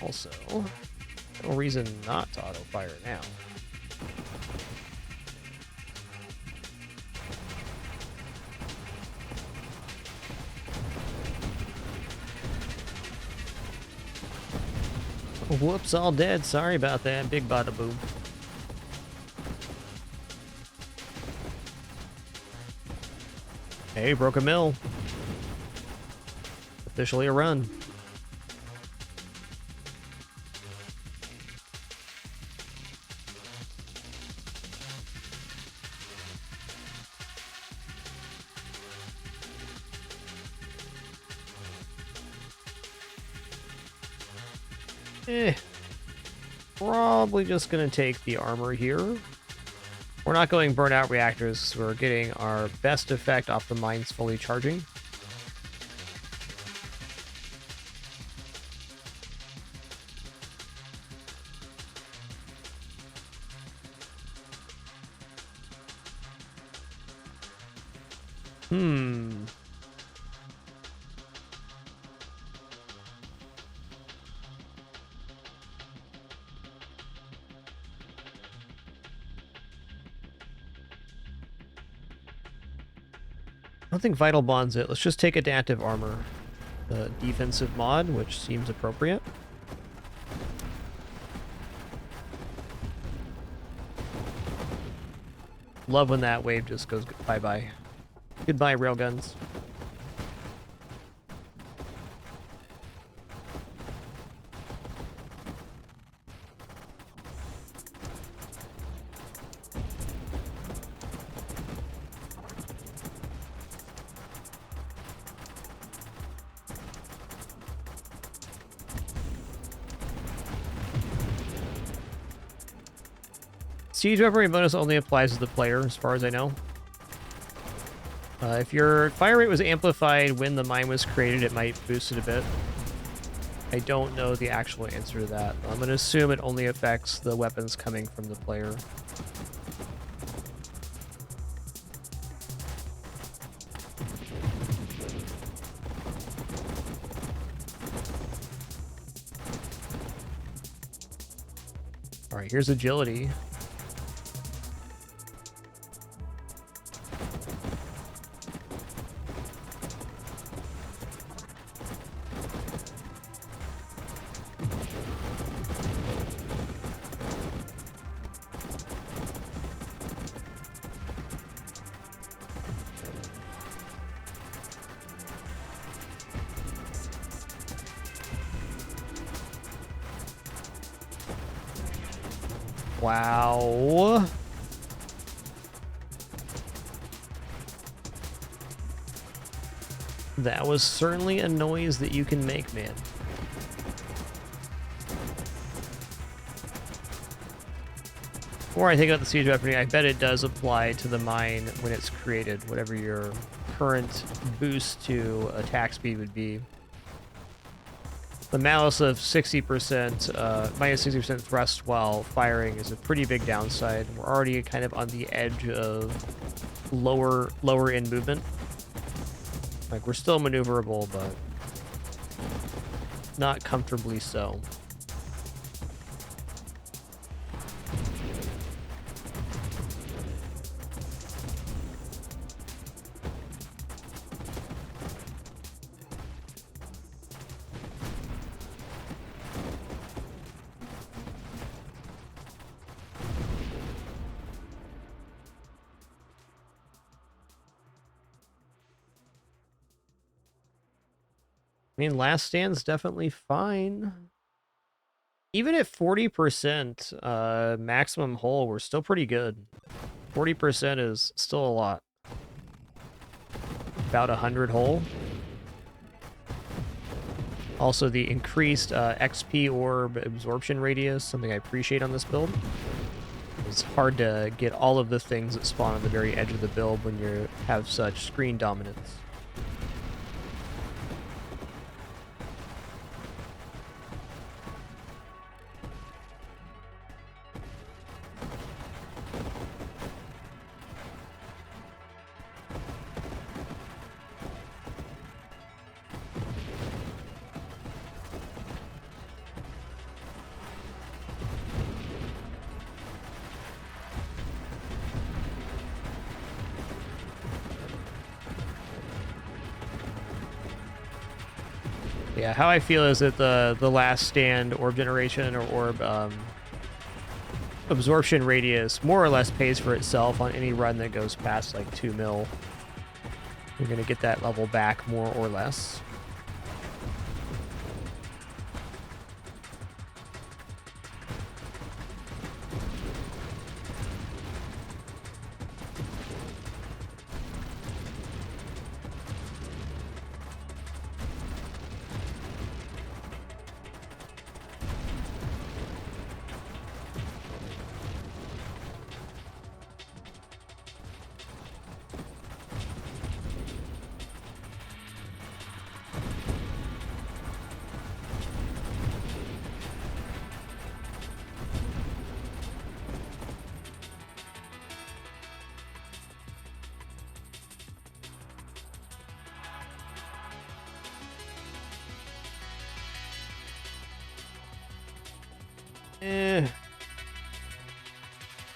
Also, no reason not to auto-fire now. Whoops, all dead. Sorry about that. Big bada boom. Hey, broke a mill. Officially a run. Probably just gonna take the armor here. We're not going burnout reactors, so we're getting our best effect off the mines fully charging. don't think Vital Bond's it. Let's just take Adaptive Armor. The defensive mod, which seems appropriate. Love when that wave just goes bye-bye. Goodbye, railguns. Siege weaponry bonus only applies to the player, as far as I know. If your fire rate was amplified when the mine was created, it might boost it a bit. I don't know the actual answer to that. I'm going to assume it only affects the weapons coming from the player. Alright, here's agility. Wow. That was certainly a noise that you can make, man. Before I take out the siege weaponry, I bet it does apply to the mine when it's created, whatever your current boost to attack speed would be. The malice of 60%, minus 60% thrust while firing is a pretty big downside. We're already kind of on the edge of lower end movement. Like, we're still maneuverable, but not comfortably so. I mean, Last Stand's definitely fine. Even at 40% maximum hull, we're still pretty good. 40% is still a lot. About 100 hull. Also, the increased XP orb absorption radius, something I appreciate on this build. It's hard to get all of the things that spawn on the very edge of the build when you have such screen dominance. Yeah, how I feel is that the Last Stand orb generation or orb absorption radius more or less pays for itself on any run that goes past like 2 mil. You're going to get that level back more or less.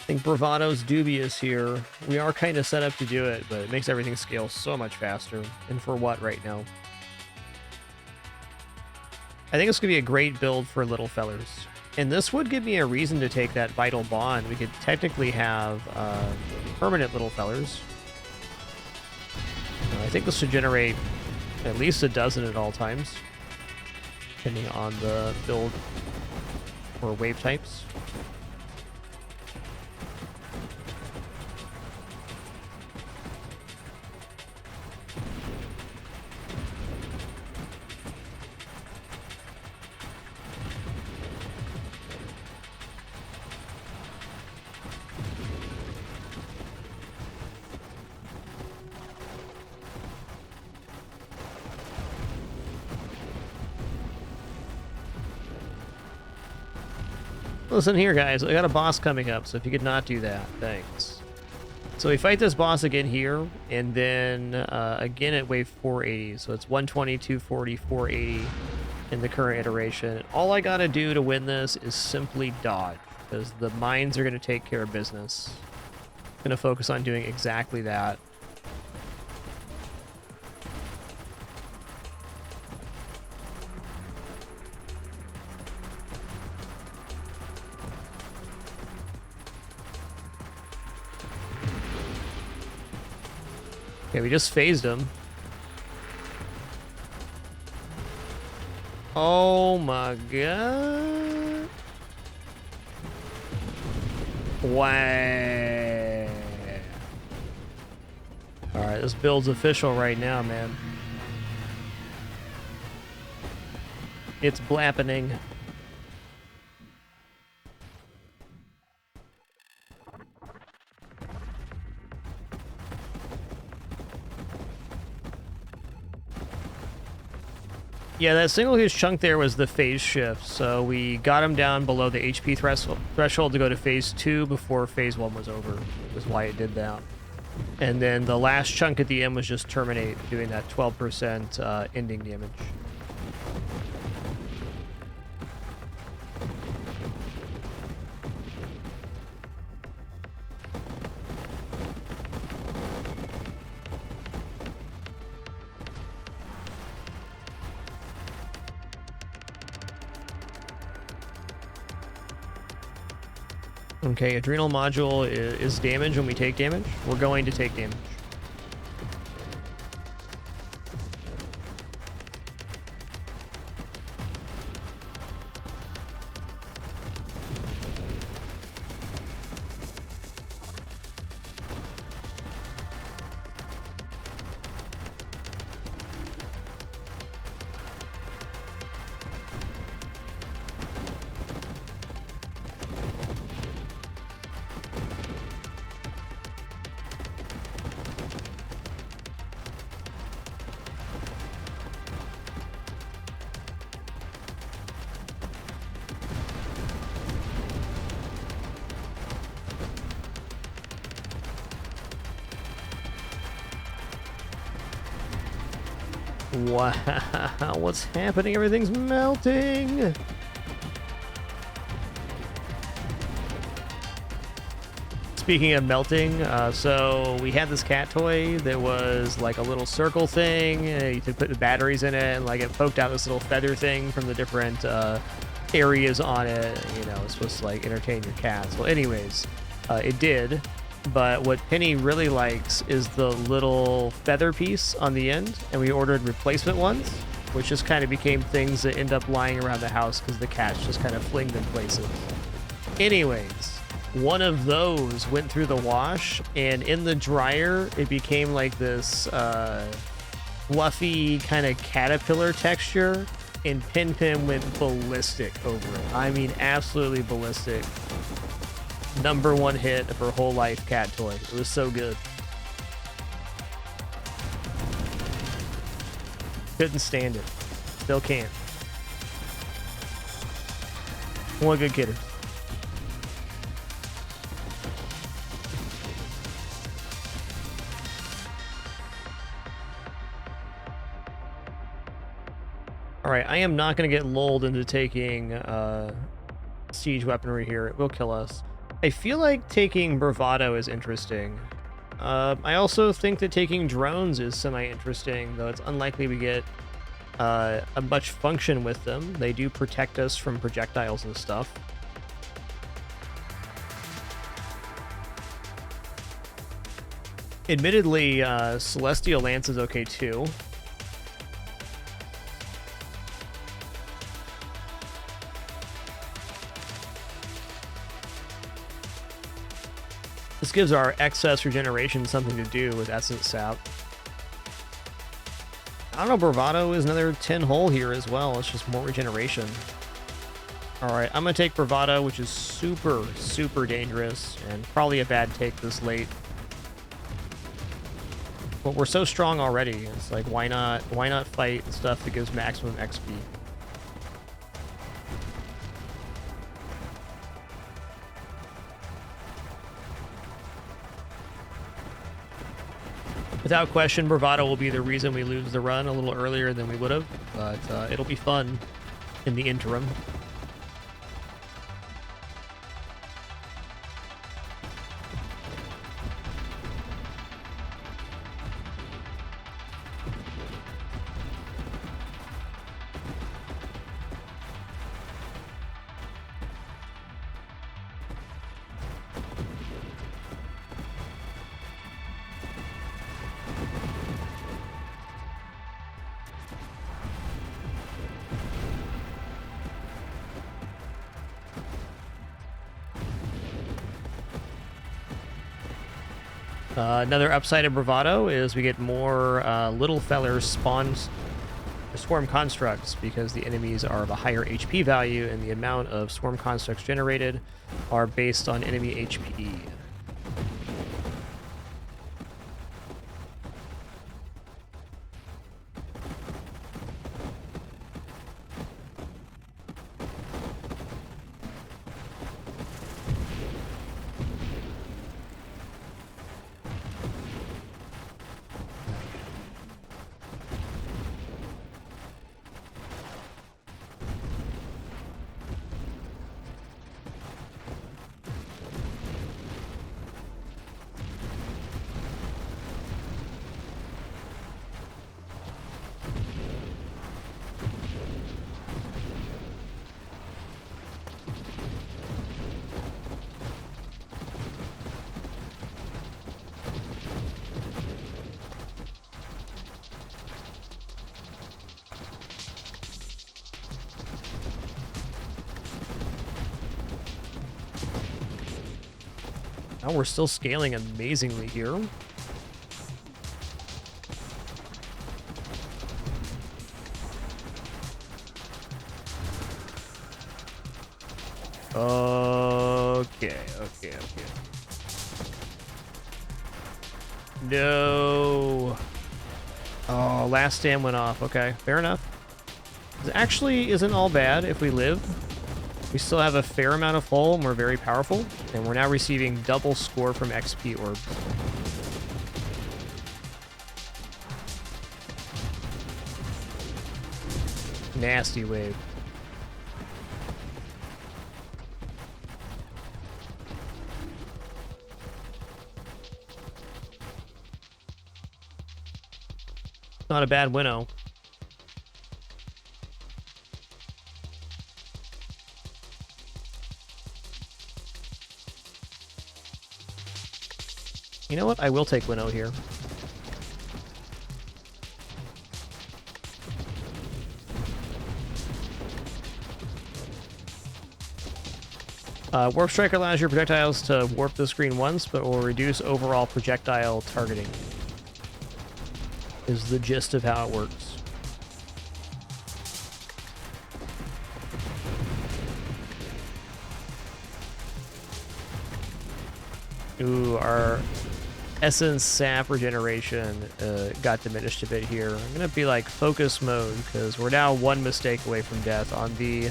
I think Bravado's dubious here. We are kind of set up to do it, but it makes everything scale so much faster. And for what right now? I think it's going to be a great build for little fellers. And this would give me a reason to take that Vital Bond. We could technically have permanent little fellers. I think this should generate at least a dozen at all times, depending on the build or wave types. Listen here, guys. I got a boss coming up, so if you could not do that, thanks. So we fight this boss again here, and then again at wave 480. So it's 120, 240, 480 in the current iteration. All I gotta do to win this is simply dodge, because the mines are gonna take care of business. I'm gonna focus on doing exactly that. Okay, we just phased him. Oh my god. Wow. Alright, this build's official right now, man. It's blappening. Yeah, that single huge chunk there was the phase shift, so we got him down below the HP threshold to go to phase 2 before phase 1 was over. Was why it did that. And then the last chunk at the end was just terminate, doing that 12% ending damage. Okay, adrenal module is damage when we take damage. We're going to take damage. Wow, what's happening? Everything's melting! Speaking of melting, so we had this cat toy that was like a little circle thing. You could put the batteries in it, and like it poked out this little feather thing from the different areas on it. You know, it's supposed to like entertain your cats. Well, anyways, it did. But what Penny really likes is the little feather piece on the end, and we ordered replacement ones, which just kind of became things that end up lying around the house because the cats just kind of fling them places. Anyways, one of those went through the wash, and in the dryer, it became like this fluffy kind of caterpillar texture, and Pin went ballistic over it. I mean, absolutely ballistic. #1 hit of her whole life cat toy. It was so good. Couldn't stand it. Still can't. One good kidder. Alright, I am not going to get lulled into taking siege weaponry here. It will kill us. I feel like taking Bravado is interesting. I also think that taking drones is semi-interesting, though it's unlikely we get a much function with them. They do protect us from projectiles and stuff. Admittedly, Celestial Lance is okay too. This gives our excess regeneration something to do with Essence Sap. I don't know, Bravado is another 10 hull here as well. It's just more regeneration. Alright, I'm going to take Bravado, which is super, super dangerous, and probably a bad take this late. But we're so strong already. It's like, why not fight stuff that gives maximum XP? Without question, Bravado will be the reason we lose the run a little earlier than we would have, but it'll be fun in the interim. Another upside of Bravado is we get more little fellers spawns swarm constructs because the enemies are of a higher HP value and the amount of swarm constructs generated are based on enemy HP. Oh, we're still scaling amazingly here. Okay. No. Oh, last stand went off. Okay, fair enough. It actually isn't all bad if we live. We still have a fair amount of hull, and we're very powerful. And we're now receiving double score from XP orbs. Nasty wave. Not a bad winnow. You know what? I will take winnow here. Warp Strike allows your projectiles to warp the screen once, but will reduce overall projectile targeting. Is the gist of how it works. Ooh, our essence sap regeneration got diminished a bit here. I'm gonna be like focus mode because we're now one mistake away from death. On the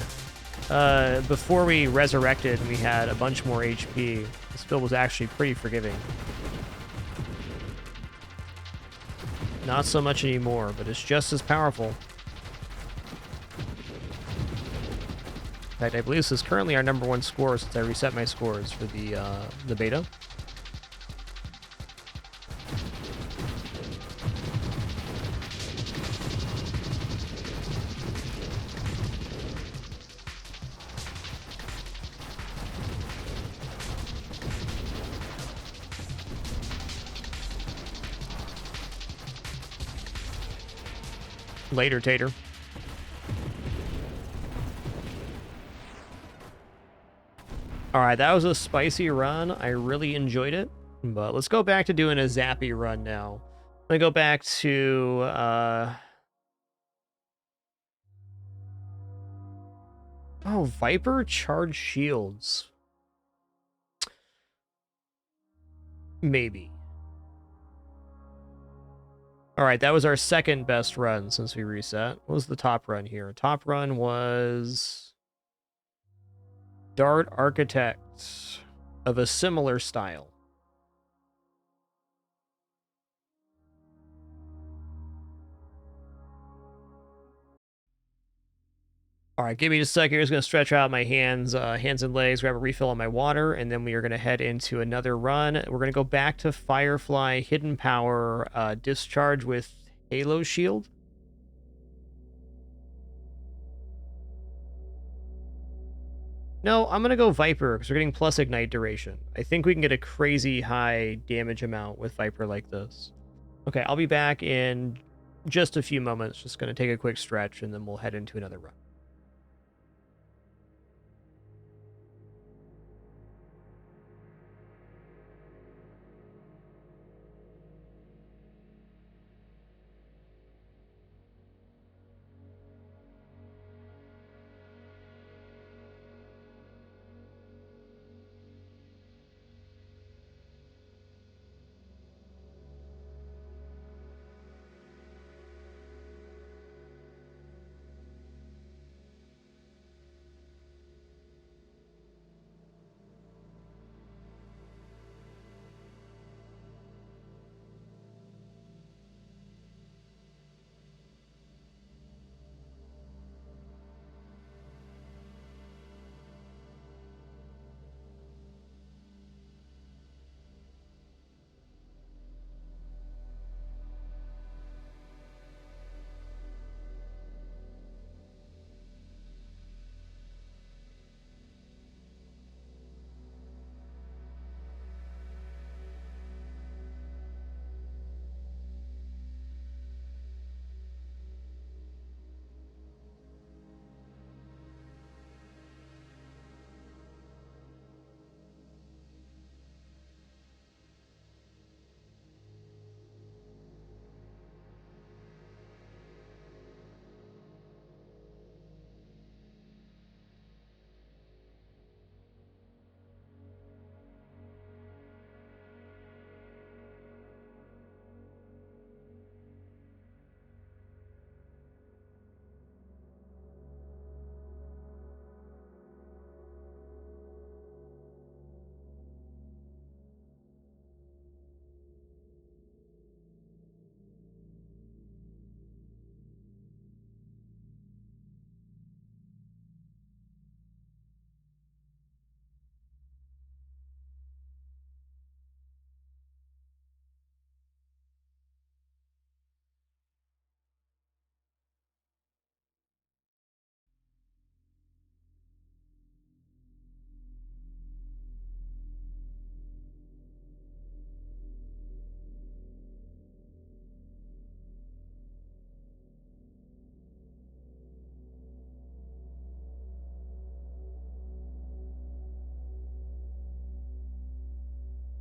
before we resurrected, we had a bunch more HP. This build was actually pretty forgiving. Not so much anymore, but it's just as powerful. In fact, I believe this is currently our #1 score since I reset my scores for the beta. Later, Tater. Alright, that was a spicy run. I really enjoyed it. But let's go back to doing a Zappy run now. I'm gonna go back to... Oh, Viper charge shields. Maybe. Alright, that was our second best run since we reset. What was the top run here? Top run was... Dart Architect of a similar style. All right, give me just a second. I'm just going to stretch out my hands and legs, grab a refill on my water, and then we are going to head into another run. We're going to go back to Firefly, Hidden Power, Discharge with Halo Shield. No, I'm going to go Viper because we're getting plus Ignite duration. I think we can get a crazy high damage amount with Viper like this. Okay, I'll be back in just a few moments. Just going to take a quick stretch, and then we'll head into another run.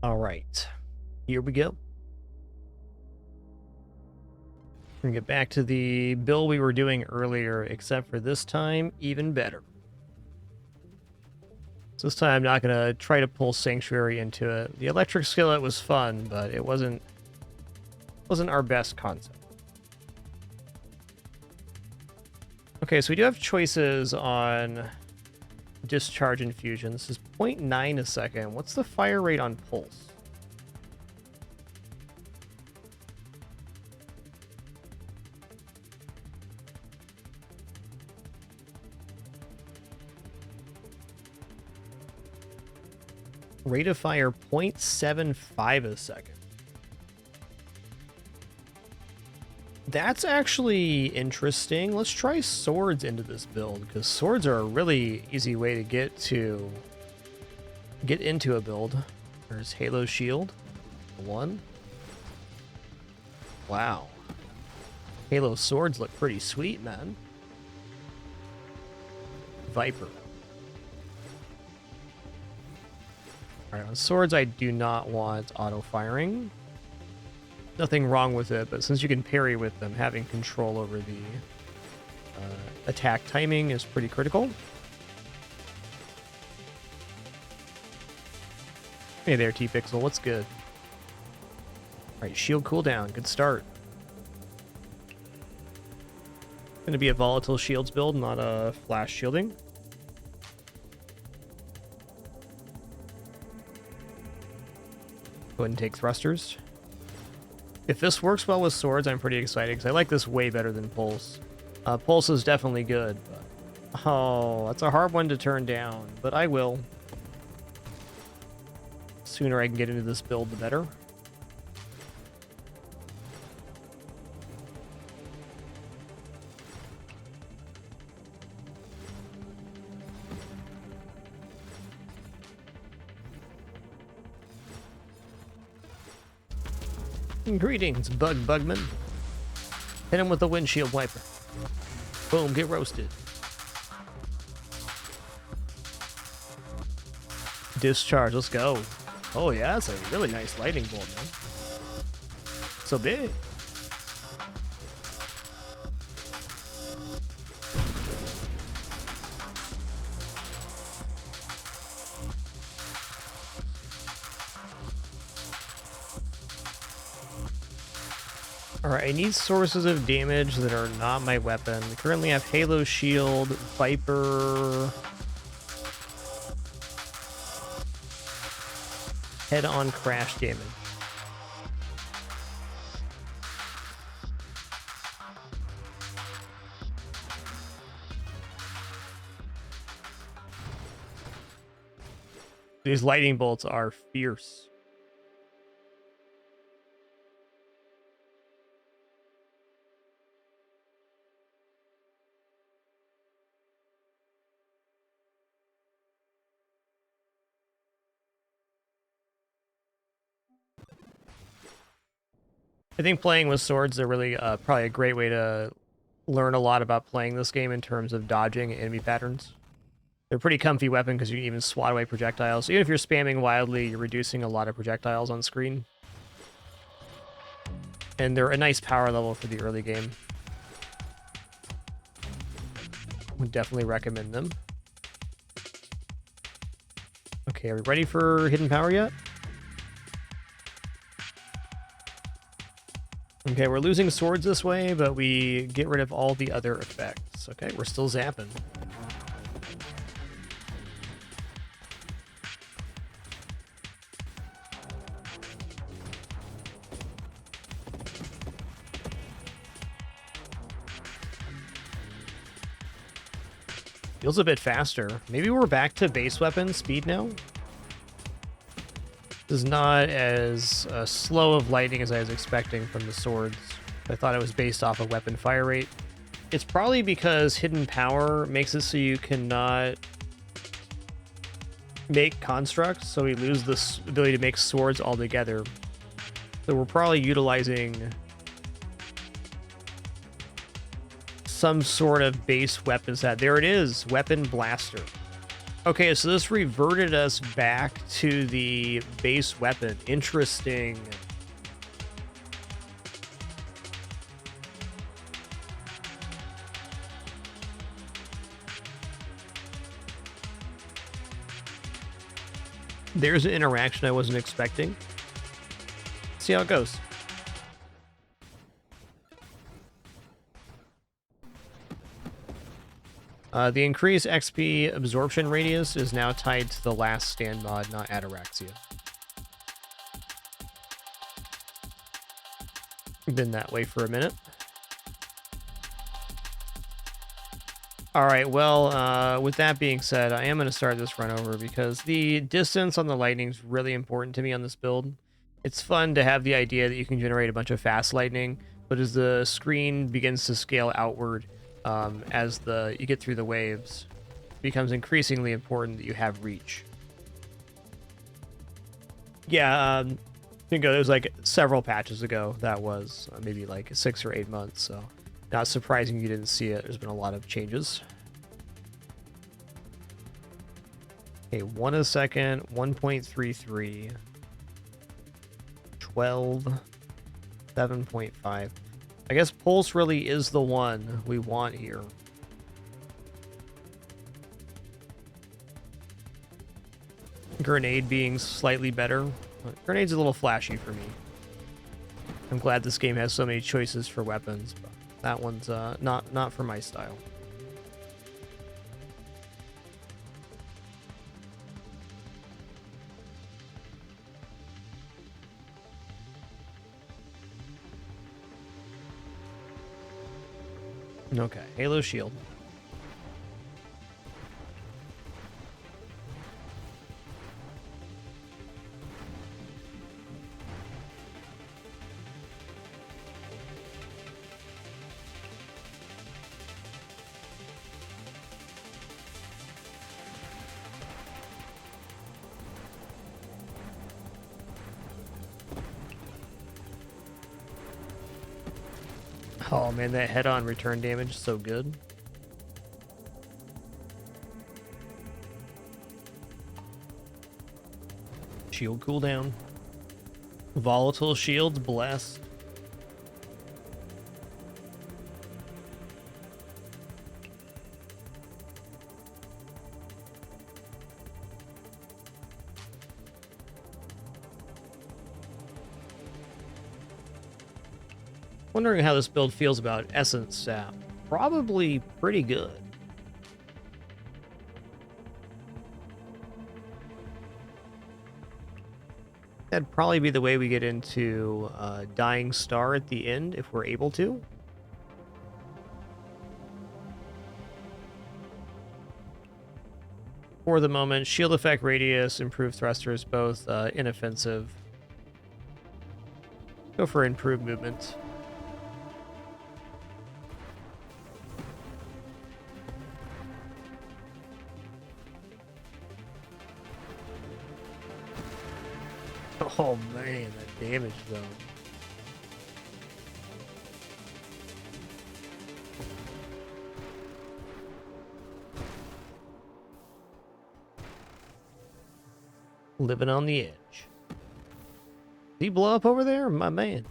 All right, here we go. We're gonna get back to the build we were doing earlier, except for this time, even better. So this time I'm not gonna try to pull Sanctuary into it. The electric skillet was fun, but it wasn't our best concept. Okay, so we do have choices on discharge infusion. This is 0.9 a second. What's the fire rate on pulse? Rate of fire 0.75 a second. That's actually interesting. Let's try swords into this build, because swords are a really easy way to get into a build. There's Halo Shield. 1. Wow. Halo swords look pretty sweet, man. Viper. Alright, on swords I do not want auto-firing. Nothing wrong with it, but since you can parry with them, having control over the attack timing is pretty critical. Hey there, T-Pixel, what's good? Alright, shield cooldown, good start. Gonna be a volatile shields build, not a flash shielding. Go ahead and take thrusters. If this works well with swords, I'm pretty excited, because I like this way better than Pulse. Pulse is definitely good, but... Oh, that's a hard one to turn down, but I will. Sooner I can get into this build, the better. Greetings, Bugman. Hit him with the windshield wiper. Boom, get roasted. Discharge, let's go. Oh yeah, that's a really nice lightning bolt, man. So big. Alright, I need sources of damage that are not my weapon. I currently have Halo Shield, Viper, head-on crash damage. These lightning bolts are fierce. I think playing with swords is really probably a great way to learn a lot about playing this game in terms of dodging enemy patterns. They're a pretty comfy weapon because you can even swat away projectiles. So even if you're spamming wildly, you're reducing a lot of projectiles on screen. And they're a nice power level for the early game. Would definitely recommend them. Okay, are we ready for hidden power yet? Okay, we're losing swords this way, but we get rid of all the other effects. Okay, we're still zapping. Feels a bit faster. Maybe we're back to base weapon speed now? This is not as slow of lightning as I was expecting from the swords. I thought it was based off of weapon fire rate. It's probably because hidden power makes it so you cannot make constructs, so we lose this ability to make swords altogether. So we're probably utilizing some sort of base weapon set. There it is, Weapon Blaster. Okay, so this reverted us back to the base weapon. Interesting. There's an interaction I wasn't expecting. See how it goes. The increased XP absorption radius is now tied to the last stand mod, not Ataraxia. Been that way for a minute. All right, well, with that being said, I am going to start this run over because the distance on the lightning is really important to me on this build. It's fun to have the idea that you can generate a bunch of fast lightning, but as the screen begins to scale outward, as you get through the waves, it becomes increasingly important that you have reach. Yeah, Bingo, there was like several patches ago. That was maybe like 6 or 8 months, so not surprising you didn't see it. There's been a lot of changes. Okay, 1 a second, 1.33, 12, 7.5. I guess pulse really is the one we want here. Grenade being slightly better. Grenade's a little flashy for me. I'm glad this game has so many choices for weapons, but that one's not for my style. Okay, Halo Shield. Oh man, that head-on return damage is so good. Shield cooldown. Volatile shields blessed. Wondering how this build feels about Essence Sap. Probably pretty good. That'd probably be the way we get into Dying Star at the end, if we're able to. For the moment, shield effect radius, improved thrusters, both inoffensive. Go for improved movement. Oh man, that damage though. Living on the edge. Did he blow up over there? My man.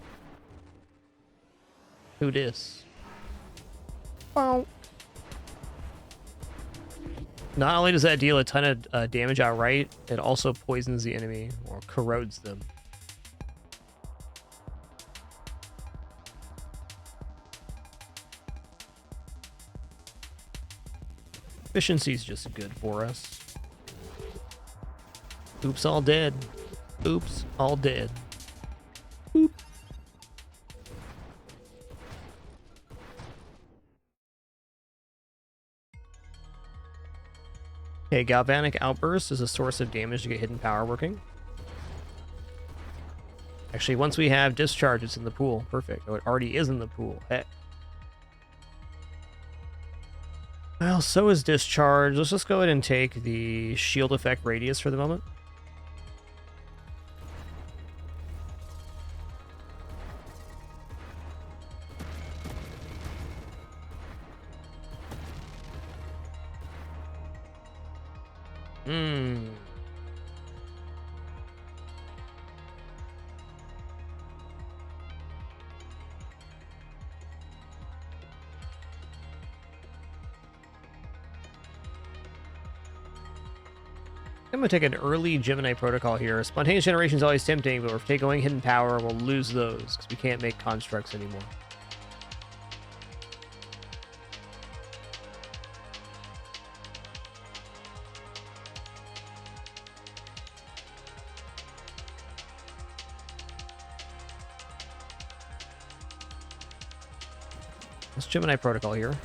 Who dis? Oh. Not only does that deal a ton of damage outright, it also poisons the enemy or corrodes them. Efficiency's just good for us. Oops, all dead. Oops, all dead. Oop. Okay, Galvanic Outburst is a source of damage to get hidden power working. Actually, once we have Discharge, it's in the pool. Perfect. Oh, it already is in the pool. Heck. Well, so is Discharge. Let's just go ahead and take the shield effect radius for the moment. I'm going to take an early Gemini protocol here. Spontaneous generation is always tempting, but if we're going hidden power, we'll lose those because we can't make constructs anymore. Let's Gemini protocol here.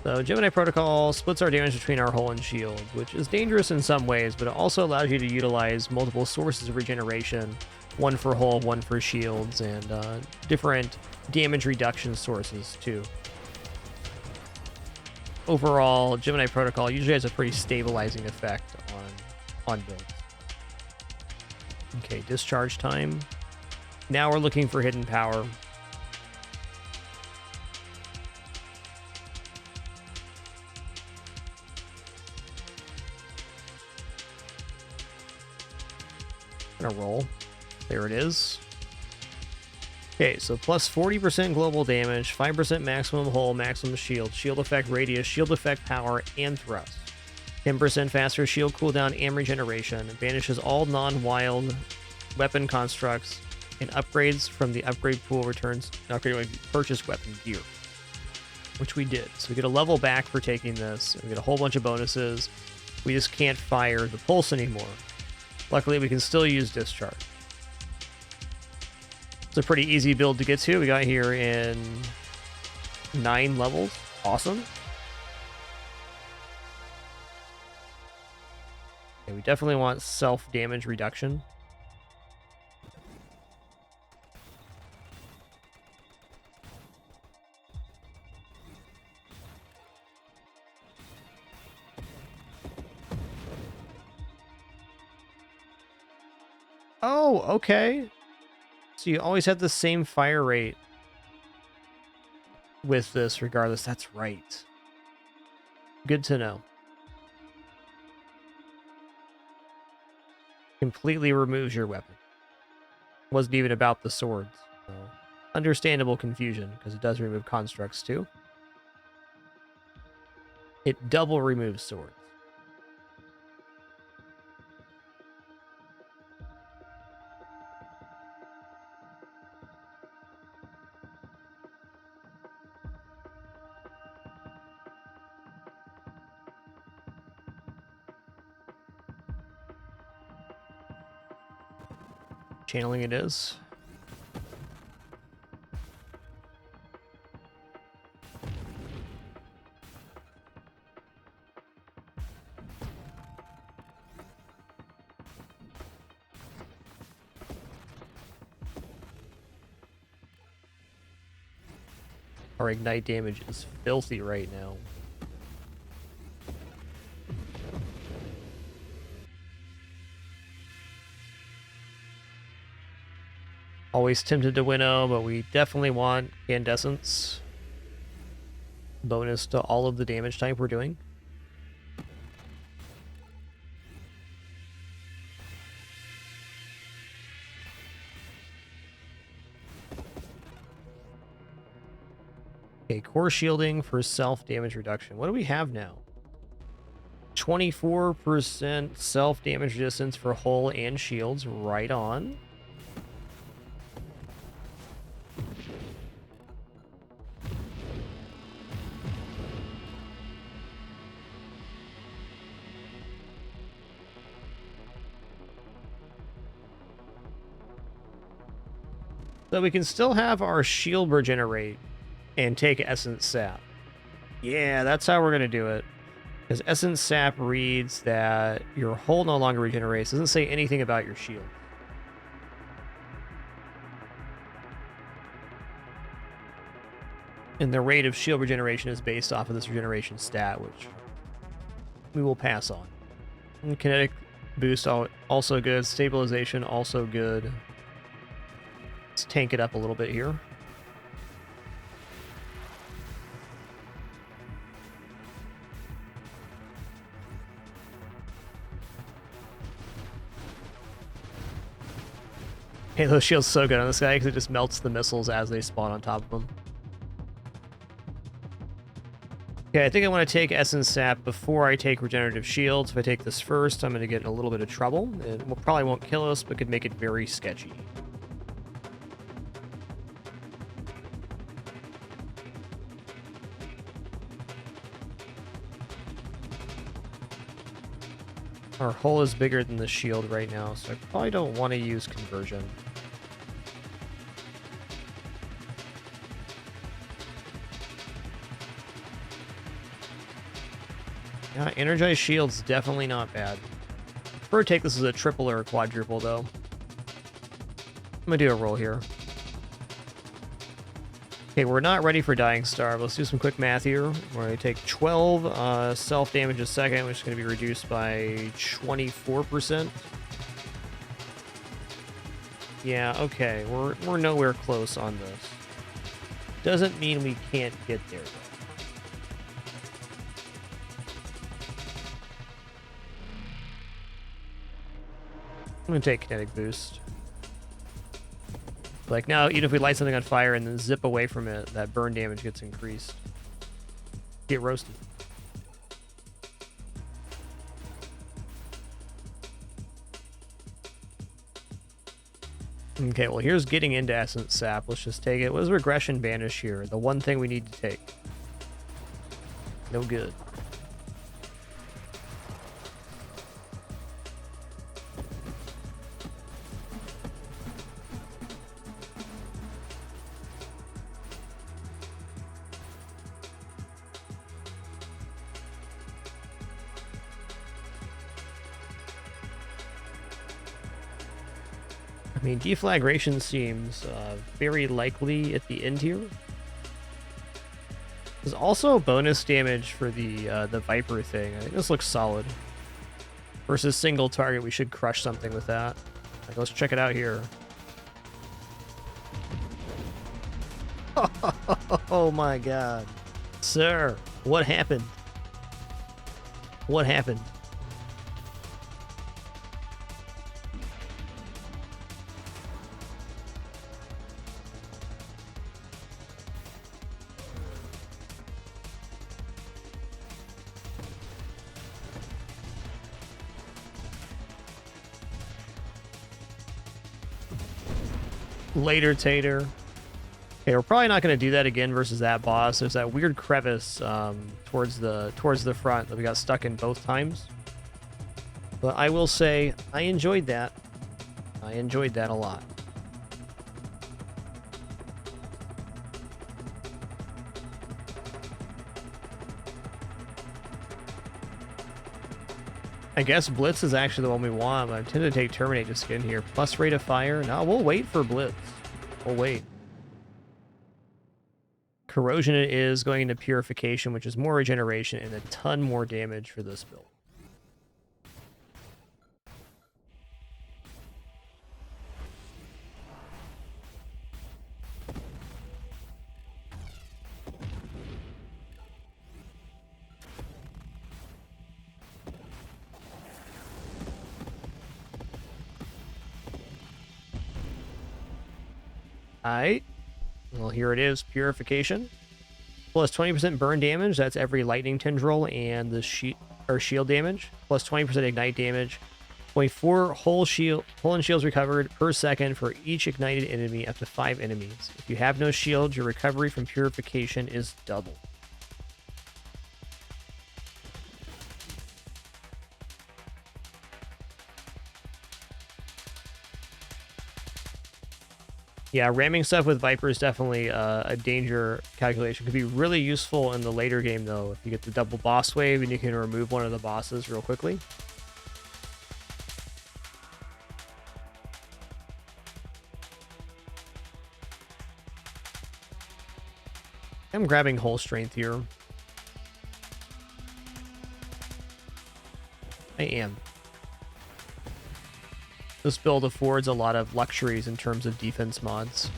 So Gemini Protocol splits our damage between our hull and shield, which is dangerous in some ways, but it also allows you to utilize multiple sources of regeneration, one for hull, one for shields, and different damage reduction sources too. Overall, Gemini Protocol usually has a pretty stabilizing effect on builds. Okay, discharge time. Now we're looking for hidden power. Gonna roll. There it is. Okay, so plus 40% global damage, 5% maximum hull, maximum shield, shield effect radius, shield effect power, and thrust. 10% faster shield cooldown and regeneration. Banishes all non-wild weapon constructs, and upgrades from the upgrade pool returns upgrade purchased weapon gear, which we did. So we get a level back for taking this. We get a whole bunch of bonuses. We just can't fire the pulse anymore. Luckily, we can still use discharge. It's a pretty easy build to get to. We got here in 9 levels. Awesome. Okay, we definitely want self-damage reduction. Oh, okay. So you always have the same fire rate with this regardless. That's right. Good to know. Completely removes your weapon. Wasn't even about the swords. So understandable confusion, because it does remove constructs too. It double removes swords. Channeling it is. Our ignite damage is filthy right now. Always tempted to winnow, but we definitely want Incandescence. Bonus to all of the damage type we're doing. Okay, core shielding for self-damage reduction. What do we have now? 24% self-damage resistance for hull and shields. Right on. So we can still have our shield regenerate and take Essence Sap. Yeah, that's how we're going to do it. Because Essence Sap reads that your hull no longer regenerates. Doesn't say anything about your shield. And the rate of shield regeneration is based off of this regeneration stat, which we will pass on. And kinetic boost also good. Stabilization also good. Let's tank it up a little bit here. Halo Shield's so good on this guy because it just melts the missiles as they spawn on top of him. Okay, I think I want to take Essence Sap before I take Regenerative Shields. If I take this first, I'm going to get in a little bit of trouble. It probably won't kill us, but could make it very sketchy. Our hull is bigger than the shield right now, so I probably don't want to use conversion. Energized shield's definitely not bad. I prefer to take this as a triple or a quadruple, though. I'm gonna do a roll here. Okay, we're not ready for Dying Star. Let's do some quick math here. We're going to take 12 self-damage a second, which is going to be reduced by 24%. Yeah, okay. We're nowhere close on this. Doesn't mean we can't get there, though. I'm going to take Kinetic Boost. Like now, even if we light something on fire and then zip away from it, that burn damage gets increased. Get roasted. Okay, well here's getting into Essence Sap. Let's just take it. What is Regression Banish here? The one thing we need to take. No good. I mean, deflagration seems very likely at the end here. There's also bonus damage for the Viper thing. I think this looks solid. Versus single target, we should crush something with that. Like, let's check it out here. Oh my god. Sir, what happened? What happened? Later, Tater. Okay, we're probably not going to do that again versus that boss. There's that weird crevice towards the front that we got stuck in both times. But I will say, I enjoyed that. I enjoyed that a lot. I guess Blitz is actually the one we want, but I tend to take Terminate to skin here. Plus rate of fire. No, we'll wait for Blitz. We'll wait. Corrosion it is, going into Purification, which is more regeneration and a ton more damage for this build. Alright. Well, here it is. Purification. Plus 20% burn damage. That's every lightning tendril and the shield damage. Plus 20% ignite damage. 0.4 whole and shields recovered per second for each ignited enemy up to 5 enemies. If you have no shield, your recovery from purification is double. Yeah, ramming stuff with Viper is definitely a danger calculation. Could be really useful in the later game, though, if you get the double boss wave and you can remove one of the bosses real quickly. I'm grabbing whole strength here. I am. This build affords a lot of luxuries in terms of defense mods.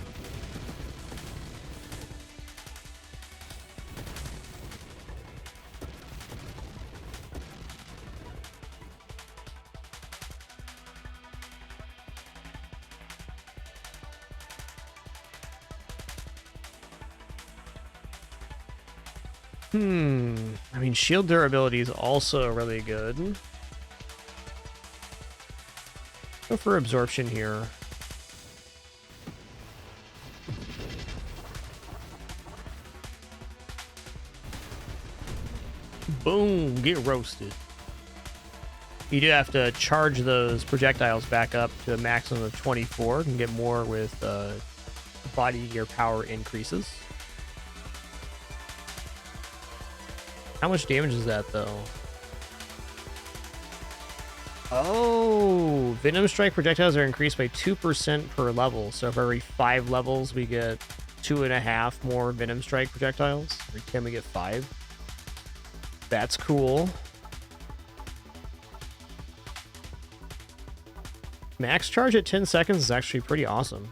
I mean, shield durability is also really good. Go for absorption here. Boom, get roasted. You do have to charge those projectiles back up to a maximum of 24. You can get more with body gear power increases. How much damage is that, though? Oh, Venom Strike projectiles are increased by 2% per level. So for every 5 levels, we get 2.5 more Venom Strike projectiles. Or can we get 5? That's cool. Max charge at 10 seconds is actually pretty awesome.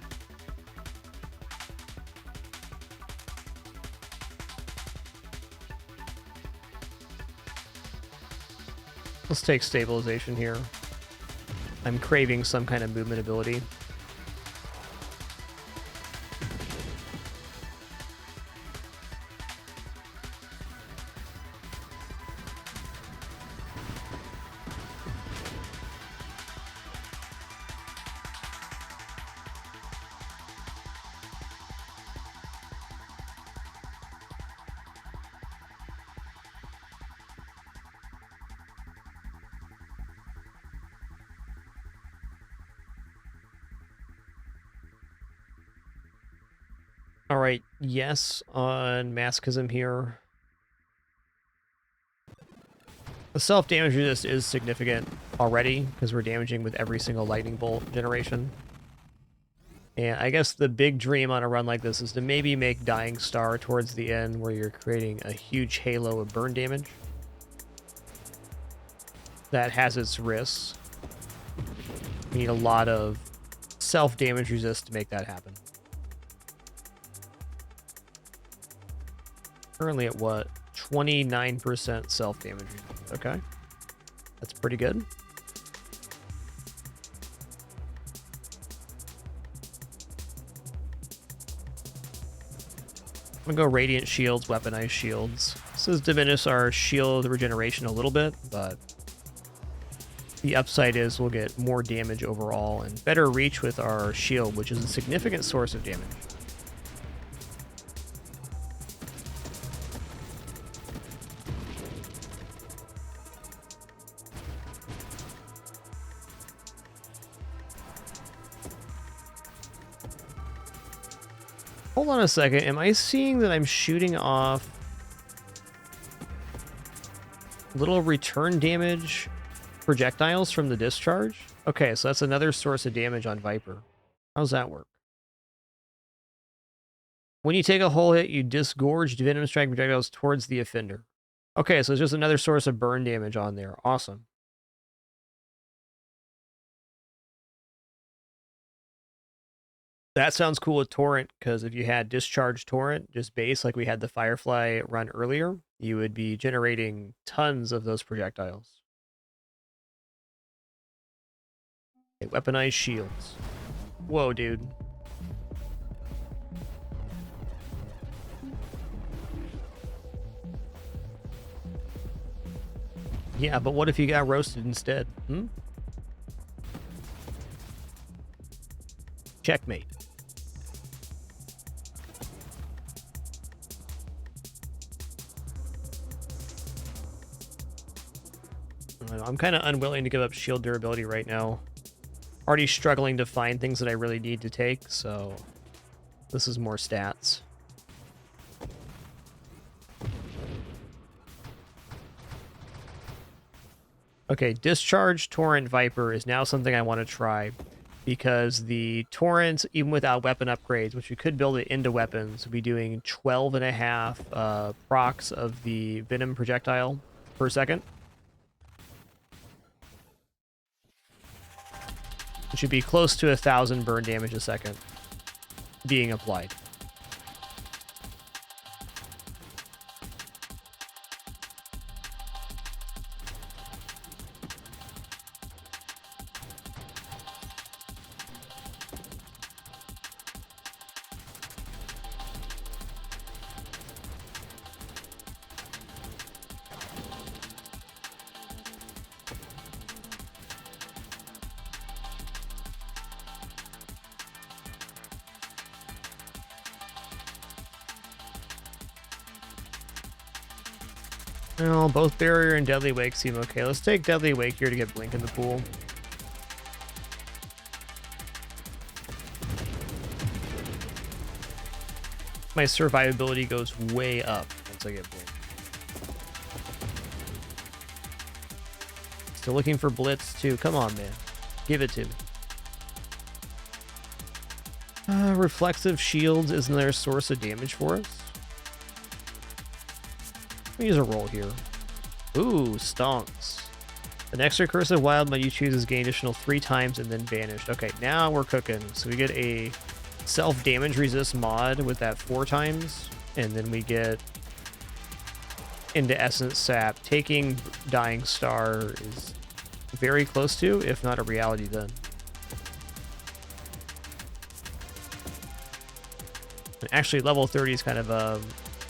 Let's take stabilization here. I'm craving some kind of movement ability. All right, yes on Masochism here. The self-damage resist is significant already because we're damaging with every single lightning bolt generation. And I guess the big dream on a run like this is to maybe make Dying Star towards the end where you're creating a huge halo of burn damage. That has its risks. We need a lot of self-damage resist to make that happen. Currently at what? 29% self-damage. Okay. That's pretty good. I'm gonna go Radiant Shields, Weaponized Shields. This does diminish our shield regeneration a little bit, but the upside is we'll get more damage overall and better reach with our shield, which is a significant source of damage. Hold on a second. Am I seeing that I'm shooting off little return damage projectiles from the discharge? Okay, so that's another source of damage on Viper. How's that work? When you take a hull hit, you disgorge Venom Strike projectiles towards the offender. Okay, so it's just another source of burn damage on there. Awesome. That sounds cool with Torrent, because if you had Discharge Torrent, just base, like we had the Firefly run earlier, you would be generating tons of those projectiles. Okay, Weaponized Shields. Whoa, dude. Yeah, but what if you got roasted instead? Hmm? Checkmate. I'm kind of unwilling to give up shield durability right now. Already struggling to find things that I really need to take, so this is more stats. Okay, Discharge Torrent Viper is now something I want to try, because the Torrent, even without weapon upgrades, which we could build it into weapons, would be doing 12.5 procs of the Venom projectile per second. It should be close to 1,000 burn damage a second being applied. Well, both Barrier and Deadly Wake seem okay. Let's take Deadly Wake here to get Blink in the pool. My survivability goes way up once I get Blink. Still looking for Blitz too. Come on, man. Give it to me. Reflexive shields is another source of damage for us. Let me use a roll here. Ooh, stonks. The next recursive wild mod you choose is gain additional 3 times and then banished. Okay, now we're cooking. So we get a self-damage resist mod with that 4 times, and then we get into Essence Sap. Taking Dying Star is very close to, if not a reality then. Actually, level 30 is kind of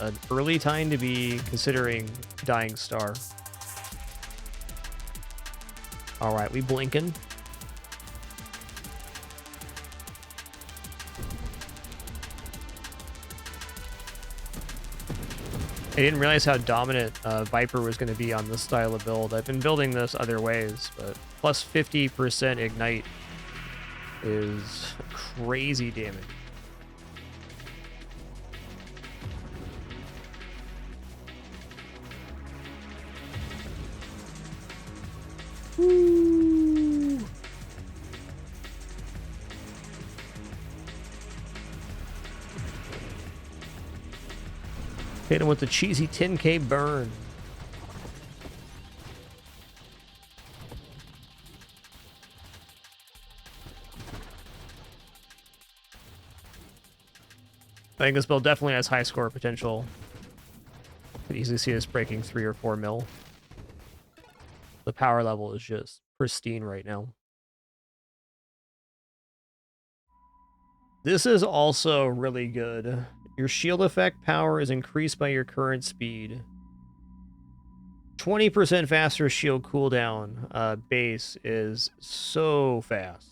an early time to be considering Dying Star. All right, we blinking. I didn't realize how dominant Viper was going to be on this style of build. I've been building this other ways, but plus 50% ignite is crazy damage. Woo. Hit him with the cheesy 10k burn. I think this build definitely has high score potential. Could easily see us breaking 3 or 4 mil. The power level is just pristine right now. This is also really good. Your shield effect power is increased by your current speed. 20% faster shield cooldown base is so fast.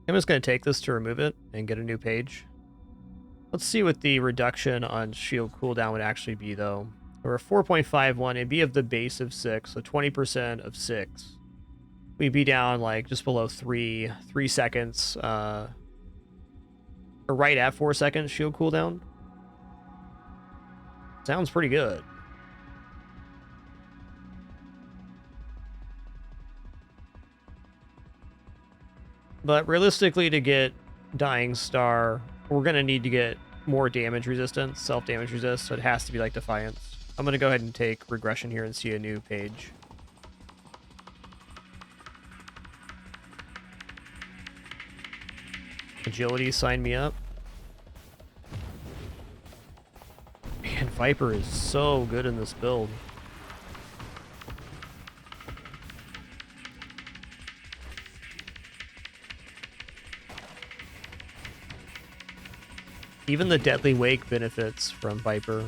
I'm just going to take this to remove it and get a new page. Let's see what the reduction on shield cooldown would actually be, though. We're 4.51. It'd be of the base of 6, so 20% of 6. We'd be down like just below 3 seconds. Or right at 4 seconds shield cooldown. Sounds pretty good. But realistically, to get Dying Star, we're going to need to get more damage resistance, self-damage resist, so it has to be like Defiance. I'm going to go ahead and take Regression here and see a new page. Agility, sign me up. Man, Viper is so good in this build. Even the Deadly Wake benefits from Viper.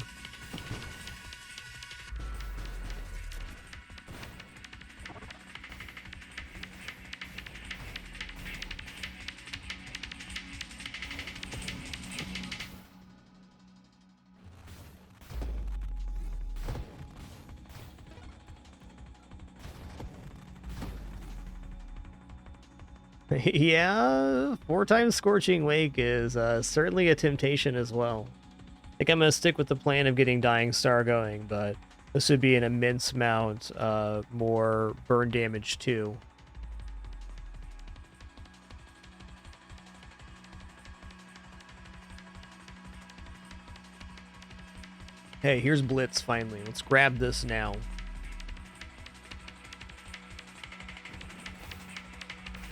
Yeah, 4 times Scorching Wake is certainly a temptation as well. I think I'm going to stick with the plan of getting Dying Star going, but this would be an immense amount more burn damage too. Hey, here's Blitz finally. Let's grab this now.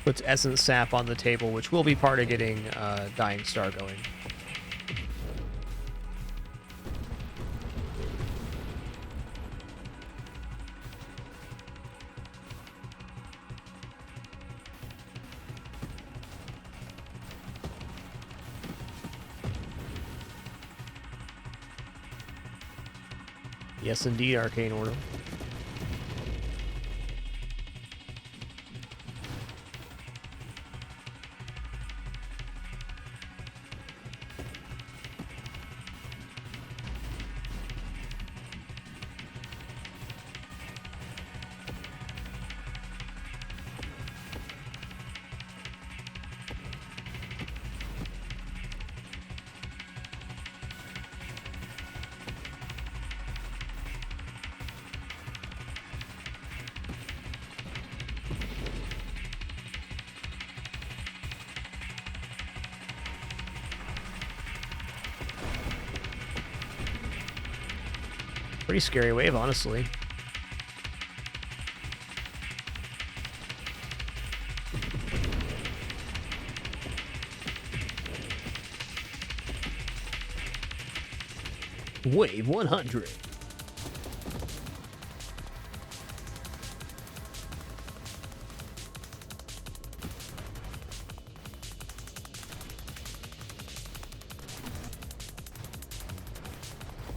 Puts Essence Sap on the table, which will be part of getting Dying Star going. Yes, indeed, Arcane Order. pretty scary wave, honestly. Wave 100.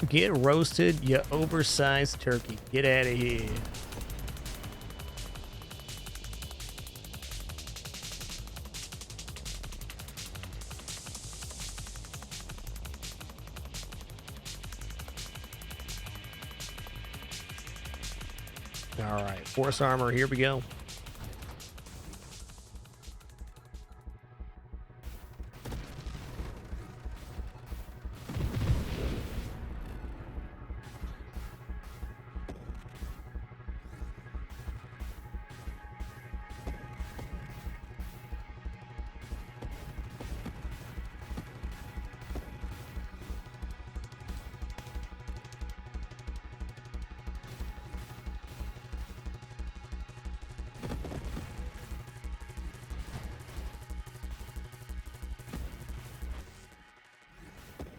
Get roasted, you oversized turkey. Get out of here. All right, force armor, here we go.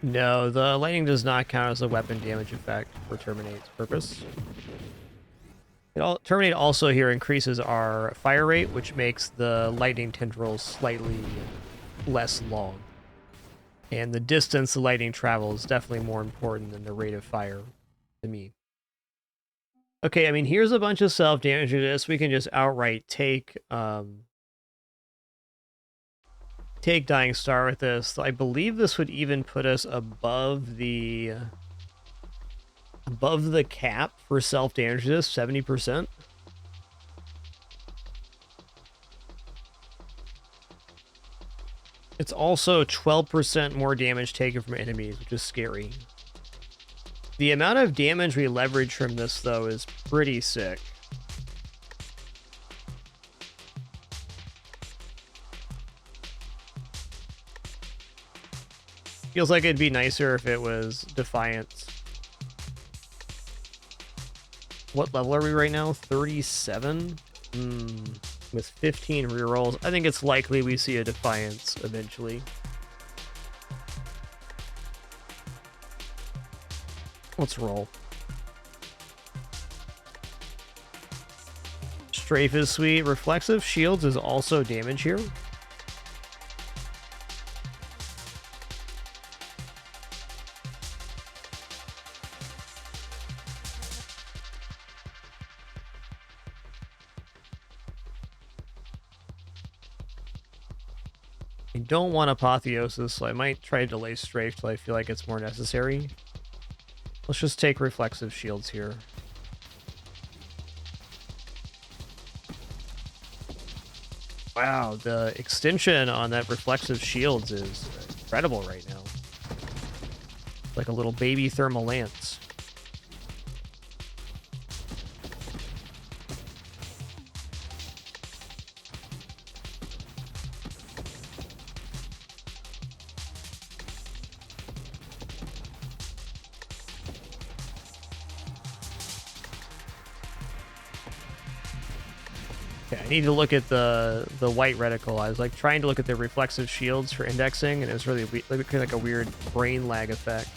No, the lightning does not count as a weapon damage effect for Terminate's purpose. Terminate also here increases our fire rate, which makes the lightning tendrils slightly less long. And the distance the lightning travels is definitely more important than the rate of fire to me. Okay, I mean, here's a bunch of self-damage to this. We can just outright take Dying Star with this. I believe this would even put us above the cap for self-damage to this, 70%. It's also 12% more damage taken from enemies, which is scary. The amount of damage we leverage from this, though, is pretty sick. Feels like it'd be nicer if it was Defiance. What level are we right now? 37? With 15 rerolls. I think it's likely we see a Defiance eventually. Let's roll. Strafe is sweet. Reflexive Shields is also damage here. I don't want Apotheosis, so I might try to delay Strafe till I feel like it's more necessary. Let's just take Reflexive Shields here. Wow, the extension on that Reflexive Shields is incredible right now. Like a little baby thermal lance. I need to look at the white reticle. I was like trying to look at the reflexive shields for indexing, and it was really like a weird brain lag effect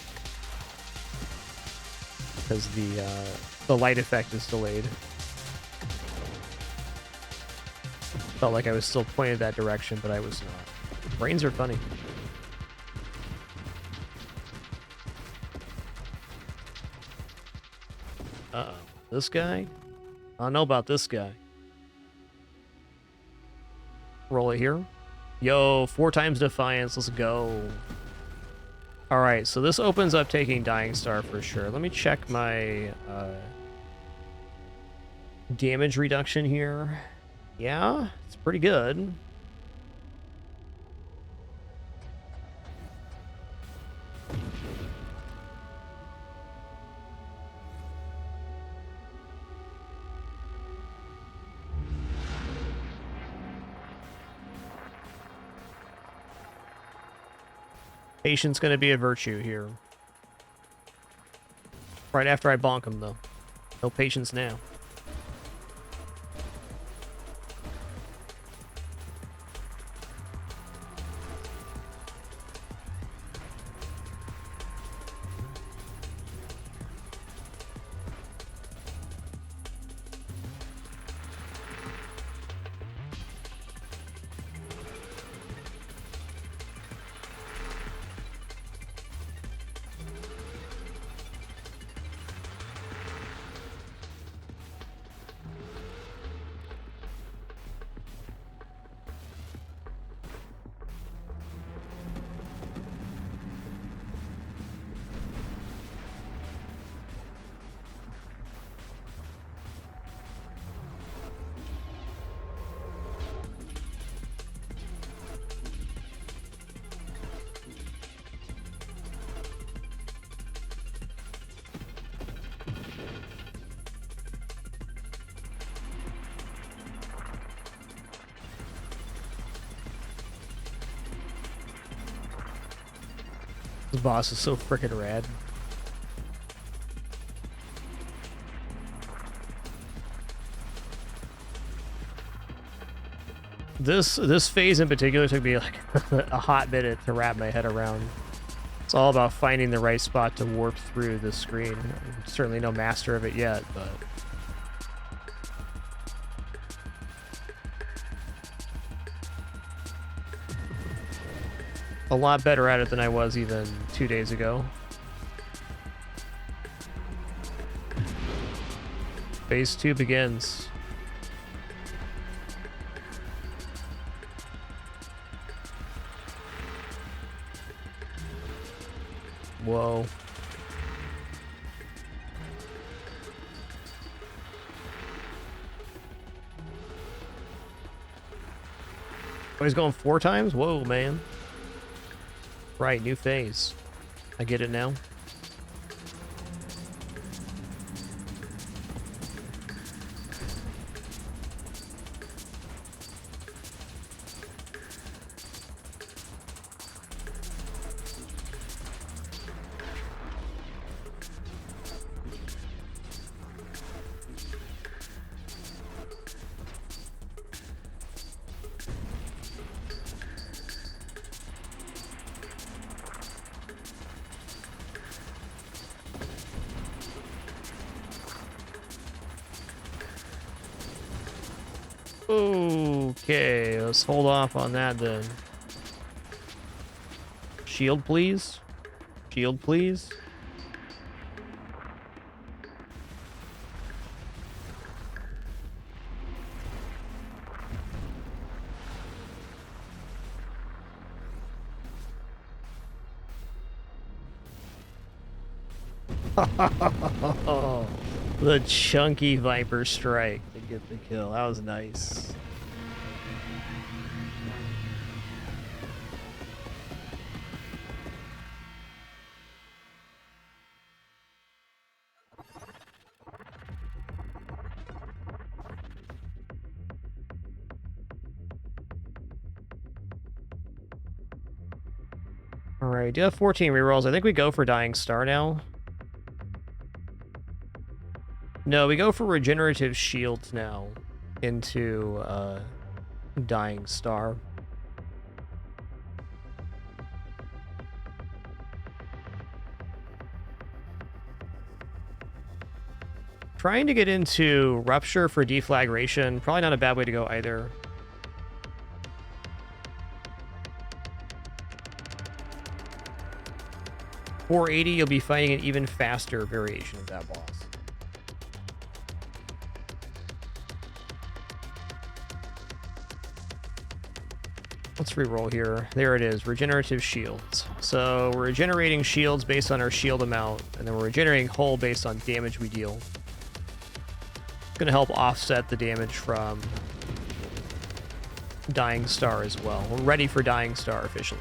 because the light effect is delayed. Felt like I was still pointed that direction, but I was not. Brains are funny. Uh-oh. This guy? I don't know about this guy. Roll it here. Yo, 4 times Defiance. Let's go. Alright, so this opens up taking Dying Star for sure. Let me check my damage reduction here. Yeah, it's pretty good. Patience going to be a virtue here. Right after I bonk him, though. No patience now. This boss is so freaking rad. This phase in particular took me like a hot minute to wrap my head around. It's all about finding the right spot to warp through the screen. I'm certainly no master of it yet, but a lot better at it than I was even 2 days ago. Phase 2 begins. Whoa. Oh, he's going 4 times? Whoa, man. Right, new phase. I get it now. Okay, let's hold off on that then. Shield, please. Shield, please. The chunky Viper strike to get the kill. That was nice. Alright, do have 14 rerolls. I think we go for Dying Star now. No, we go for regenerative shields now into Dying Star. Trying to get into Rupture for deflagration. Probably not a bad way to go either. $480, you'll be fighting an even faster variation of that boss. Let's reroll here. There it is, regenerative shields. So we're regenerating shields based on our shield amount, and then we're regenerating hull based on damage we deal. It's going to help offset the damage from Dying Star as well. We're ready for Dying Star officially.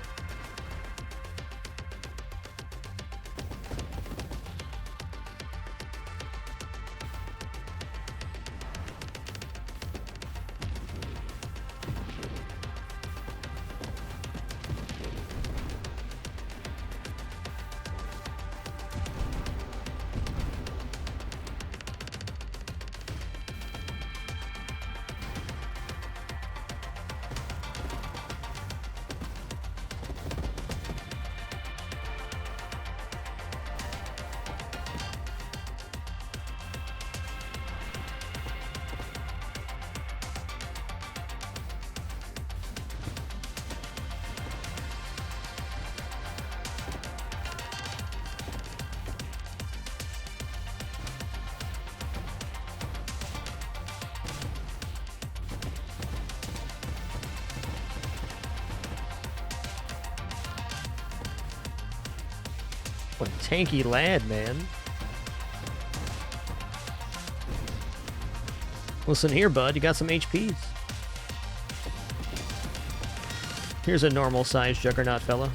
What a tanky lad, man. Listen here, bud. You got some HPs. Here's a normal-sized juggernaut fella.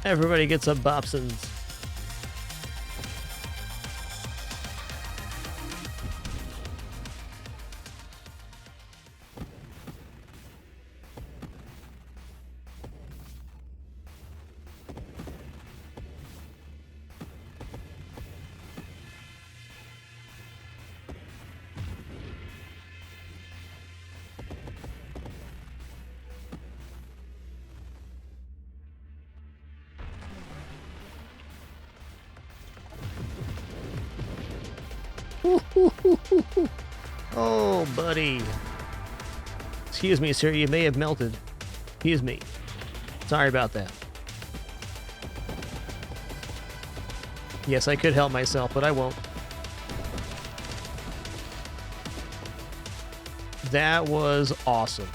Everybody gets a Bobsons. Oh, buddy. Excuse me, sir. You may have melted. Excuse me. Sorry about that. Yes, I could help myself, but I won't. That was awesome.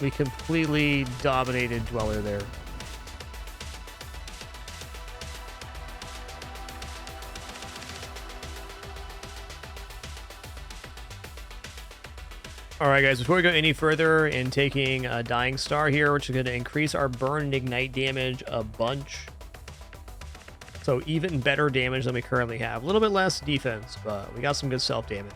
We completely dominated Dweller there. Alright guys, before we go any further in taking a Dying Star here, which is going to increase our burn and ignite damage a bunch. So even better damage than we currently have. A little bit less defense, but we got some good self-damage.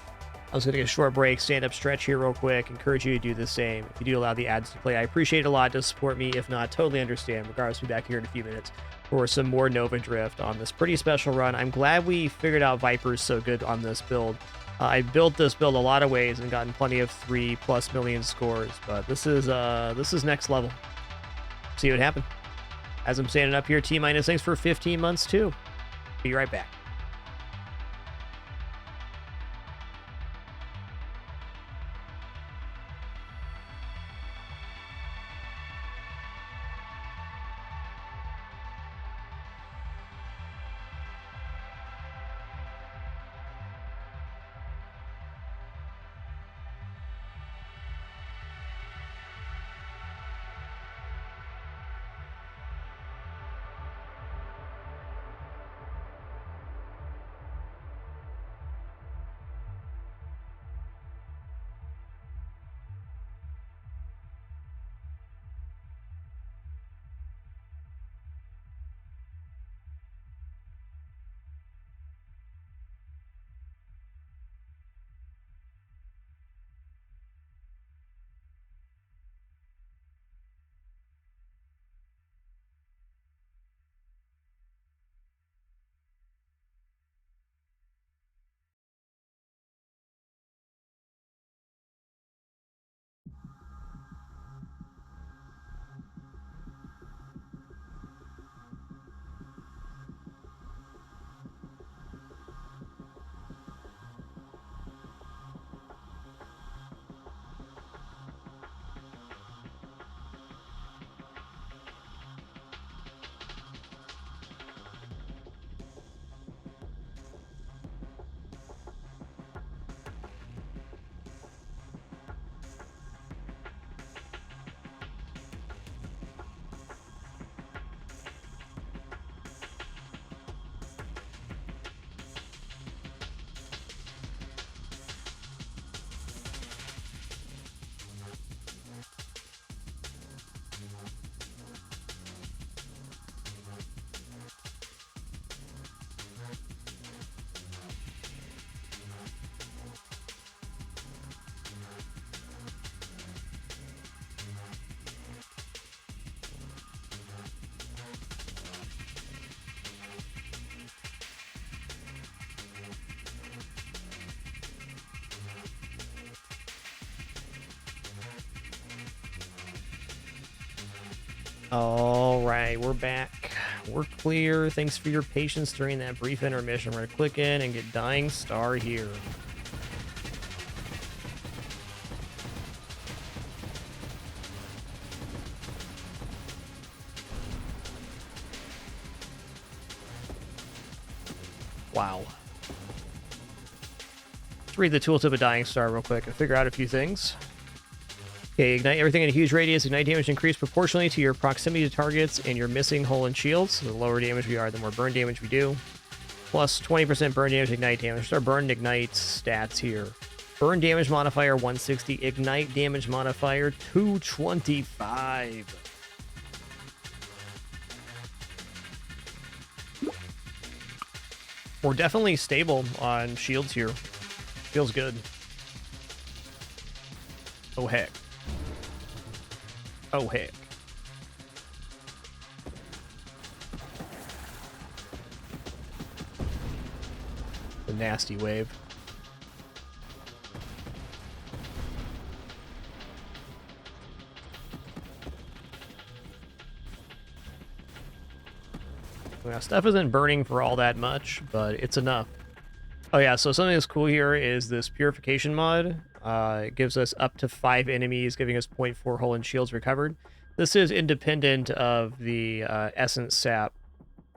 I was going to take a short break, stand up, stretch here real quick. Encourage you to do the same. If you do allow the ads to play, I appreciate it a lot to support me. If not, totally understand. Regardless, we'll be back here in a few minutes for some more Nova Drift on this pretty special run. I'm glad we figured out Viper's so good on this build. I built this build a lot of ways and gotten plenty of 3+ million scores, but this is next level. See what happened. As I'm standing up here, T-minus thanks for 15 months too. Be right back. All right, we're back. We're clear. Thanks for your patience during that brief intermission. We're going to click in and get Dying Star here. Wow. just read the tooltip of Dying Star real quick and figure out a few things. Okay, ignite everything in a huge radius. Ignite damage increased proportionally to your proximity to targets and your missing hull and shields. So the lower damage we are, the more burn damage we do. Plus 20% burn damage, ignite damage. Just our burn and ignite stats here. Burn damage modifier 160. Ignite damage modifier 225. We're definitely stable on shields here. Feels good. Oh, heck. Oh, heck. The nasty wave. Now, stuff isn't burning for all that much, but it's enough. Oh yeah, so something that's cool here is this purification mod. It gives us up to 5 enemies, giving us 0.4 hull and shields recovered. This is independent of the essence sap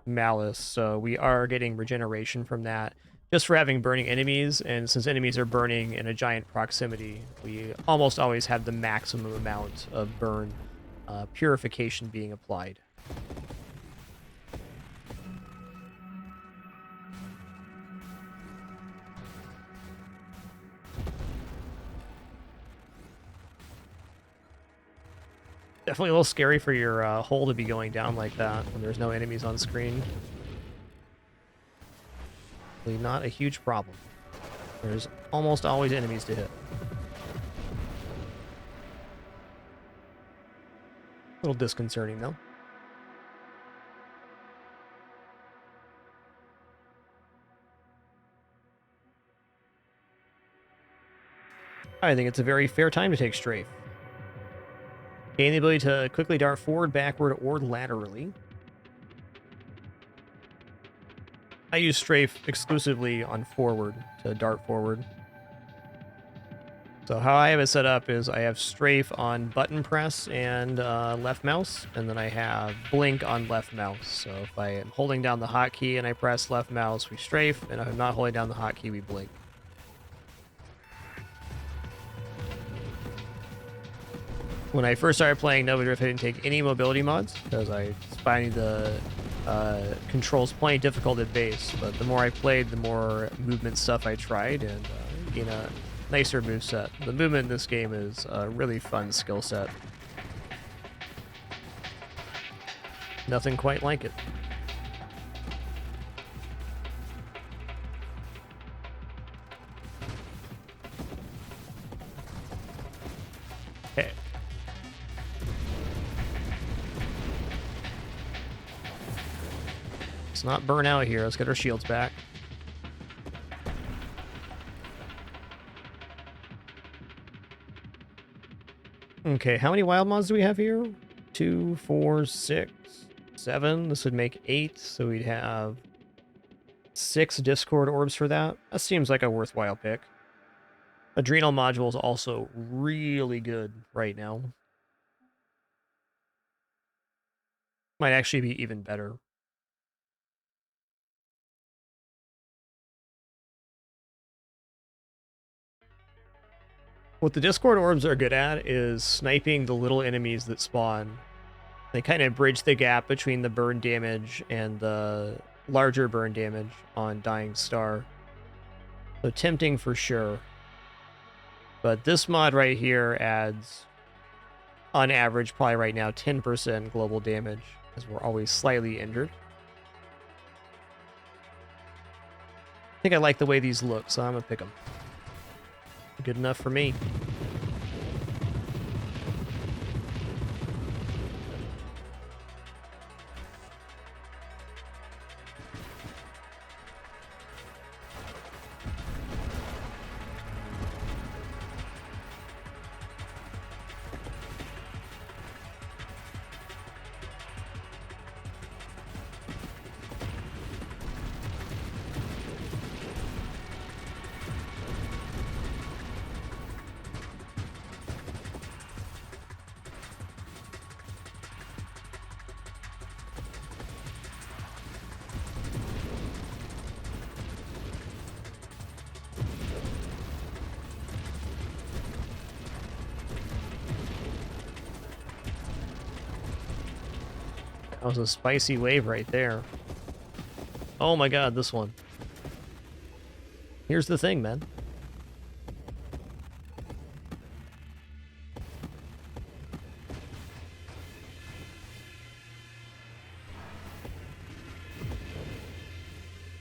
malice, so we are getting regeneration from that just for having burning enemies, and since enemies are burning in a giant proximity, we almost always have the maximum amount of burn purification being applied. Definitely a little scary for your hull to be going down like that when there's no enemies on screen. Really not a huge problem. There's almost always enemies to hit. A little disconcerting though. I think it's a very fair time to take strafe. Gain the ability to quickly dart forward, backward, or laterally. I use strafe exclusively on forward to dart forward. So how I have it set up is I have strafe on button press and left mouse, and then I have blink on left mouse. So if I am holding down the hotkey and I press left mouse, we strafe, and if I'm not holding down the hotkey, we blink. When I first started playing Nova Drift, I didn't take any mobility mods because I was finding the controls plenty difficult at base. But the more I played, the more movement stuff I tried, and gain a nicer moveset. The movement in this game is a really fun skill set. Nothing quite like it. Okay. Let's not burn out here. Let's get our shields back. Okay, how many wild mods do we have here? 2, 4, 6, 7. This would make 8, so we'd have 6 Discord orbs for that. That seems like a worthwhile pick. Adrenal module is also really good right now. Might actually be even better. What the Discord orbs are good at is sniping the little enemies that spawn. They kind of bridge the gap between the burn damage and the larger burn damage on Dying Star. So tempting for sure. But this mod right here adds, on average, probably right now, 10% global damage, because we're always slightly injured. I think I like the way these look, so I'm going to pick them. Good enough for me. That was a spicy wave right there. Oh my god, this one. Here's the thing, man.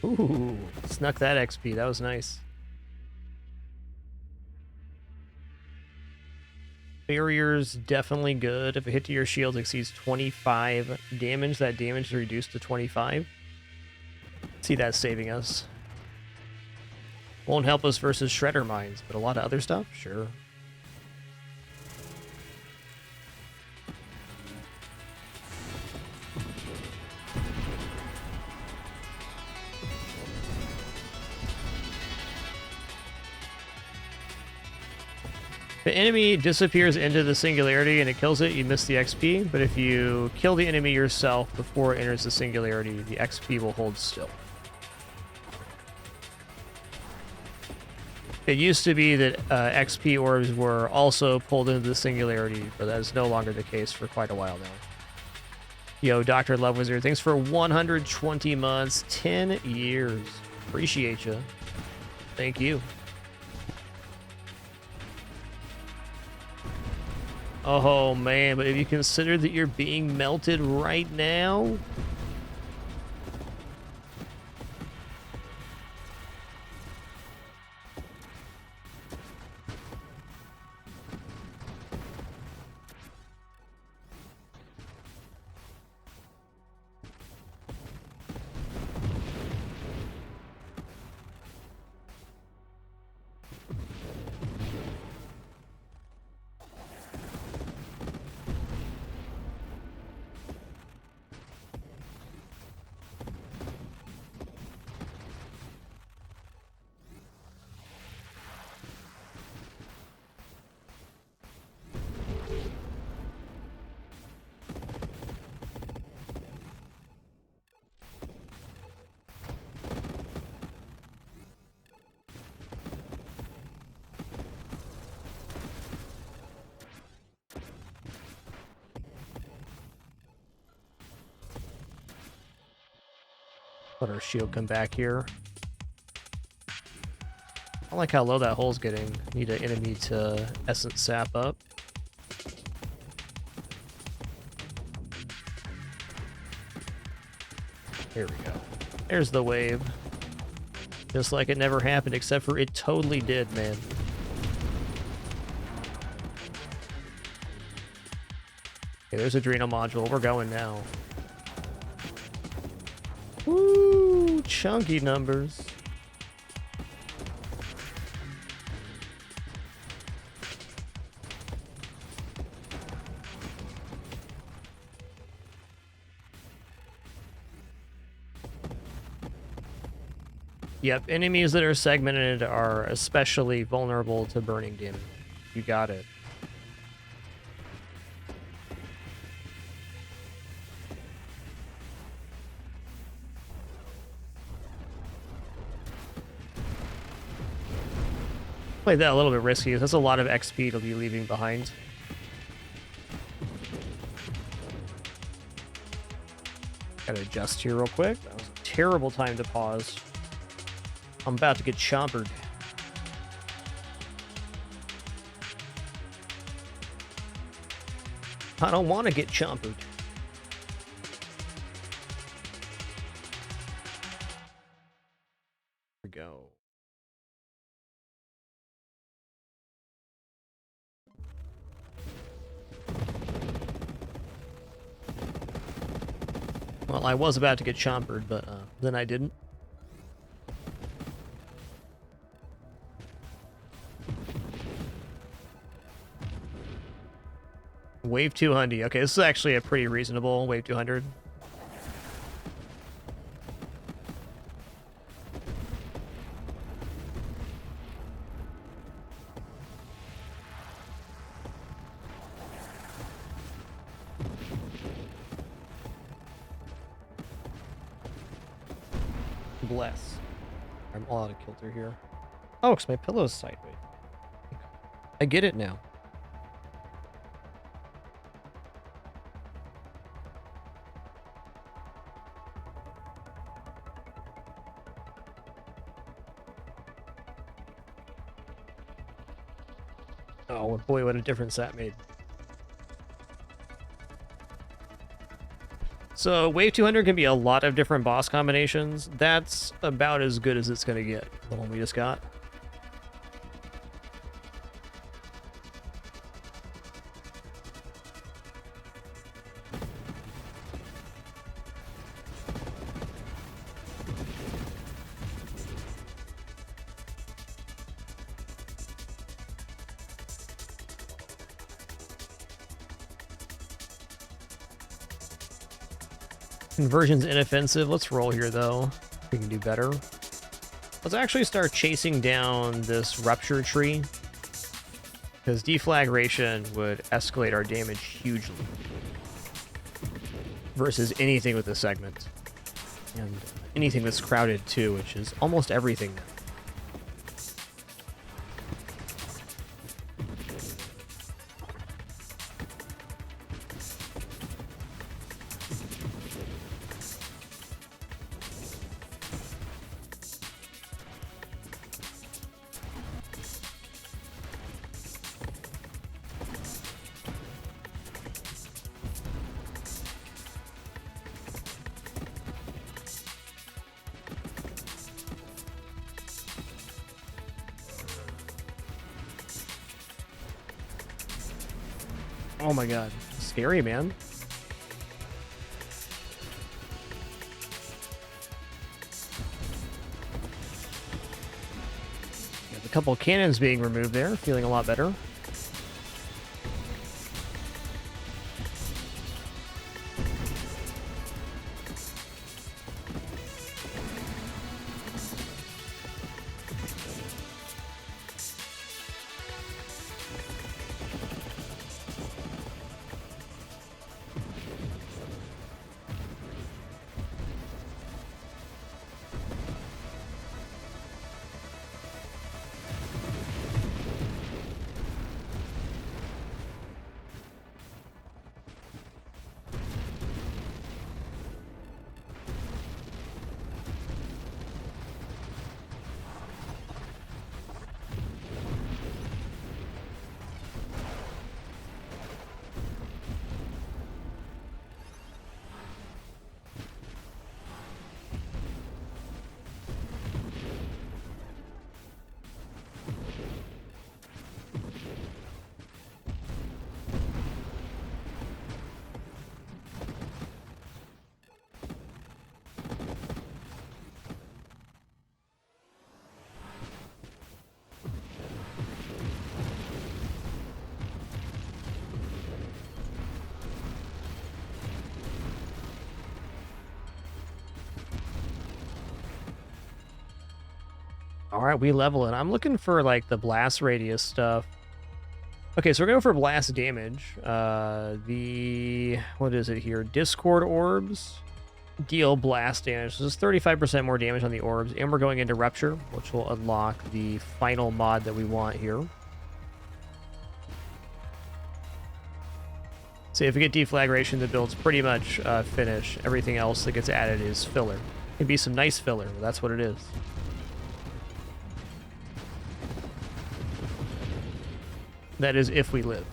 Ooh, snuck that XP. That was nice. Barrier's definitely good. If a hit to your shield exceeds 25 damage, that damage is reduced to 25. See that saving us. Won't help us versus Shredder Mines, but a lot of other stuff? Sure. If the enemy disappears into the singularity and it kills it, you miss the XP, but if you kill the enemy yourself before it enters the singularity, the XP will hold still. It used to be that XP orbs were also pulled into the singularity, but that is no longer the case for quite a while now. Yo, Dr. Love Wizard, thanks for 120 months, 10 years. Appreciate you. Thank you. Oh man, but if you consider that you're being melted right now... Let our shield come back here. I like how low that hole's getting. Need an enemy to essence sap up. Here we go. There's the wave. Just like it never happened, except for it totally did, man. Okay, there's Adrenal Module. We're going now. Woo! Chunky numbers. Yep, enemies that are segmented are especially vulnerable to burning damage. You got it. Played that a little bit risky. That's a lot of XP to be leaving behind. Gotta adjust here real quick. That was a terrible time to pause. I'm about to get chompered. I don't want to get chompered. Here we go. Well, I was about to get chompered, but then I didn't. Wave 200. Okay, this is actually a pretty reasonable Wave 200. Bless. I'm all out of kilter here. Oh, because my pillow's sideways. I get it now. Oh boy, what a difference that made. So Wave 200 can be a lot of different boss combinations. That's about as good as it's going to get, the one we just got. Conversion's inoffensive. Let's roll here, though. We can do better. Let's actually start chasing down this rupture tree, because deflagration would escalate our damage hugely versus anything with this segment. And anything that's crowded, too, which is almost everything now. Oh my god. Scary, man. Got a couple cannons being removed there. Feeling a lot better. All right, we level it. I'm looking for like the blast radius stuff. Okay, so we're going for blast damage. What is it here? Discord orbs deal blast damage. So this is 35% more damage on the orbs, and we're going into rupture, which will unlock the final mod that we want here. So if we get deflagration, the build's pretty much finished. Everything else that gets added is filler. It can be some nice filler, but that's what it is. That is if we live.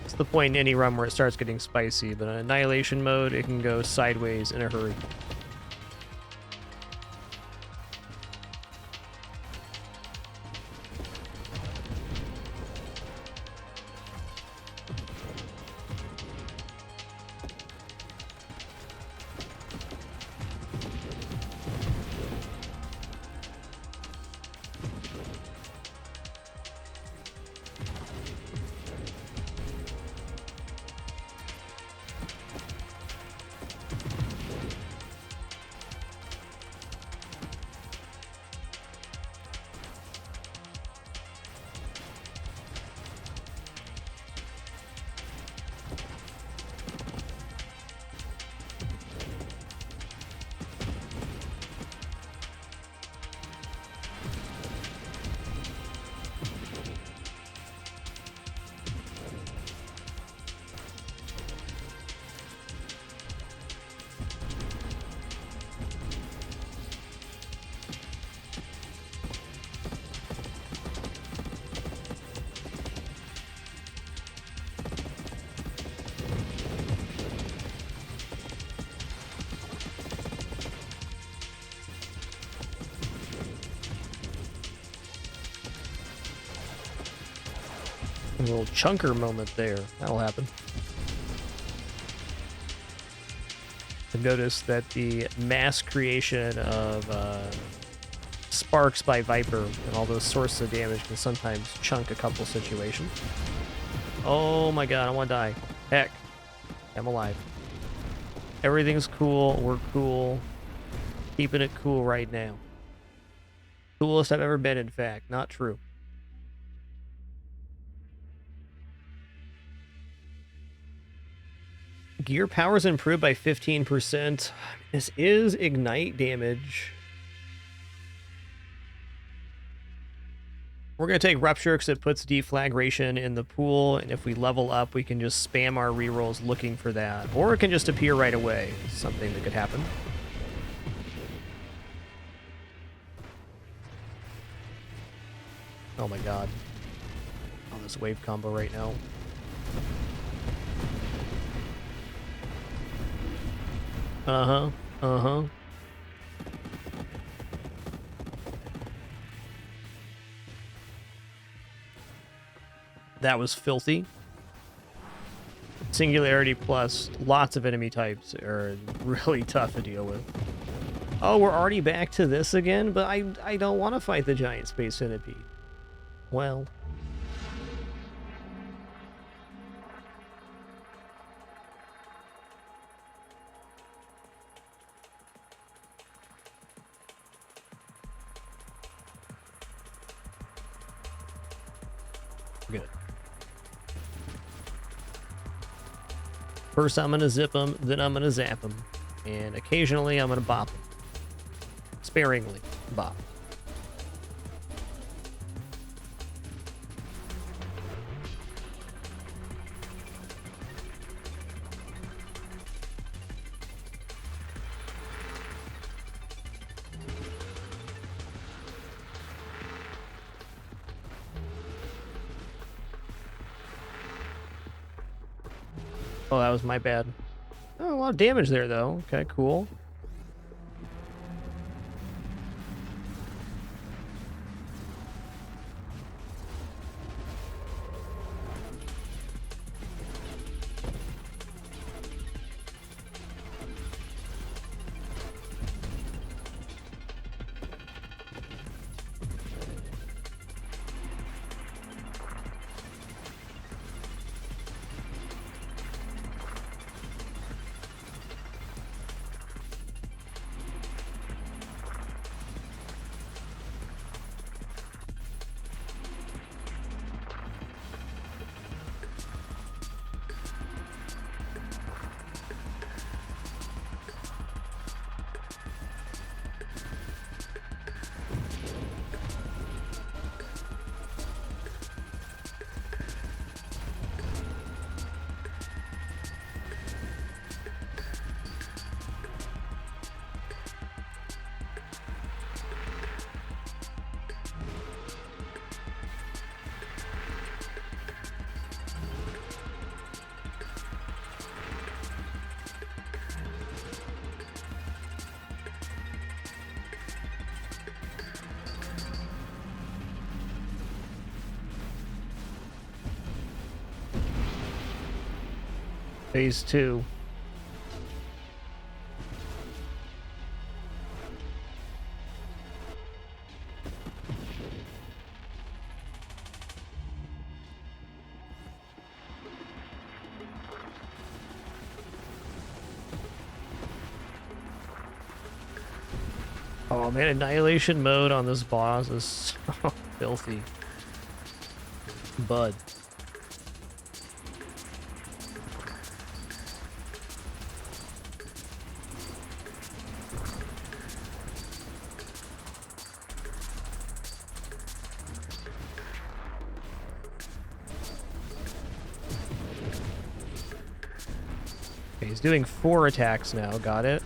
It's the point in any run where it starts getting spicy, but in Annihilation mode, it can go sideways in a hurry. A little chunker moment there. That'll happen. I've noticed that the mass creation of sparks by Viper and all those sources of damage can sometimes chunk a couple situations. Oh my god, I want to die. Heck. I'm alive. Everything's cool. We're cool. Keeping it cool right now. Coolest I've ever been, in fact. Not true. Gear power's improved by 15%. This is ignite damage. We're going to take Rupture because it puts Deflagration in the pool, and if we level up, we can just spam our rerolls looking for that. Or it can just appear right away. Something that could happen. Oh my god. On this wave combo right now. Uh-huh. Uh-huh. That was filthy. Singularity plus lots of enemy types are really tough to deal with. Oh, we're already back to this again? But I don't want to fight the giant space centipede. Well... good. First I'm gonna zip them, then I'm gonna zap them, and occasionally I'm gonna bop them. Sparingly bop. Oh, that was my bad. Oh, a lot of damage there, though. Okay, cool. Phase 2. Oh man, Annihilation mode on this boss is so filthy. Bud. Okay, he's doing 4 attacks now, got it.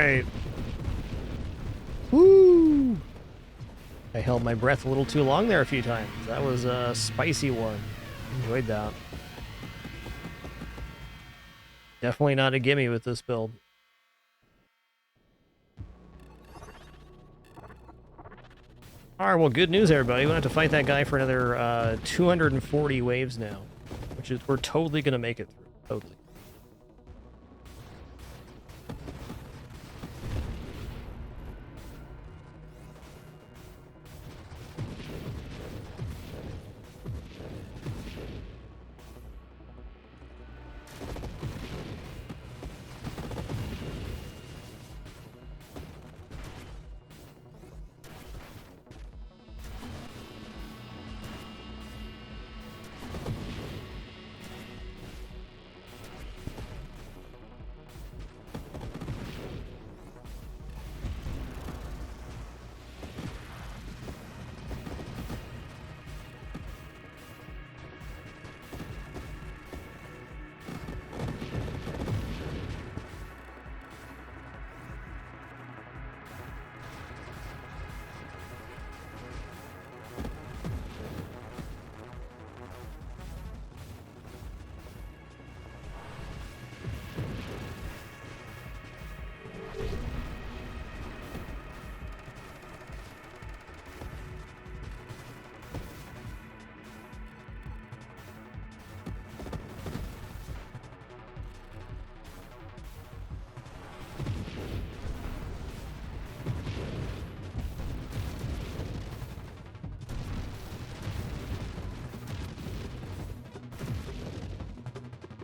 right. Woo! I held my breath a little too long there a few times. That was a spicy one. Enjoyed that. Definitely not a gimme with this build. Alright, well, good news, everybody. We don't have to fight that guy for another 240 waves now. Which is, we're totally going to make it through. Totally.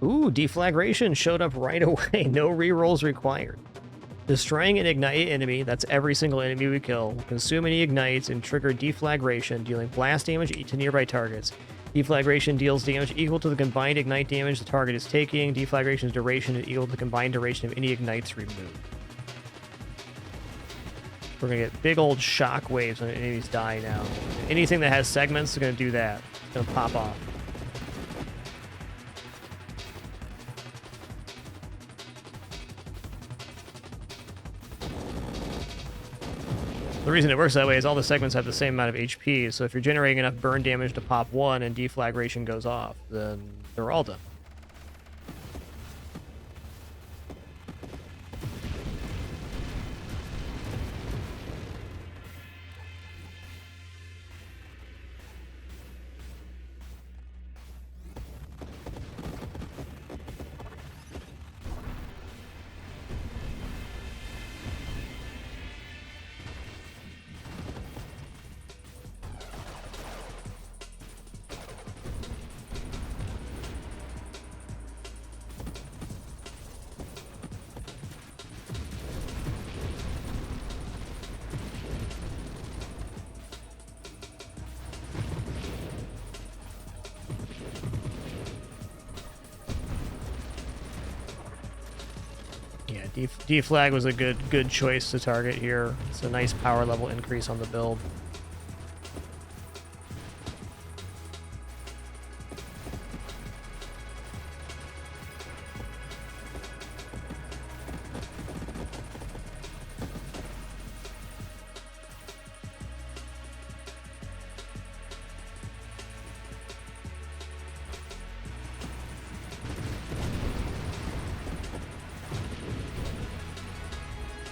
Ooh, deflagration showed up right away. No rerolls required. Destroying an ignite enemy, that's every single enemy we kill, will consume any ignites and trigger deflagration, dealing blast damage to nearby targets. Deflagration deals damage equal to the combined ignite damage the target is taking. Deflagration's duration is equal to the combined duration of any ignites removed. We're going to get big old shock waves when enemies die now. Anything that has segments is going to do that. It's going to pop off. The reason it works that way is all the segments have the same amount of HP, so if you're generating enough burn damage to pop one and deflagration goes off, then they're all done. Deflag was a good choice to target here. It's a nice power level increase on the build.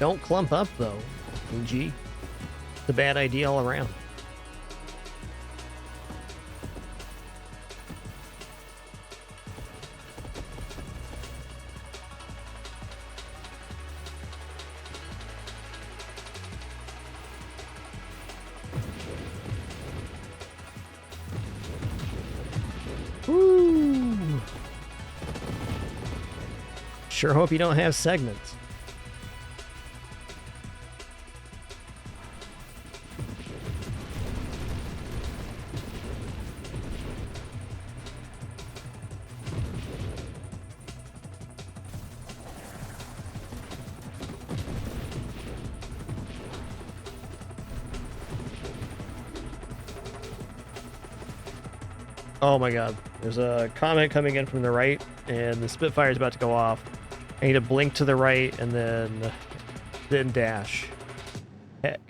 Don't clump up, though, PG. It's a bad idea all around. Woo! Sure hope you don't have segments. Oh my god, there's a comment coming in from the right, and the Spitfire is about to go off. I need to blink to the right, and then then dash. Heck.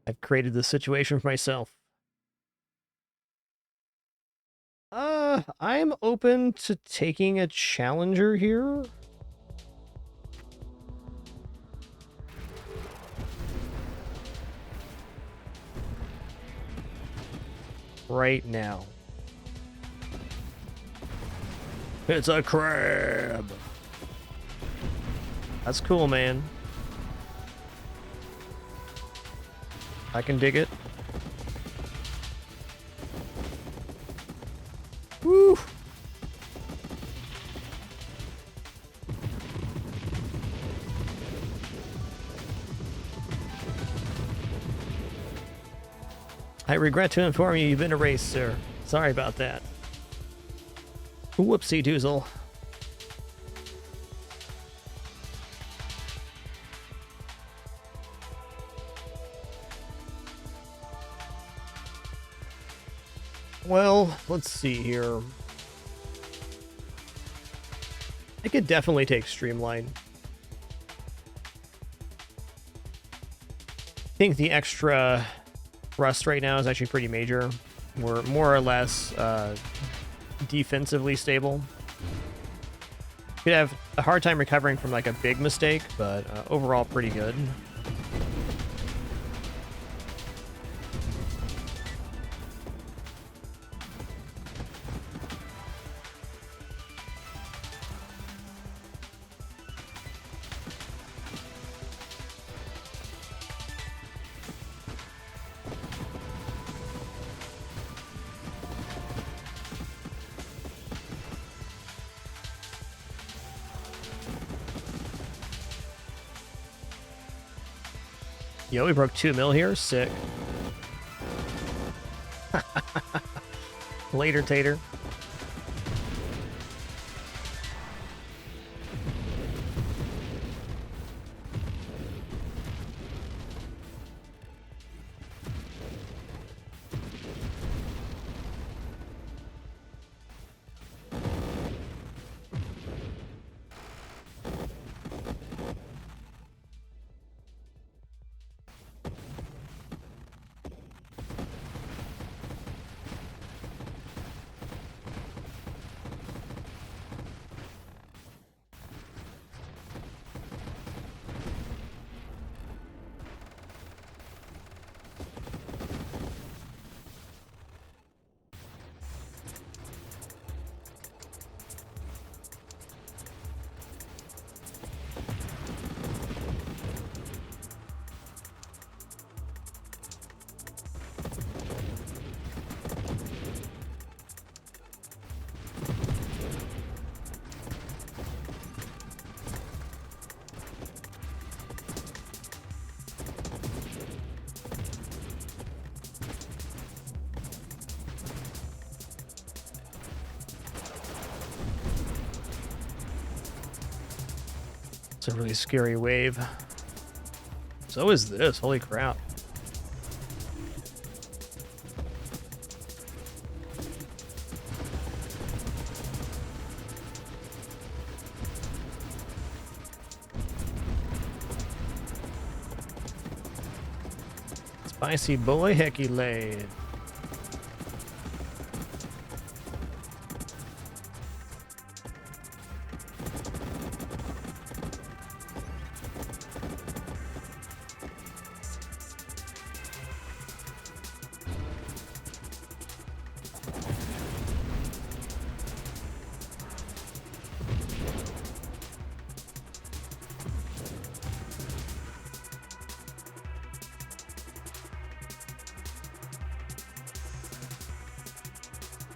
I've created this situation for myself. I'm open to taking a challenger here. Right now. It's a crab. That's cool, man. I can dig it. Woo! I regret to inform you, you've been erased, sir. Sorry about that. Whoopsie doozle. Well, let's see here. I could definitely take Streamline. I think the extra rust right now is actually pretty major. We're more or less defensively stable. Could have a hard time recovering from like a big mistake, but overall pretty good. Yo, we broke 2 mil here. Sick. Later, Tater. It's a really scary wave. So is this. Holy crap. Spicy boy, hecky laid.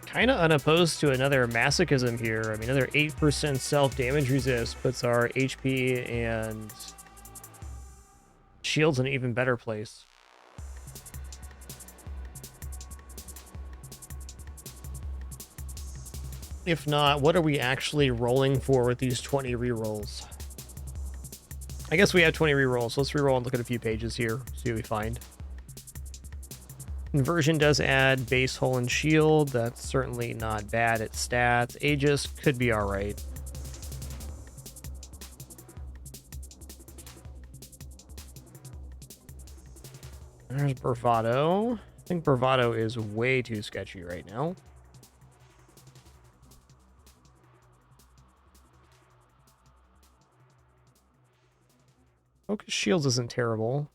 Kind of unopposed to another masochism here. I mean, another 8% self-damage resist puts our HP and shields in an even better place. If not, what are we actually rolling for with these 20 rerolls? I guess we have 20 rerolls. So let's reroll and look at a few pages here, see what we find. Inversion does add base hull and shield. That's certainly not bad at stats. Aegis could be alright. There's Bravado. I think Bravado is way too sketchy right now. Focus Shields isn't terrible.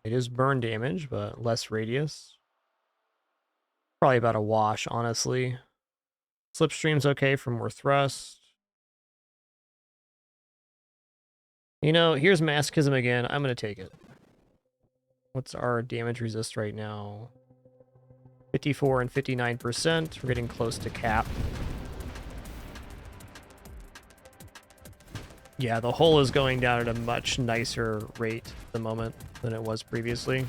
It is burn damage, but less radius. Probably about a wash, honestly. Slipstream's okay for more thrust. You know, here's Masochism again. I'm going to take it. What's our damage resist right now? 54 and 59%. We're getting close to cap. Yeah, the hull is going down at a much nicer rate at the moment than it was previously.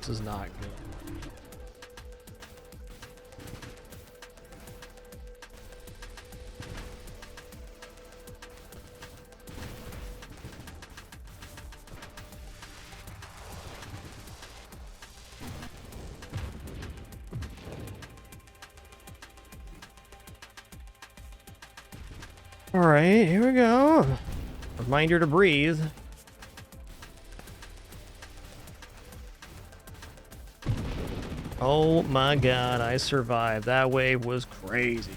This is not good. All right, here we go. Reminder to breathe. Oh my god, I survived. That wave was crazy.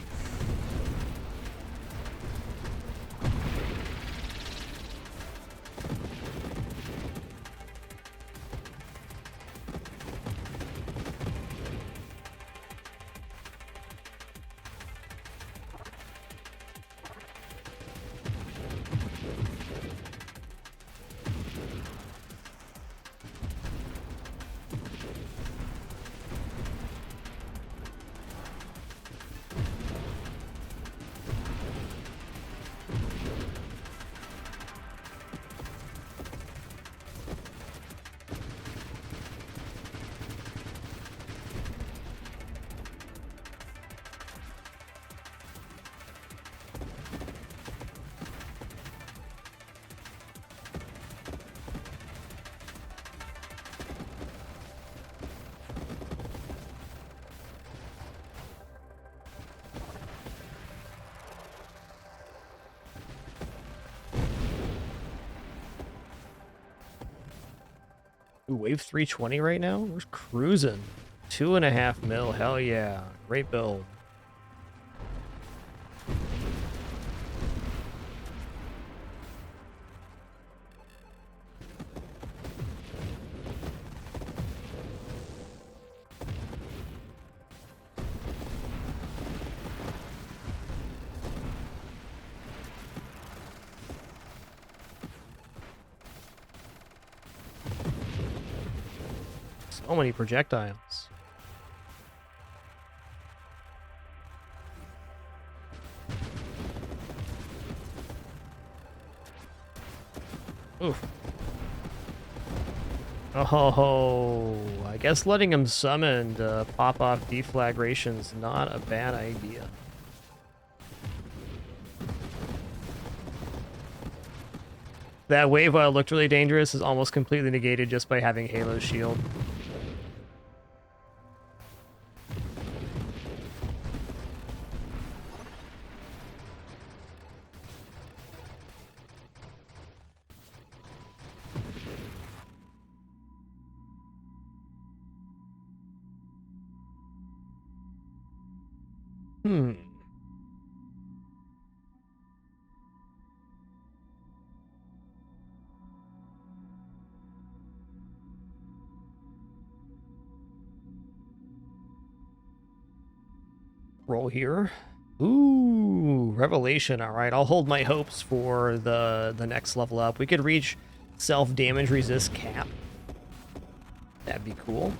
Ooh, wave 320 right now? We're cruising. 2.5 mil. Hell yeah. Great build. So many projectiles. Oof. Oh, I guess letting him summon to pop off deflagration's not a bad idea. That wave, while it looked really dangerous, is almost completely negated just by having Halo's shield. Roll here. Ooh, Revelation. All right, I'll hold my hopes for the next level up. We could reach self-damage resist cap. That'd be cool.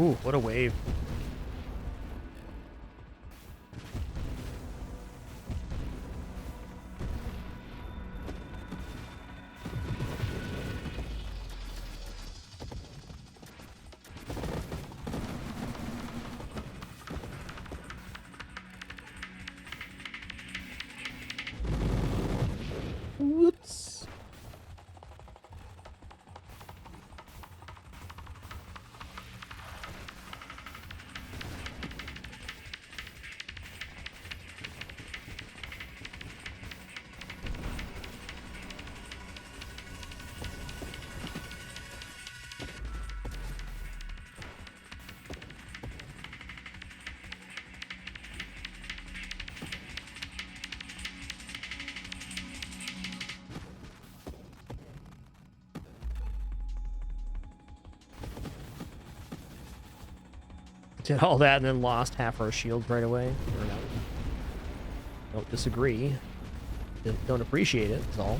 Ooh, what a wave. Did all that and then lost half our shields right away. Or no. Don't disagree. Don't appreciate it, that's all.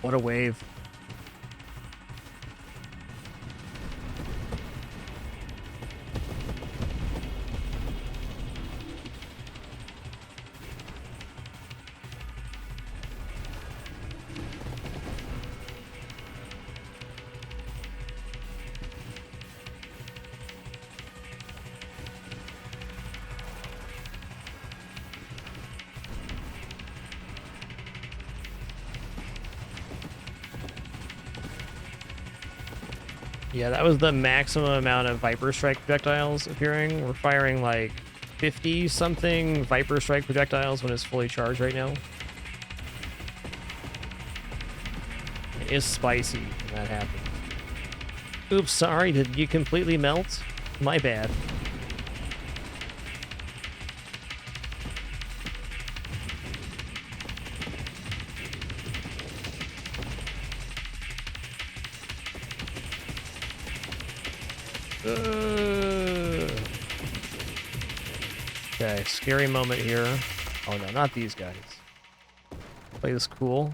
What a wave. Yeah, that was the maximum amount of Viper Strike projectiles appearing. We're firing like 50-something Viper Strike projectiles when it's fully charged right now. It is spicy when that happens. Oops, sorry, did you completely melt? My bad. Okay, scary moment here. Oh no, not these guys. Play this cool.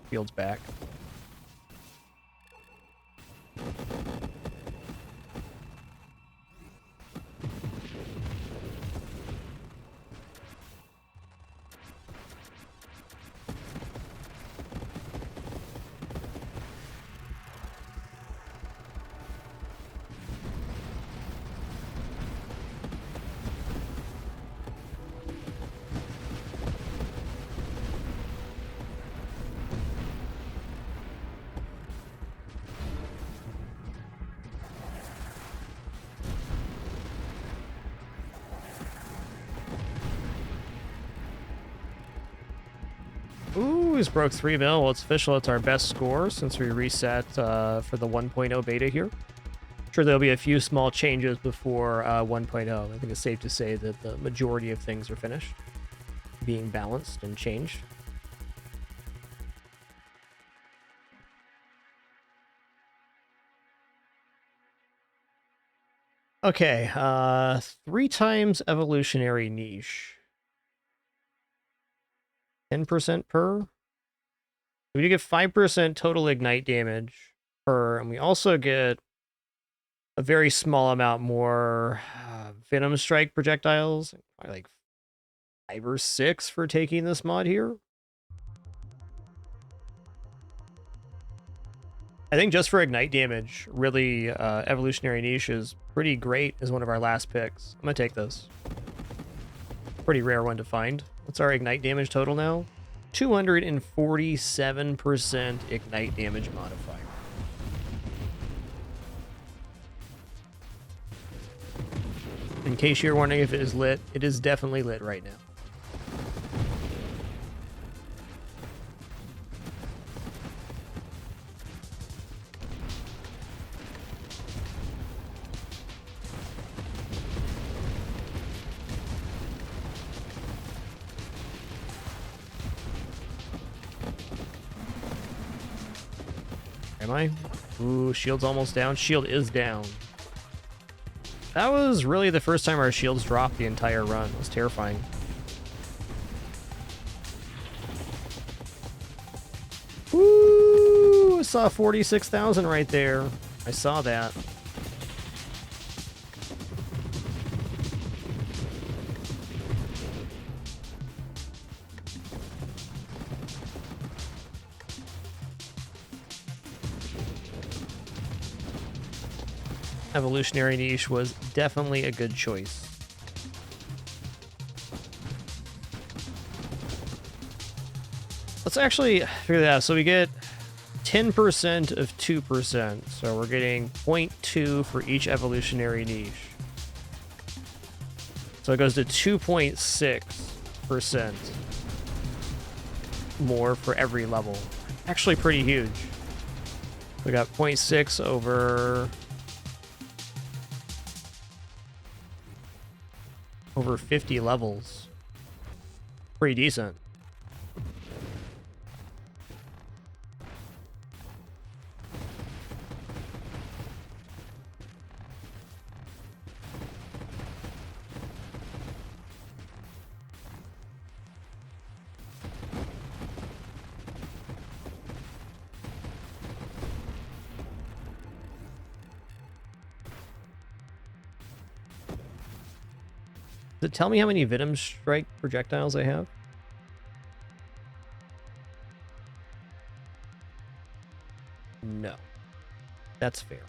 Field's back. Ooh, he's broke 3 mil. Well, it's official. It's our best score since we reset for the 1.0 beta here. Sure, there'll be a few small changes before 1.0. I think it's safe to say that the majority of things are finished, being balanced and changed. Okay, 3 times evolutionary niche. 10% per. We do get 5% total ignite damage per, and we also get a very small amount more Venom Strike projectiles, probably like 5 or 6 for taking this mod here. I think just for ignite damage, really, evolutionary niche is pretty great as one of our last picks. I'm gonna take this. Pretty rare one to find. What's our ignite damage total now? 247% ignite damage modifier. In case you're wondering if it is lit, it is definitely lit right now. Am I? Ooh, shield's almost down. Shield is down. That was really the first time our shields dropped the entire run. It was terrifying. Woo! I saw 46,000 right there. I saw that. Evolutionary niche was definitely a good choice. Let's actually figure that out. So we get 10% of 2%. So we're getting 0.2 for each evolutionary niche. So it goes to 2.6% more for every level. Actually pretty huge. We got 0.6 over 50 levels. Pretty decent. Does it tell me how many Venom Strike projectiles I have? No. That's fair.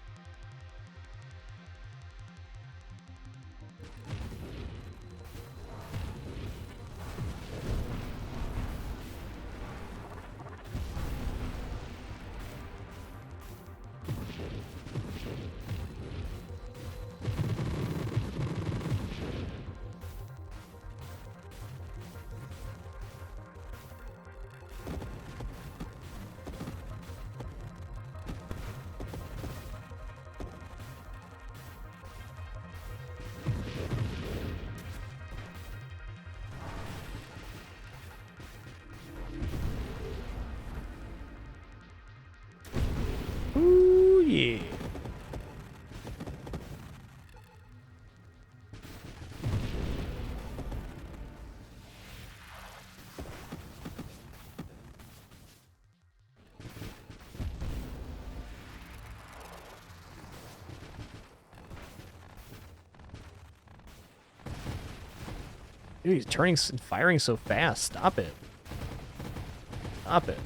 Ooh, yeah. Dude, he's turning and firing so fast. Stop it. Stop it.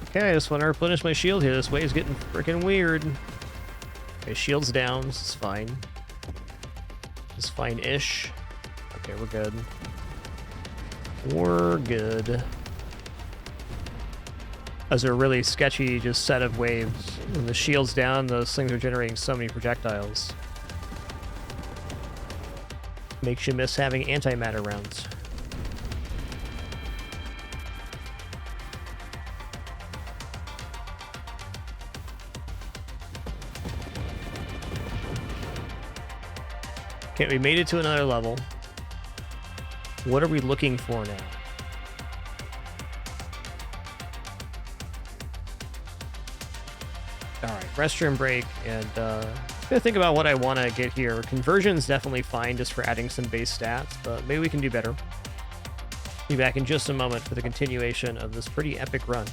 Okay, I just want to replenish my shield here. This wave's getting freaking weird. Okay, shield's down. This is fine. This is fine-ish. Okay, we're good. We're good. Those are really sketchy, just set of waves. When the shield's down, those things are generating so many projectiles. Makes you miss having antimatter rounds. Okay, we made it to another level. What are we looking for now? Alright, restroom break, and I'm gonna think about what I want to get here. Conversion's definitely fine just for adding some base stats, but maybe we can do better. Be back in just a moment for the continuation of this pretty epic run.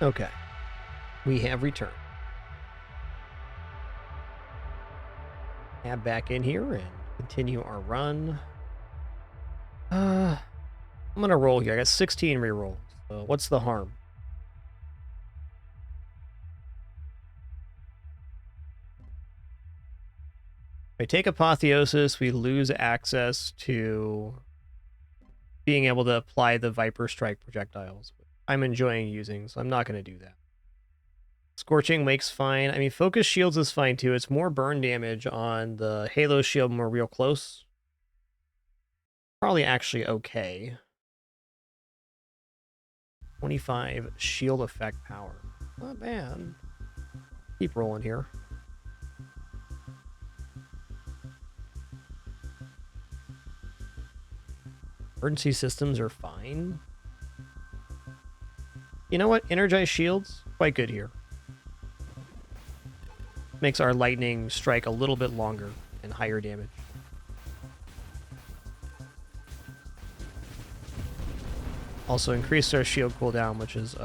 Okay. We have returned. Tab back in here and continue our run. I'm gonna roll here. I got 16 rerolls. So what's the harm? If I take Apotheosis, we lose access to being able to apply the Viper Strike projectiles. I'm enjoying using, so I'm not going to do that. Scorching makes fine. I mean, Focus Shields is fine too. It's more burn damage on the Halo Shield when we're real close. Probably actually okay. 25 shield effect power. Not bad. Keep rolling here. Emergency systems are fine. You know what? Energized shields, quite good here. Makes our lightning strike a little bit longer and higher damage. Also increased our shield cooldown, which is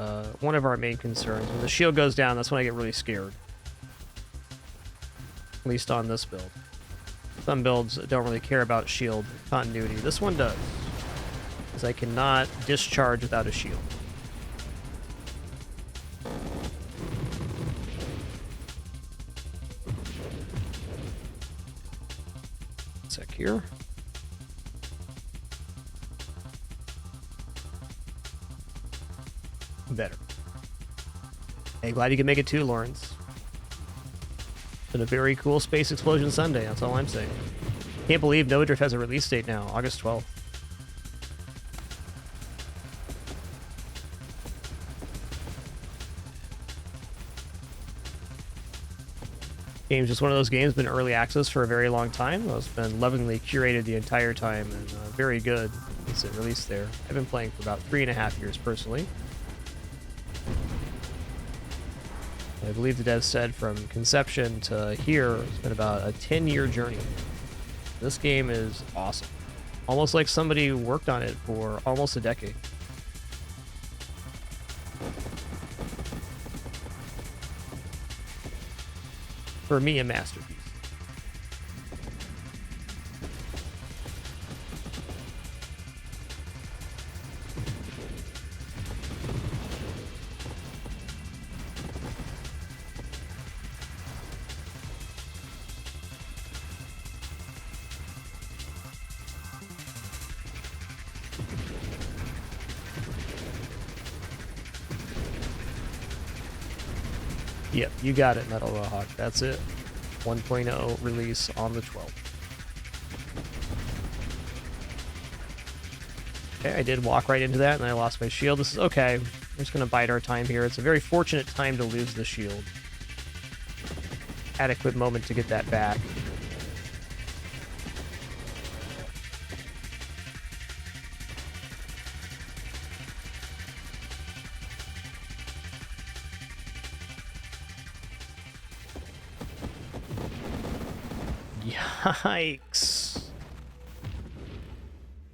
one of our main concerns. When the shield goes down, that's when I get really scared. At least on this build. Some builds don't really care about shield continuity. This one does, because I cannot discharge without a shield. Sec here. Better. Hey, glad you can make it too, Lawrence. Been a very cool Space Explosion Sunday, that's all I'm saying. Can't believe Nova Drift has a release date now, August 12th. Game's just one of those games, been early access for a very long time. It's been lovingly curated the entire time, and very good since it released there. I've been playing for about 3.5 years personally. I believe the dev said from conception to here, it's been about a 10-year journey. This game is awesome. Almost like somebody worked on it for almost a decade. For me, a masterpiece. Yep, you got it, Metal Rawhawk. That's it. 1.0 release on the 12th. Okay, I did walk right into that, and I lost my shield. This is okay. We're just going to bide our time here. It's a very fortunate time to lose the shield. Adequate moment to get that back. Yikes.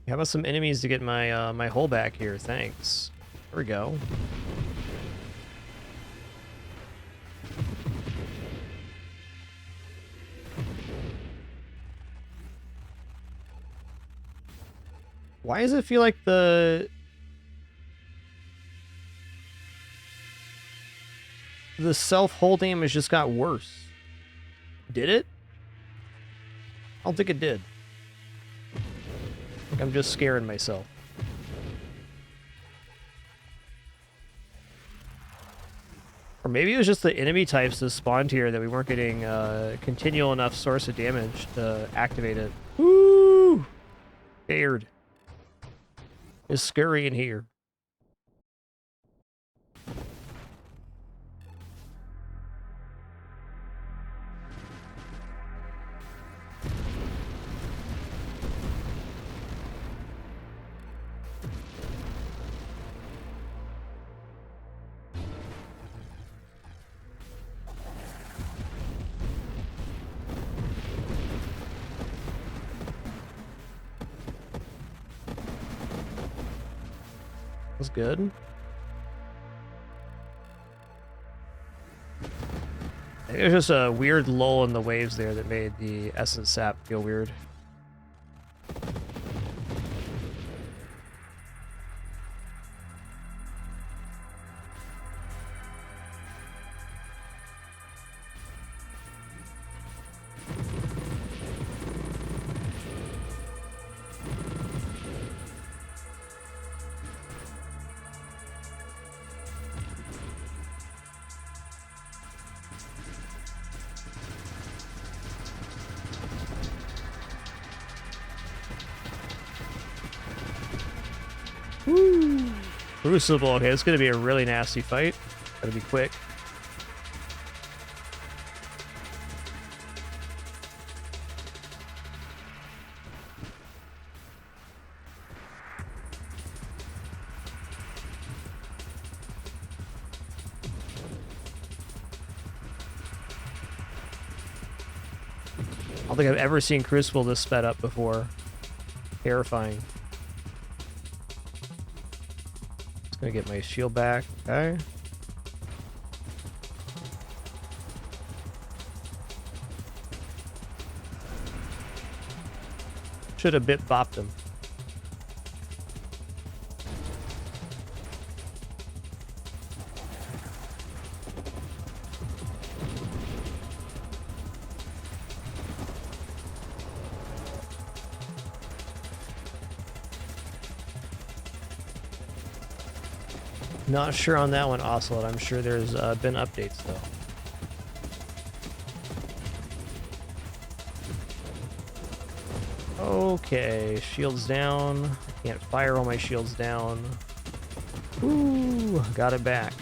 How about some enemies to get my my hull back here? Thanks. There we go. Why does it feel like the self-hull damage just got worse? Did it? I don't think it did. I'm just scaring myself. Or maybe it was just the enemy types that spawned here that we weren't getting continual enough source of damage to activate it. Woo! Scared. It's scary in here. Was good. There's just a weird lull in the waves there that made the essence sap feel weird. Woo! Crucible. Okay, it's gonna be a really nasty fight. Gotta be quick. I don't think I've ever seen Crucible this sped up before. Terrifying. Gonna get my shield back. Okay. Should have bit bopped him. Not sure on that one, Ocelot. I'm sure there's been updates, though. Okay, shields down. I can't fire all my shields down. Ooh, got it back.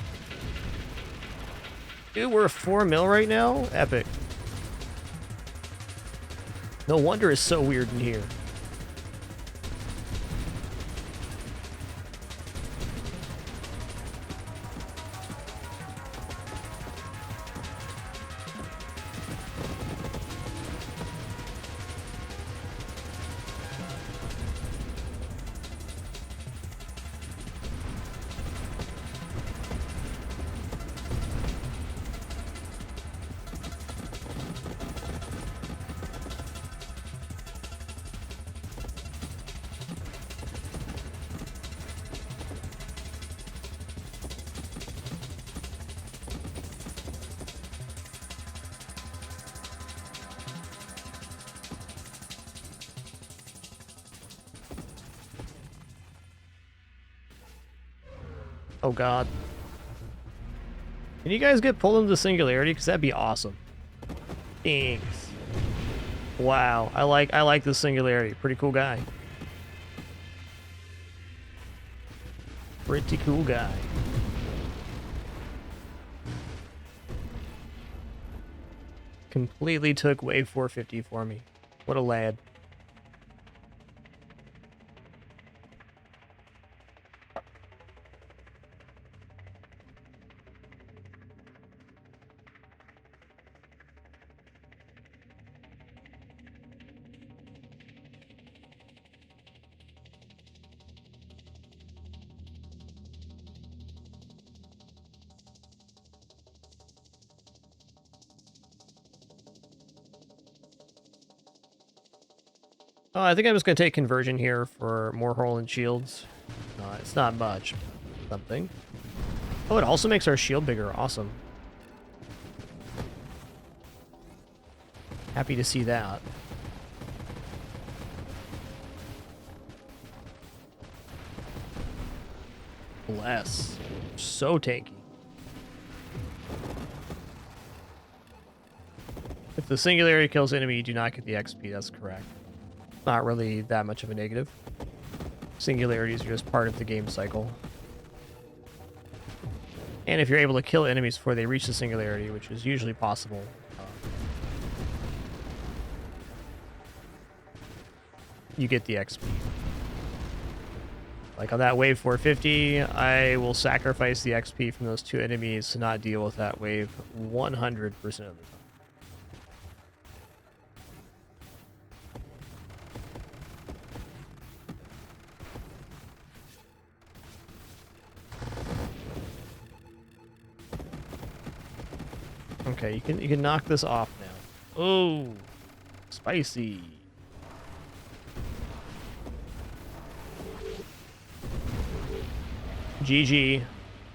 Dude, we're 4 mil right now? Epic. No wonder it's so weird in here. Oh god. Can you guys get pulled into the singularity? Because that'd be awesome. Thanks. Wow, I like the singularity. Pretty cool guy. Pretty cool guy. Completely took wave 450 for me. What a lad. Oh, I think I'm just going to take conversion here for more hurl and shields. It's not much. Something. Oh, it also makes our shield bigger. Awesome. Happy to see that. Bless. So tanky. If the singularity kills enemy, you do not get the XP. That's correct. Not really that much of a negative. Singularities are just part of the game cycle. And if you're able to kill enemies before they reach the singularity, which is usually possible, you get the XP. Like on that wave 450, I will sacrifice the XP from those 2 enemies to not deal with that wave 100% of the time. Okay, you can knock this off now. Oh, spicy. GG.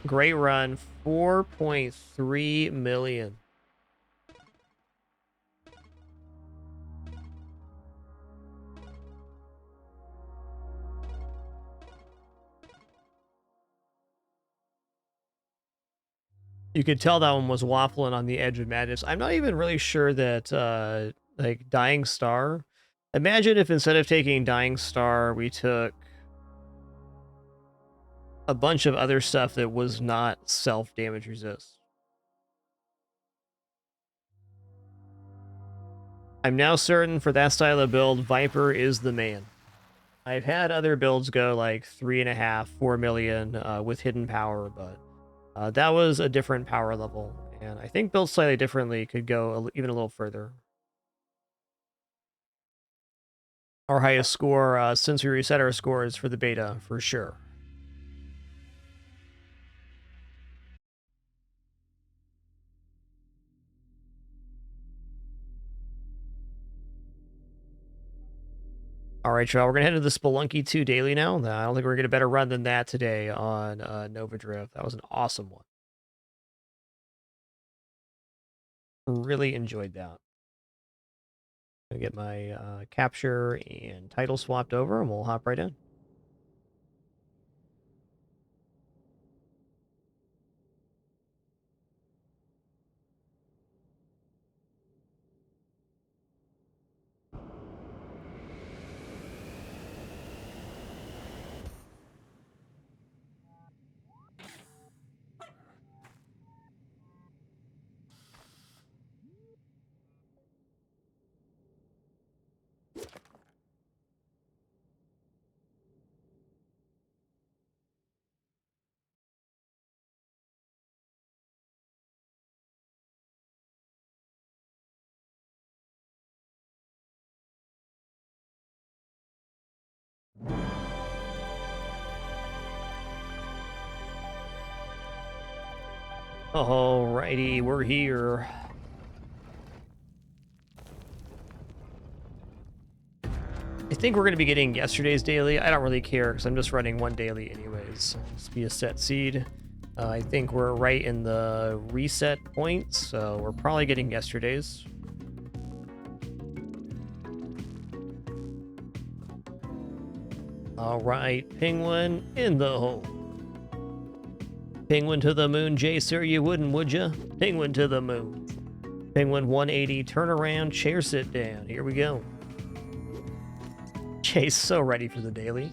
Great run. 4.3 million. You could tell that one was waffling on the edge of madness. I'm not even really sure that, like, Dying Star. Imagine if instead of taking Dying Star, we took a bunch of other stuff that was not self-damage resist. I'm now certain for that style of build, Viper is the man. I've had other builds go like 3.5, 4 million with hidden power, but that was a different power level. And I think built slightly differently could go even a little further. Our highest score since we reset our scores for the beta, for sure. All right, y'all, we're going to head to the Spelunky 2 daily now. I don't think we're going to get a better run than that today on Nova Drift. That was an awesome one. Really enjoyed that. I'm going to get my capture and title swapped over, and we'll hop right in. Alrighty, we're here. I think we're going to be getting yesterday's daily. I don't really care because I'm just running one daily anyways. Just be a set seed. I think we're right in the reset point, so we're probably getting yesterday's. Alright, Penguin in the hole. Penguin to the moon, Jacer, you wouldn't, would ya? Penguin to the moon. Penguin 180, turn around, chair sit down. Here we go. Jay's so ready for the daily.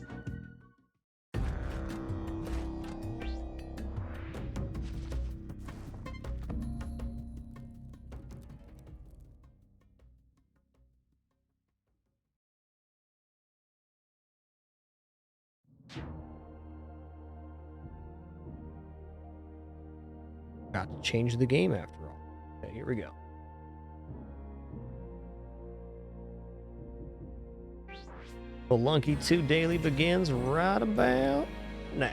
Got to change the game after all. Okay, here we go. Spelunky 2 daily begins right about now.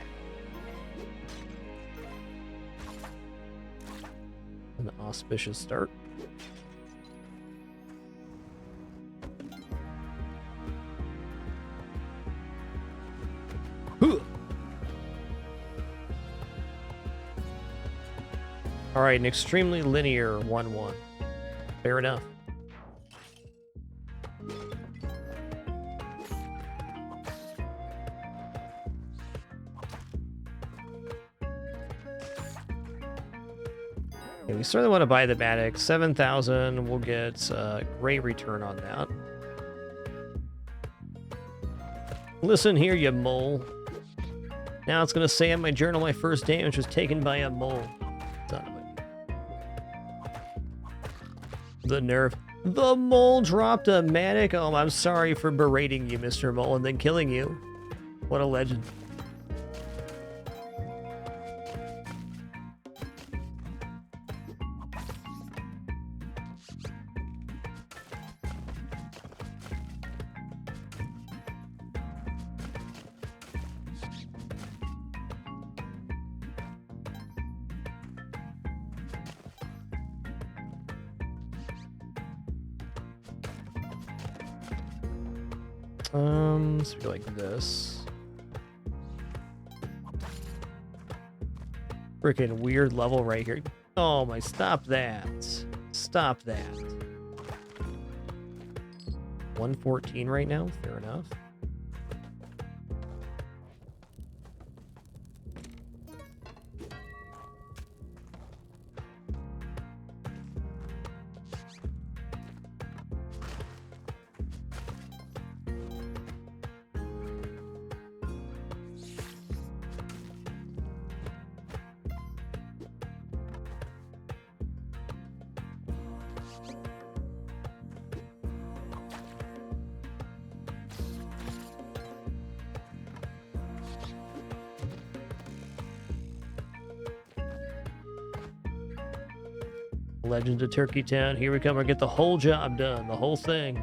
An auspicious start. All right, an extremely linear 1-1. Fair enough. Okay, we certainly want to buy the Matic. 7,000, we'll get a great return on that. Listen here, you mole. Now it's going to say in my journal my first damage was taken by a mole. Son of a... The nerve. The mole dropped a Matic. Oh, I'm sorry for berating you, Mr. Mole, and then killing you. What a legend. Let's do like this. Freaking weird level right here. Oh my, stop that. Stop that. 114 right now, fair enough. Legends of Turkey Town. Here we come. We're gonna get the whole job done. The whole thing.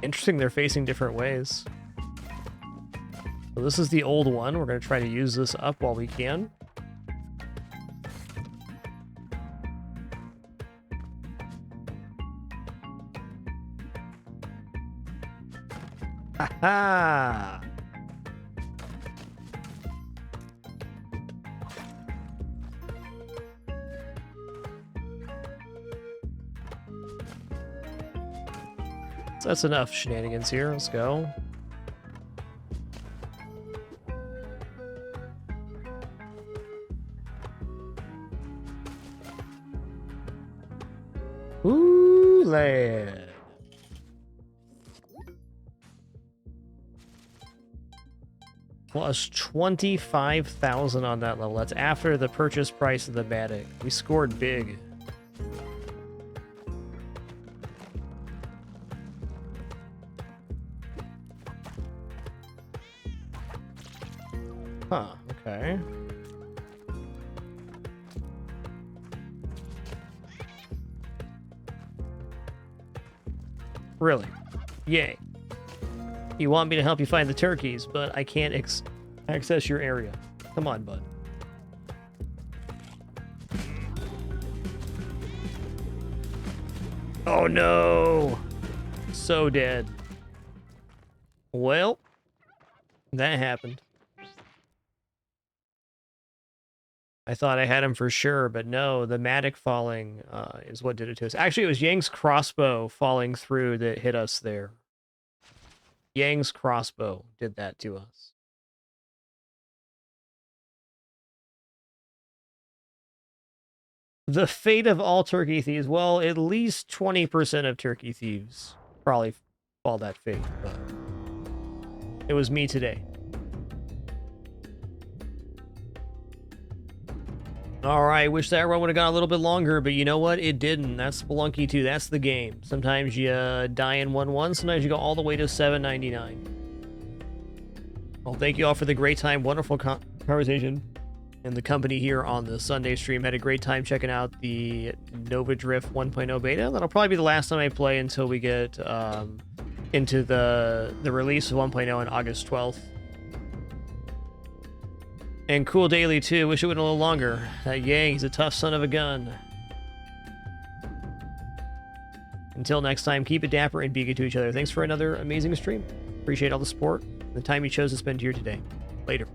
Interesting, they're facing different ways. So this is the old one. We're going to try to use this up while we can. Ha-ha! So that's enough shenanigans here. Let's go. Ooh, lad. Plus 25,000 on that level. That's after the purchase price of the Matic. We scored big. Huh, okay. Really? Yay. You want me to help you find the turkeys, but I can't access your area. Come on, bud. Oh no! So dead. Well, that happened. I thought I had him for sure, but no, the Matic falling is what did it to us. Actually, it was Yang's crossbow falling through that hit us there. Yang's crossbow did that to us. The fate of all turkey thieves. Well, at least 20% of turkey thieves probably fall that fate, but it was me today. All right, wish that run would have gone a little bit longer, but you know what? It didn't. That's Spelunky 2. That's the game. Sometimes you die in 1-1. Sometimes you go all the way to 799. Well, thank you all for the great time. Wonderful conversation and the company here on the Sunday stream. Had a great time checking out the Nova Drift 1.0 beta. That'll probably be the last time I play until we get into the release of 1.0 on August 12th. And Cool Daily, too. Wish it went a little longer. That Yang, he's a tough son of a gun. Until next time, keep it dapper and be good to each other. Thanks for another amazing stream. Appreciate all the support and the time you chose to spend here today. Later.